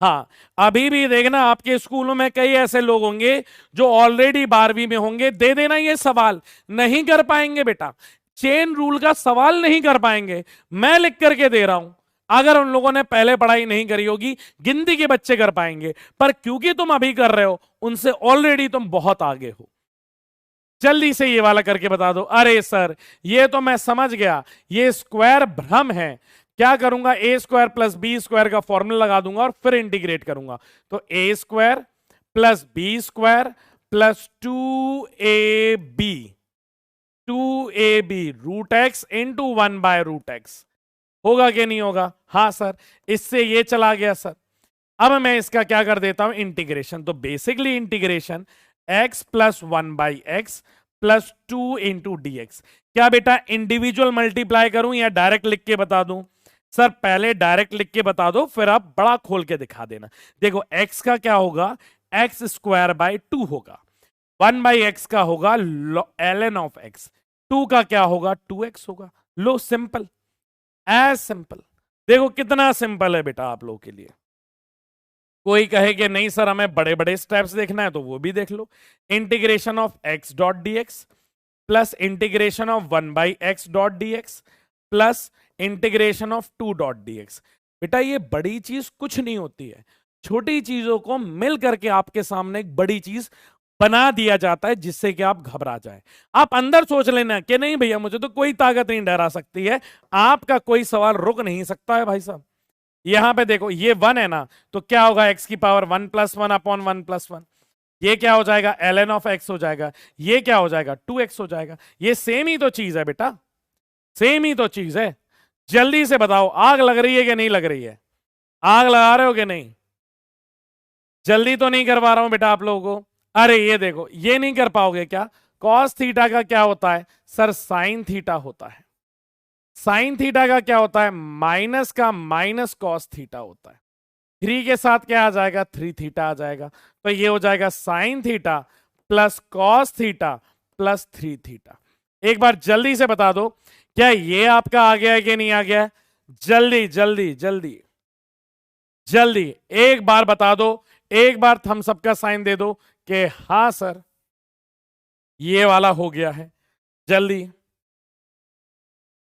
हाँ। अभी भी देखना आपके स्कूलों में कई ऐसे लोग होंगे जो ऑलरेडी 12वीं में होंगे। दे देना ये सवाल, नहीं कर पाएंगे बेटा, चेन रूल का सवाल नहीं कर पाएंगे, मैं लिख करके दे रहा हूं। अगर उन लोगों ने पहले पढ़ाई नहीं करी होगी, गिनती के बच्चे कर पाएंगे, पर क्योंकि तुम अभी कर रहे हो, उनसे ऑलरेडी तुम बहुत आगे हो। जल्दी से ये वाला करके बता दो। अरे सर ये तो मैं समझ गया, ये स्क्वायर भ्रम है। क्या करूंगा? a² प्लस b² का फॉर्मूला लगा दूंगा और फिर इंटीग्रेट करूंगा। तो a² plus b² plus 2ab root x into 1/√x होगा कि नहीं होगा? हाँ सर। इससे ये चला गया सर। अब मैं इसका क्या कर देता हूं? इंटीग्रेशन। तो basically integration x plus 1/x plus 2 into dx। क्या बेटा इंडिविजुअल मल्टीप्लाई करूं या डायरेक्ट लिख के बता दूं? सर पहले डायरेक्ट लिख के बता दो, फिर आप बड़ा खोल के दिखा देना। देखो x का क्या होगा, एक्स स्क्वायर बाय 2 होगा, 1 बाई एक्स का होगा ln ऑफ x, 2 का क्या होगा 2x होगा। लो सिंपल, एज सिंपल। देखो कितना सिंपल है बेटा आप लोगों के लिए। कोई कहे कि नहीं सर हमें बड़े बड़े स्टेप्स देखना है, तो वो भी देख लो। Integration of x dot d x plus integration of 1 by x dot d x plus integration of 2 dot d x. बेटा ये बड़ी चीज कुछ नहीं होती है, छोटी चीजों को मिल करके आपके सामने एक बड़ी चीज बना दिया जाता है, जिससे कि आप घबरा जाए। आप अंदर सोच लेना कि नहीं भैया मुझे तो कोई ताकत नहीं डरा सकती है, आपका कोई सवाल रुक नहीं सकता है भाई साहब। यहां पे देखो ये 1 है ना, तो क्या होगा एक्स की पावर 1 प्लस 1 अपॉन 1 प्लस 1, ये क्या हो जाएगा ln ऑफ x हो जाएगा, ये क्या हो जाएगा 2x हो जाएगा। ये सेम ही तो चीज है बेटा, सेम ही तो चीज है। जल्दी से बताओ आग लग रही है कि नहीं लग रही है, आग लगा रहे हो कि नहीं? जल्दी तो नहीं करवा रहा हूं बेटा आप लोगों को। अरे ये देखो ये नहीं कर पाओगे क्या? कॉस थीटा का क्या होता है सर, साइन थीटा होता है। साइन थीटा का क्या होता है, माइनस का माइनस कॉस थीटा होता है। 3 के साथ क्या आ जाएगा, 3 थीटा आ जाएगा। तो ये हो जाएगा sine theta plus cos theta plus 3 theta. एक बार जल्दी से बता दो क्या ये आपका आ गया है कि नहीं आ गया है? जल्दी जल्दी जल्दी जल्दी एक बार बता दो, एक बार थम्स अप का साइन दे दो कि हां सर ये वाला हो गया है। जल्दी,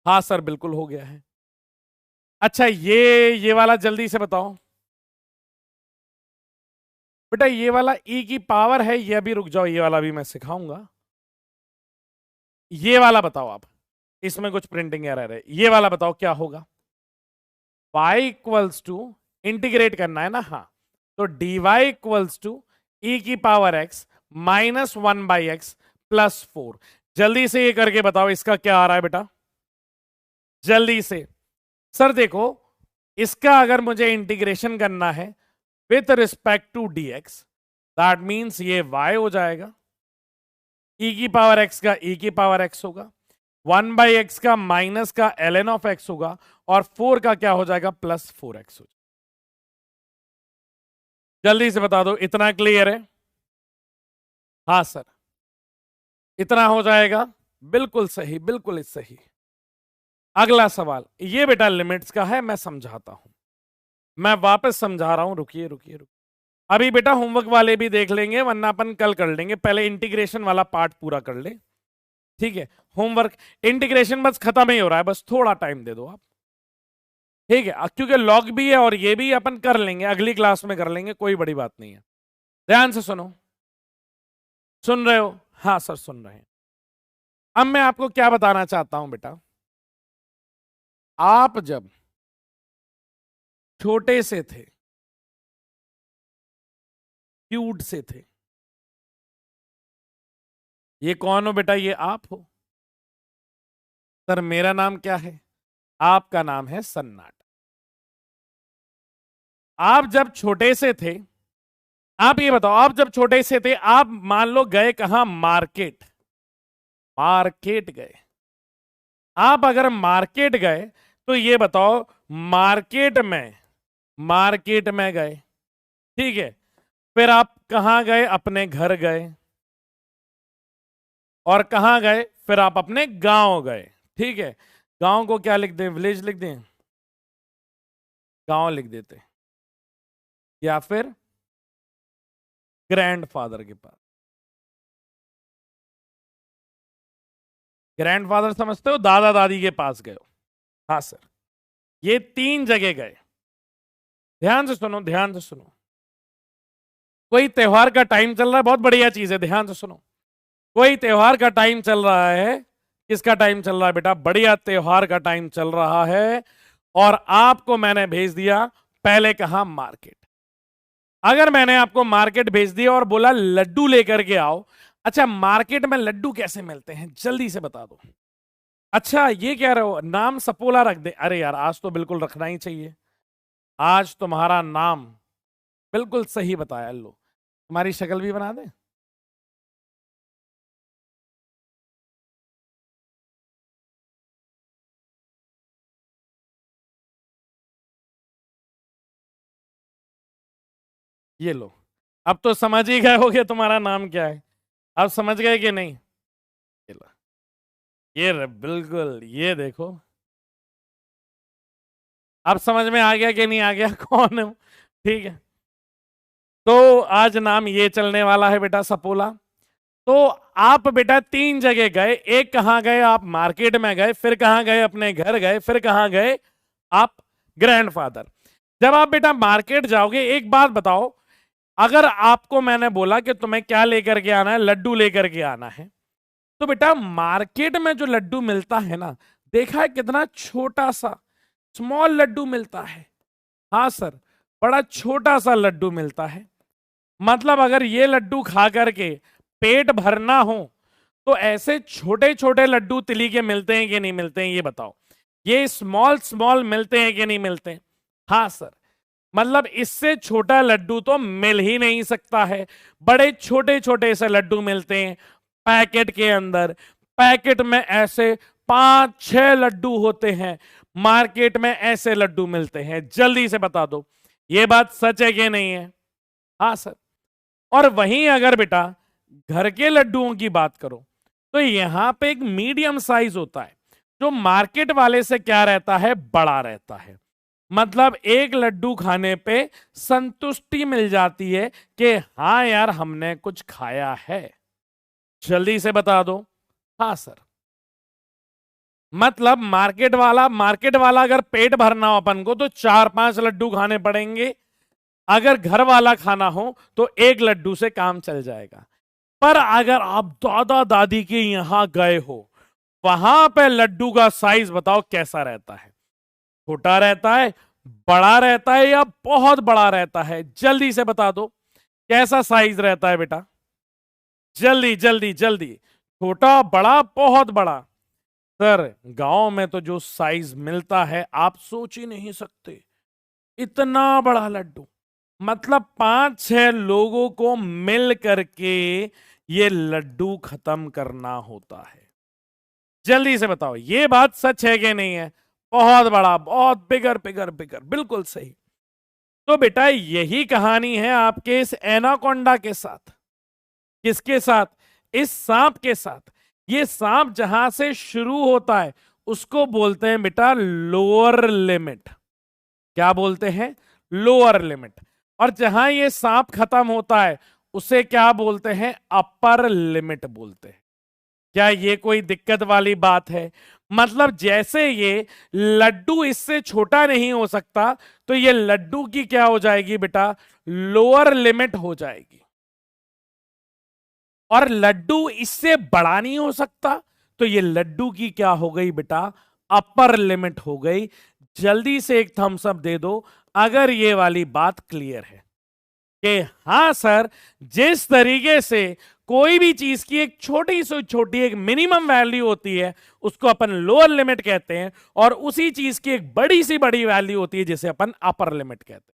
हाँ सर बिल्कुल हो गया है। अच्छा ये वाला जल्दी से बताओ बेटा, ये वाला e की पावर है, ये अभी रुक जाओ, ये वाला भी मैं सिखाऊंगा। ये वाला बताओ आप, इसमें कुछ प्रिंटिंग एरर है, ये वाला बताओ क्या होगा। y इक्वल्स टू, इंटीग्रेट करना है ना, हाँ, तो dy इक्वल्स टू e की power x minus 1 by x plus 4। जल्दी से ये करके बताओ इसका क्या आ रहा है बेटा, जल्दी से। सर देखो इसका अगर मुझे इंटीग्रेशन करना है with respect to dx, that means ये y हो जाएगा, e की पावर x का e की पावर x होगा, 1 बाई एक्स का माइनस का ln ऑफ x होगा, और 4 का क्या हो जाएगा प्लस 4x हो जाएगा। जल्दी से बता दो इतना क्लियर है? हाँ सर इतना हो जाएगा, बिल्कुल सही बिल्कुल सही। अगला सवाल ये बेटा लिमिट्स का है, मैं समझाता हूं, मैं वापस समझा रहा हूं, रुकिए रुकिए रुकिए। अभी बेटा होमवर्क वाले भी देख लेंगे, वरना अपन कल कर लेंगे, पहले इंटीग्रेशन वाला पार्ट पूरा कर ले, ठीक है? होमवर्क इंटीग्रेशन बस खत्म ही हो रहा है, बस थोड़ा टाइम दे दो आप, ठीक है? क्योंकि लॉग भी है और ये भी अपन कर लेंगे, अगली क्लास में कर लेंगे, कोई बड़ी बात नहीं है। ध्यान से सुनो, सुन रहे हो? हाँ सर सुन रहे हैं। अब मैं आपको क्या बताना चाहता हूं बेटा, आप जब छोटे से थे, क्यूट से थे, ये कौन हो बेटा, ये आप हो। सर मेरा नाम क्या है, आपका नाम है सन्नाटा। आप जब छोटे से थे, आप ये बताओ, आप जब छोटे से थे, आप मान लो गए कहां, मार्केट, मार्केट गए। आप अगर मार्केट गए तो ये बताओ, मार्केट में गए, ठीक है? फिर आप कहां गए, अपने घर गए, और कहां गए, फिर आप अपने गांव गए, ठीक है? गांव को क्या लिख दें, विलेज लिख दें, गांव लिख देते, या फिर ग्रैंडफादर के पास। ग्रैंडफादर समझते हो, दादा दादी के पास गए हो, हाँ सर। ये 3 जगह गए। ध्यान से सुनो, ध्यान से सुनो, कोई त्योहार का टाइम चल रहा है, बहुत बढ़िया चीज है, ध्यान से सुनो। कोई त्योहार का टाइम चल रहा है, किसका टाइम चल रहा है बेटा, बढ़िया त्योहार का टाइम चल रहा है, और आपको मैंने भेज दिया, पहले कहा मार्केट। अगर मैंने आपको मार्केट भेज दिया और बोला लड्डू लेकर के आओ, अच्छा मार्केट में लड्डू कैसे मिलते हैं, जल्दी से बता दो। अच्छा ये कह रहे हो नाम सपोला रख दे, अरे यार आज तो बिल्कुल रखना ही चाहिए, आज तुम्हारा नाम बिल्कुल सही बताया। लो तुम्हारी शक्ल भी बना दे। ये लो, अब तो समझ ही गए होगे तुम्हारा नाम क्या है। अब समझ गए कि नहीं? ये लो, बिल्कुल, ये देखो, अब समझ में आ गया कि नहीं आ गया कौन है? ठीक है, तो आज नाम ये चलने वाला है बेटा, सपोला। तो आप बेटा 3 जगह गए, एक कहां गए आप? मार्केट में गए, फिर कहां गए? अपने घर गए, फिर कहां गए आप? ग्रैंडफादर। जब आप बेटा मार्केट जाओगे, एक बात बताओ, अगर आपको मैंने बोला कि तुम्हें क्या लेकर के आना है, लड्डू लेकर के आना है, तो बेटा मार्केट में जो लड्डू मिलता है ना, देखा है कितना छोटा सा स्मॉल लड्डू मिलता है। हाँ सर, बड़ा छोटा सा लड्डू मिलता है। मतलब अगर ये लड्डू खा करके पेट भरना हो तो ऐसे छोटे छोटे लड्डू तिली के मिलते हैं कि नहीं मिलते हैं, ये बताओ। ये स्मॉल स्मॉल मिलते हैं कि नहीं मिलते हैं? हाँ सर, मतलब इससे छोटा लड्डू तो मिल ही नहीं सकता है। बड़े छोटे छोटे से लड्डू मिलते हैं पैकेट के अंदर। पैकेट में ऐसे 5-6 लड्डू होते हैं, मार्केट में ऐसे लड्डू मिलते हैं। जल्दी से बता दो, ये बात सच है कि नहीं है? हाँ सर। और वहीं अगर बेटा घर के लड्डुओं की बात करो तो यहां पे एक मीडियम साइज होता है, जो मार्केट वाले से क्या रहता है? बड़ा रहता है। मतलब एक लड्डू खाने पे संतुष्टि मिल जाती है कि हाँ यार हमने कुछ खाया है। जल्दी से बता दो। हाँ सर, मतलब मार्केट वाला अगर पेट भरना हो अपन को तो 4-5 लड्डू खाने पड़ेंगे। अगर घर वाला खाना हो तो एक लड्डू से काम चल जाएगा। पर अगर आप दादा दादी के यहां गए हो, वहां पे लड्डू का साइज बताओ कैसा रहता है? छोटा रहता है, बड़ा रहता है, या बहुत बड़ा रहता है? जल्दी से बता दो, कैसा साइज रहता है बेटा? जल्दी जल्दी जल्दी। छोटा, बड़ा, बहुत बड़ा? सर गांव में तो जो साइज मिलता है आप सोच ही नहीं सकते। इतना बड़ा लड्डू, मतलब 5-6 लोगों को मिल करके ये लड्डू खत्म करना होता है। जल्दी से बताओ, ये बात सच है कि नहीं है? बहुत बड़ा, बहुत बिगर बिगर बिगर, बिल्कुल सही। तो बेटा यही कहानी है आपके इस एनाकोंडा के साथ। किसके साथ? इस सांप के साथ। ये सांप जहां से शुरू होता है उसको बोलते हैं बेटा लोअर लिमिट। क्या बोलते हैं? Lower limit. और जहां ये सांप खत्म होता है उसे क्या बोलते हैं? अपर लिमिट बोलते हैं। क्या ये कोई दिक्कत वाली बात है? मतलब जैसे ये लड्डू इससे छोटा नहीं हो सकता, तो ये लड्डू की क्या हो जाएगी बेटा? लोअर लिमिट हो जाएगी। और लड्डू इससे बड़ा नहीं हो सकता, तो ये लड्डू की क्या हो गई बेटा? अपर लिमिट हो गई। जल्दी से एक थम्स अप दे दो अगर ये वाली बात क्लियर है कि हाँ सर, जिस तरीके से कोई भी चीज की एक छोटी से छोटी एक मिनिमम वैल्यू होती है उसको अपन लोअर लिमिट कहते हैं, और उसी चीज की एक बड़ी सी बड़ी वैल्यू होती है जिसे अपन अपर लिमिट कहते हैं।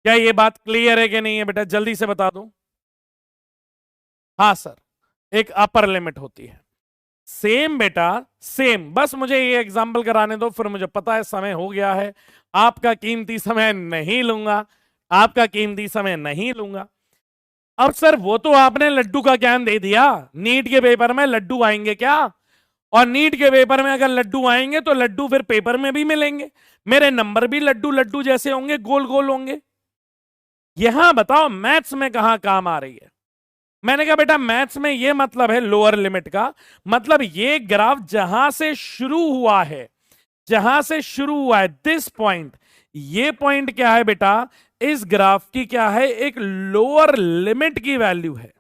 क्या ये बात क्लियर है कि नहीं है बेटा? जल्दी से बता दो। हाँ सर, एक अपर लिमिट होती है। सेम बेटा, सेम। बस मुझे ये एग्जांपल कराने दो, फिर मुझे पता है समय हो गया है। आपका कीमती समय नहीं लूंगा, आपका कीमती समय नहीं लूंगा। अब सर वो तो आपने लड्डू का ज्ञान दे दिया, नीट के पेपर में लड्डू आएंगे क्या? और नीट के पेपर में अगर लड्डू आएंगे तो लड्डू फिर पेपर में भी मिलेंगे, मेरे नंबर भी लड्डू लड्डू जैसे होंगे, गोल गोल होंगे। यहां बताओ मैथ्स में कहां काम आ रही है? मैंने कहा बेटा मैथ्स में ये मतलब है लोअर लिमिट का, मतलब ये ग्राफ जहां से शुरू हुआ है, जहां से शुरू हुआ है दिस पॉइंट, ये पॉइंट क्या है बेटा? इस ग्राफ की क्या है? एक लोअर लिमिट की वैल्यू है,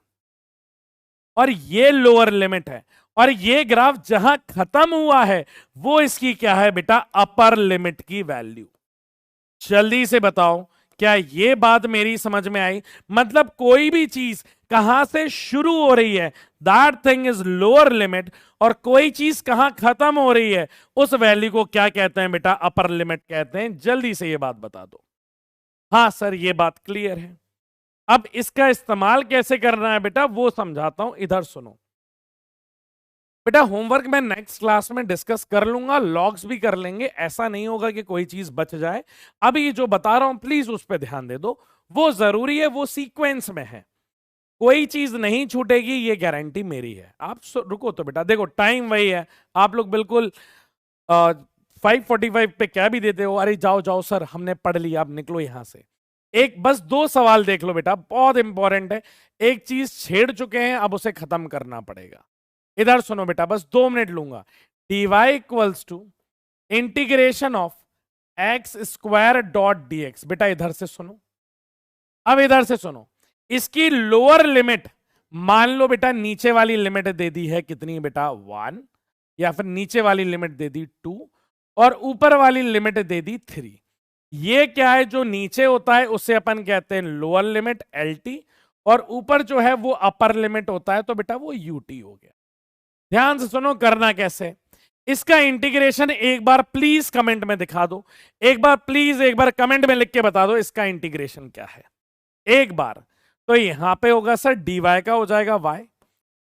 और ये लोअर लिमिट है। और ये ग्राफ जहां खत्म हुआ है वो इसकी क्या है बेटा? अपर लिमिट की वैल्यू। जल्दी से बताओ, क्या ये बात मेरी समझ में आई? मतलब कोई भी चीज कहां से शुरू हो रही है that thing is lower limit, और कोई चीज कहां खत्म हो रही है उस वैल्यू को क्या कहते हैं बेटा? अपर लिमिट कहते हैं। जल्दी से ये बात बता दो। हाँ सर, ये बात क्लियर है। अब इसका इस्तेमाल कैसे करना है बेटा वो समझाता हूं, इधर सुनो बेटा। होमवर्क मैं नेक्स्ट क्लास में डिस्कस कर लूंगा, लॉग्स भी कर लेंगे, ऐसा नहीं होगा कि कोई चीज बच जाए। अभी जो बता रहा हूं प्लीज उस पर ध्यान दे दो। वो जरूरी है, वो सीक्वेंस में है, कोई चीज नहीं छूटेगी, ये गारंटी मेरी है। आप रुको तो बेटा, देखो टाइम वही है, आप लोग बिल्कुल 5:45 पे क्या भी देते हो, अरे जाओ जाओ सर हमने पढ़ लिया, आप निकलो यहां से। एक बस 2 सवाल देख लो बेटा, बहुत इंपॉर्टेंट है, एक चीज छेड़ चुके हैं, अब उसे खत्म करना पड़ेगा। इधर सुनो बेटा, बस 2 मिनट लूंगा। dy equals to integration of x square dot dx। बेटा इधर से सुनो, अब इधर से सुनो, इसकी लोअर लिमिट मान लो बेटा, नीचे वाली लिमिट दे दी है कितनी बेटा 1, या फिर नीचे वाली लिमिट दे दी 2 और ऊपर वाली लिमिट दे दी 3। ये क्या है, जो नीचे होता है उसे अपन कहते हैं लोअर लिमिट LT, और ऊपर जो है वो अपर लिमिट होता है, तो बेटा वो UT हो गया। ध्यान से सुनो करना कैसे, इसका इंटीग्रेशन एक बार प्लीज कमेंट में दिखा दो, एक बार प्लीज, एक बार कमेंट में लिख के बता दो इसका इंटीग्रेशन क्या है एक बार। तो यहां पे होगा सर dy का हो जाएगा y,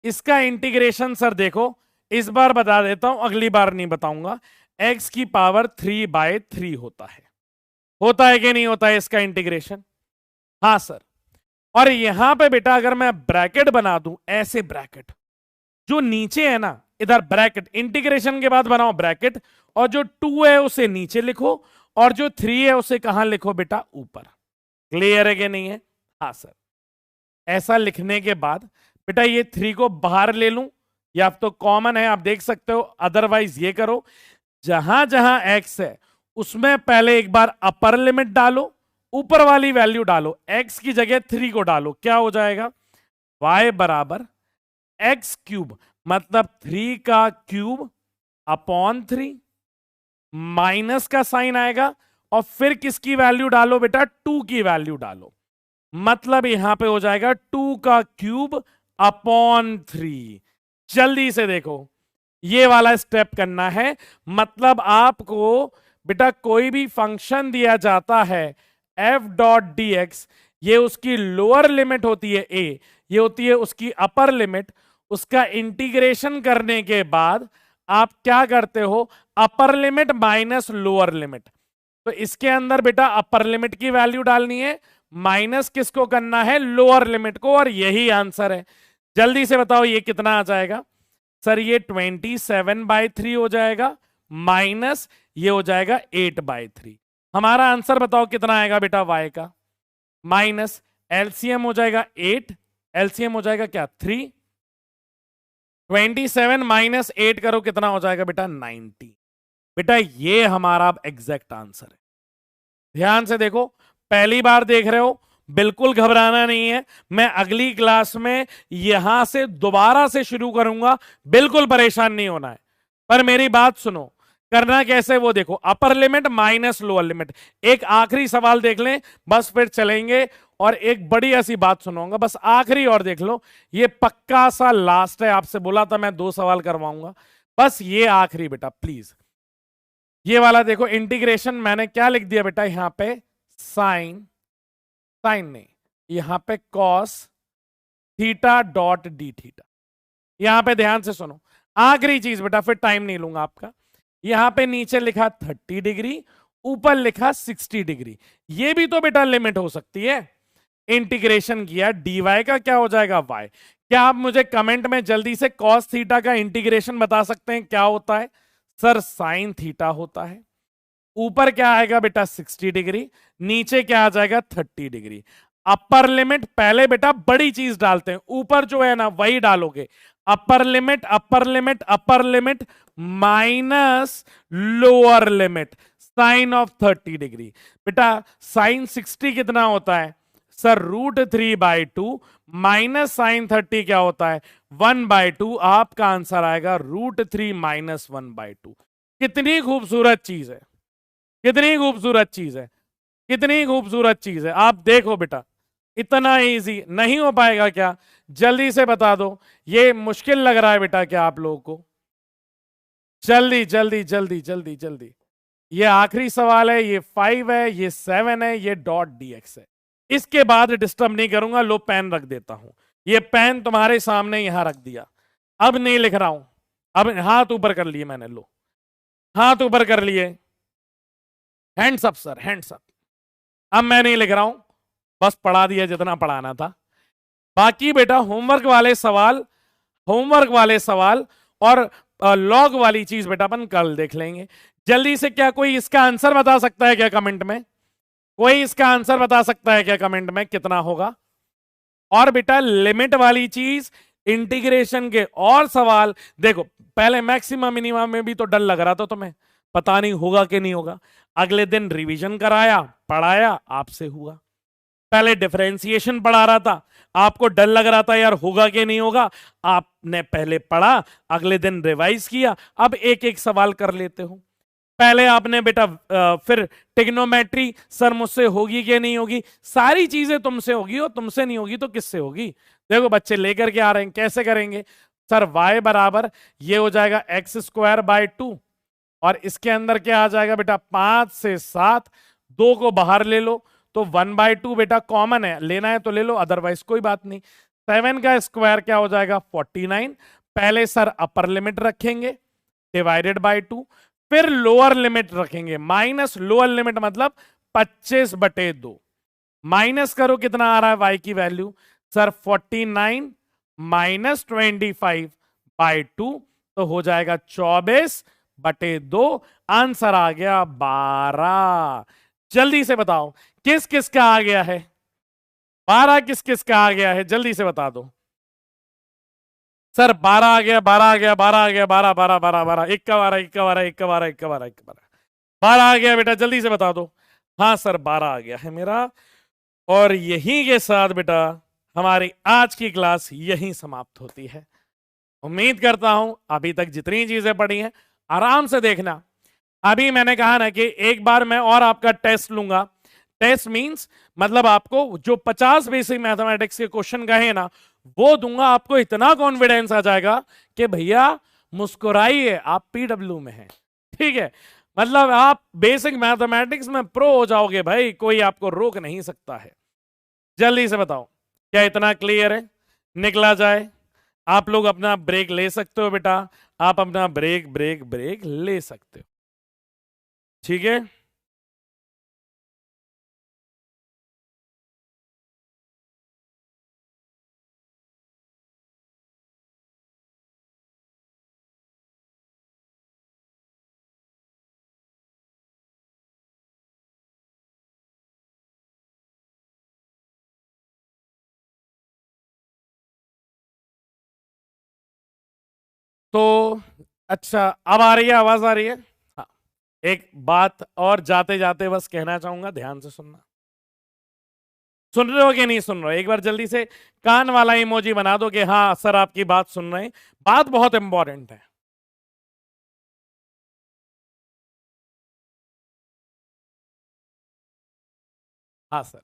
इसका इंटीग्रेशन सर देखो, इस बार बता देता हूं, अगली बार नहीं बताऊंगा, x की पावर 3/3 होता है कि नहीं होता है इसका इंटीग्रेशन? हाँ सर। और यहां पे बेटा अगर मैं ब्रैकेट बना दूं, ऐसे ब्रैकेट जो नीचे है ना, इधर ब्रैकेट, इंटीग्रेशन के बाद बनाओ ब्रैकेट, और जो 2 है उसे नीचे लिखो, और जो 3 है उसे कहां लिखो बेटा, ऊपर। क्लियर है कि नहीं है? हाँ सर। ऐसा लिखने के बाद बेटा ये 3 को बाहर ले लूं, या तो कॉमन है आप देख सकते हो, अदरवाइज ये करो, जहां जहां x है उसमें पहले एक बार अपर लिमिट डालो, ऊपर वाली वैल्यू डालो, x की जगह 3 को डालो, क्या हो जाएगा, y बराबर x क्यूब, मतलब 3 का क्यूब अपॉन 3, माइनस का साइन आएगा, और फिर किसकी वैल्यू डालो बेटा, 2 की वैल्यू डालो, मतलब यहां पे हो जाएगा 2 का क्यूब अपॉन 3। जल्दी से देखो, ये वाला स्टेप करना है, मतलब आपको बेटा कोई भी फंक्शन दिया जाता है f डॉट dx, ये उसकी लोअर लिमिट होती है a, ये होती है उसकी अपर लिमिट, उसका इंटीग्रेशन करने के बाद आप क्या करते हो, अपर लिमिट माइनस लोअर लिमिट। तो इसके अंदर बेटा अपर लिमिट की वैल्यू डालनी है, माइनस किसको करना है, लोअर लिमिट को, और यही आंसर है। जल्दी से बताओ ये कितना आ जाएगा सर, ये 27/3 हो जाएगा, माइनस ये हो जाएगा 8/3। हमारा आंसर बताओ कितना आएगा बेटा y का, माइनस एलसीएम हो जाएगा 8, एलसीएम हो जाएगा क्या 3, 27 माइनस 8 करो कितना हो जाएगा बेटा 90। बेटा ये हमारा एग्जैक्ट आंसर है। ध्यान से देखो, पहली बार देख रहे हो, बिल्कुल घबराना नहीं है, मैं अगली क्लास में यहां से दोबारा से शुरू करूंगा, बिल्कुल परेशान नहीं होना है। पर मेरी बात सुनो, करना कैसे वो देखो, अपर लिमिट माइनस लोअर लिमिट। एक आखिरी सवाल देख लें, बस फिर चलेंगे, और एक बड़ी ऐसी बात सुनाऊंगा, बस आखिरी और देख लो, ये पक्का सा लास्ट है, आपसे बोला था मैं 2 सवाल करवाऊंगा, बस ये आखिरी बेटा प्लीज। ये वाला देखो, इंटीग्रेशन मैंने क्या लिख दिया बेटा, यहां पे साइन, साइन नहीं, यहां पे cos theta dot D theta. यहां पे ध्यान से सुनो, आखिरी चीज बेटा, फिर टाइम नहीं लूंगा आपका, यहां पे नीचे लिखा 30 डिग्री, ऊपर लिखा 60 डिग्री, ये भी तो बेटा लिमिट हो सकती है। इंटीग्रेशन किया, dy का क्या हो जाएगा y। क्या आप मुझे कमेंट में जल्दी से cos थीटा का इंटीग्रेशन बता सकते हैं क्या होता है? सर साइन थीटा होता है। ऊपर क्या आएगा बेटा 60 डिग्री, नीचे क्या आ जाएगा 30 डिग्री। अपर लिमिट पहले बेटा बड़ी चीज डालते हैं, ऊपर जो है ना वही डालोगे, upper limit upper limit upper limit minus lower limit sine of 30 degree. बेटा साइन 60 कितना होता है सर, √3/2 माइनस साइन 30 क्या होता है 1/2। आपका आंसर आएगा √3 माइनस 1/2। कितनी खूबसूरत चीज है, कितनी खूबसूरत चीज है, कितनी खूबसूरत चीज है। आप देखो बेटा, इतना इजी नहीं हो पाएगा क्या? जल्दी से बता दो, ये मुश्किल लग रहा है बेटा क्या आप लोगों को? जल्दी जल्दी जल्दी जल्दी जल्दी। ये आखिरी सवाल है, ये 5 है, ये 7 है, ये डॉट dx है। इसके बाद डिस्टर्ब नहीं करूंगा, लो पेन रख देता हूं, ये पेन तुम्हारे सामने यहां रख दिया, अब नहीं लिख रहा हूं, अब हाथ ऊपर कर लिए मैंने, लो हाथ ऊपर कर लिए, hands up sir, hands up. अब मैं नहीं लिख रहा हूं, बस पढ़ा दिया जितना पढ़ाना था। बाकी बेटा होमवर्क वाले सवाल और लॉग वाली चीज बेटा अपन कल देख लेंगे। जल्दी से क्या कोई इसका आंसर बता सकता है क्या कमेंट में? कोई इसका आंसर बता सकता है क्या कमेंट में कितना होगा? और बेटा लिमिट वाली चीज, इंटीग्रेशन के और सवाल देखो, पहले मैक्सिमम मिनिमम में भी तो डर लग रहा था तुम्हें, पता नहीं होगा कि नहीं होगा। अगले दिन रिवीजन कराया, पढ़ाया, आपसे हुआ। पहले डिफरेंशिएशन पढ़ा रहा था, आपको डर लग रहा था यार होगा कि नहीं होगा, आपने पहले पढ़ा, अगले दिन रिवाइज किया, अब एक एक सवाल कर लेते हो। पहले आपने बेटा फिर टिग्नोमेट्री, सर मुझसे होगी कि नहीं होगी, सारी चीजें तुमसे होगी, और तुमसे नहीं होगी तो किससे होगी? देखो बच्चे लेकर के आ रहे हैं, कैसे करेंगे सर? y बराबर ये हो जाएगा x²/2, और इसके अंदर क्या आ जाएगा बेटा 5 से 7, 2 को बाहर ले लो तो 1/2 बेटा कॉमन है, लेना है तो ले लो, अदरवाइज कोई बात नहीं। 7 का स्क्वायर क्या हो जाएगा 49। पहले सर अपर लिमिट रखेंगे डिवाइडेड/2, फिर लोअर लिमिट रखेंगे माइनस लोअर लिमिट मतलब 25/2। माइनस करो कितना आ रहा है y की वैल्यू सर 49 माइनस 25/2 तो हो जाएगा 24/2। आंसर आ गया 12। जल्दी से बताओ किस किस का आ गया है? 12 किस किस का आ गया है? जल्दी से बता दो सर। 12 आ गया, 12 आ गया, 12 आ गया, 12 12 12 12, 12 12 आ गया बेटा, जल्दी से बता दो। हाँ सर 12 आ गया है मेरा। और यहीं के साथ बेटा हमारी आज की क्लास यहीं समाप्त होती है। उम्मीद करता हूं अभी तक जितनी चीजें पढ़ी हैं आराम से देखना। अभी मैंने कहा ना कि एक बार मैं और आपका टेस्ट लूंगा। टेस्ट मींस मतलब आपको जो 50 बेसिक मैथमेटिक्स के क्वेश्चन कहे ना वो दूंगा, आपको इतना कॉन्फिडेंस आ जाएगा कि भैया मुस्कुराइए, आप पीडब्ल्यू में हैं। ठीक है, मतलब आप बेसिक मैथमेटिक्स में प्रो हो जाओगे भाई, कोई आपको रोक नहीं सकता है। जल्दी से बताओ क्या इतना क्लियर है? निकला जाए। आप लोग अपना ब्रेक ले सकते हो बेटा, आप अपना ब्रेक ब्रेक ब्रेक ले सकते हो। ठीक है, तो अच्छा अब आ रही है, आवाज आ रही है? हाँ, एक बात और जाते जाते बस कहना चाहूंगा, ध्यान से सुनना। सुन रहे हो कि नहीं सुन रहे हो? एक बार जल्दी से कान वाला इमोजी बना दो कि हाँ सर आपकी बात सुन रहे हैं, बात बहुत इंपॉर्टेंट है। हाँ सर,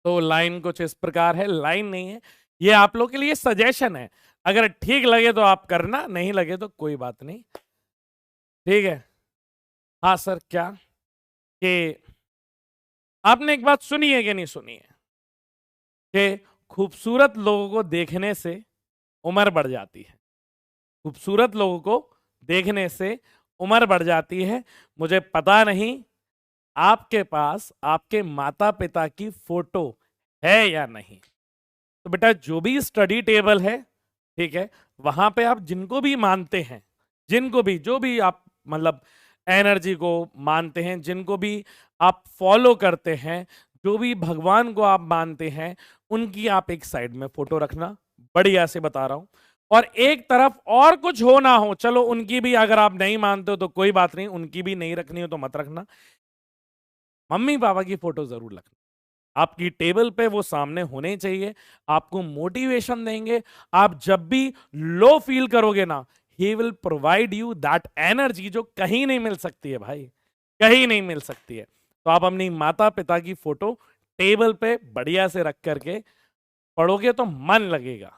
तो लाइन कुछ इस प्रकार है, लाइन नहीं है, ये आप लोग के लिए सजेशन है। अगर ठीक लगे तो आप करना, नहीं लगे तो कोई बात नहीं। ठीक है, हाँ सर क्या कि आपने एक बात सुनी है कि नहीं सुनी है कि खूबसूरत लोगों को देखने से उम्र बढ़ जाती है। खूबसूरत लोगों को देखने से उम्र बढ़ जाती है। मुझे पता नहीं आपके पास आपके माता पिता की फोटो है या नहीं। तो बेटा जो भी स्टडी टेबल है, ठीक है, वहां पे आप जिनको भी मानते हैं, जिनको भी जो भी आप मतलब एनर्जी को मानते हैं, जिनको भी आप फॉलो करते हैं, जो भी भगवान को आप मानते हैं, उनकी आप एक साइड में फोटो रखना। बढ़िया से बता रहा हूं। और एक तरफ और कुछ हो ना हो, चलो उनकी भी अगर आप नहीं मानते हो तो कोई बात नहीं, उनकी भी नहीं रखनी हो तो मत रखना, मम्मी पापा की फोटो जरूर रखना। आपकी टेबल पे वो सामने होने चाहिए, आपको मोटिवेशन देंगे। आप जब भी लो फील करोगे ना, he will provide you that energy जो कहीं नहीं मिल सकती है भाई, कहीं नहीं मिल सकती है। तो आप अपनी माता पिता की फोटो टेबल पे बढ़िया से रख करके पढ़ोगे तो मन लगेगा,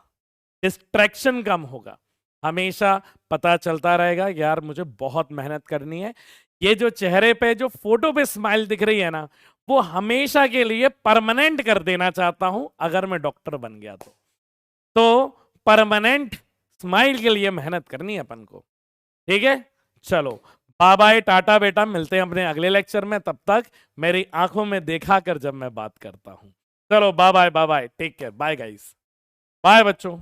डिस्ट्रैक्शन कम होगा, हमेशा पता चलता रहेगा यार मुझे बहुत मेहनत करनी है। ये जो चेहरे पे जो फोटो पे स्माइल दिख रही है ना, वो हमेशा के लिए परमानेंट कर देना चाहता हूं अगर मैं डॉक्टर बन गया तो परमानेंट स्माइल के लिए मेहनत करनी है अपन को। ठीक है, चलो बाय बाय, टाटा बेटा, मिलते हैं अपने अगले लेक्चर में। तब तक मेरी आंखों में देखा कर जब मैं बात करता हूं। चलो bye bye, bye bye, take care, bye guys, bye बच्चों।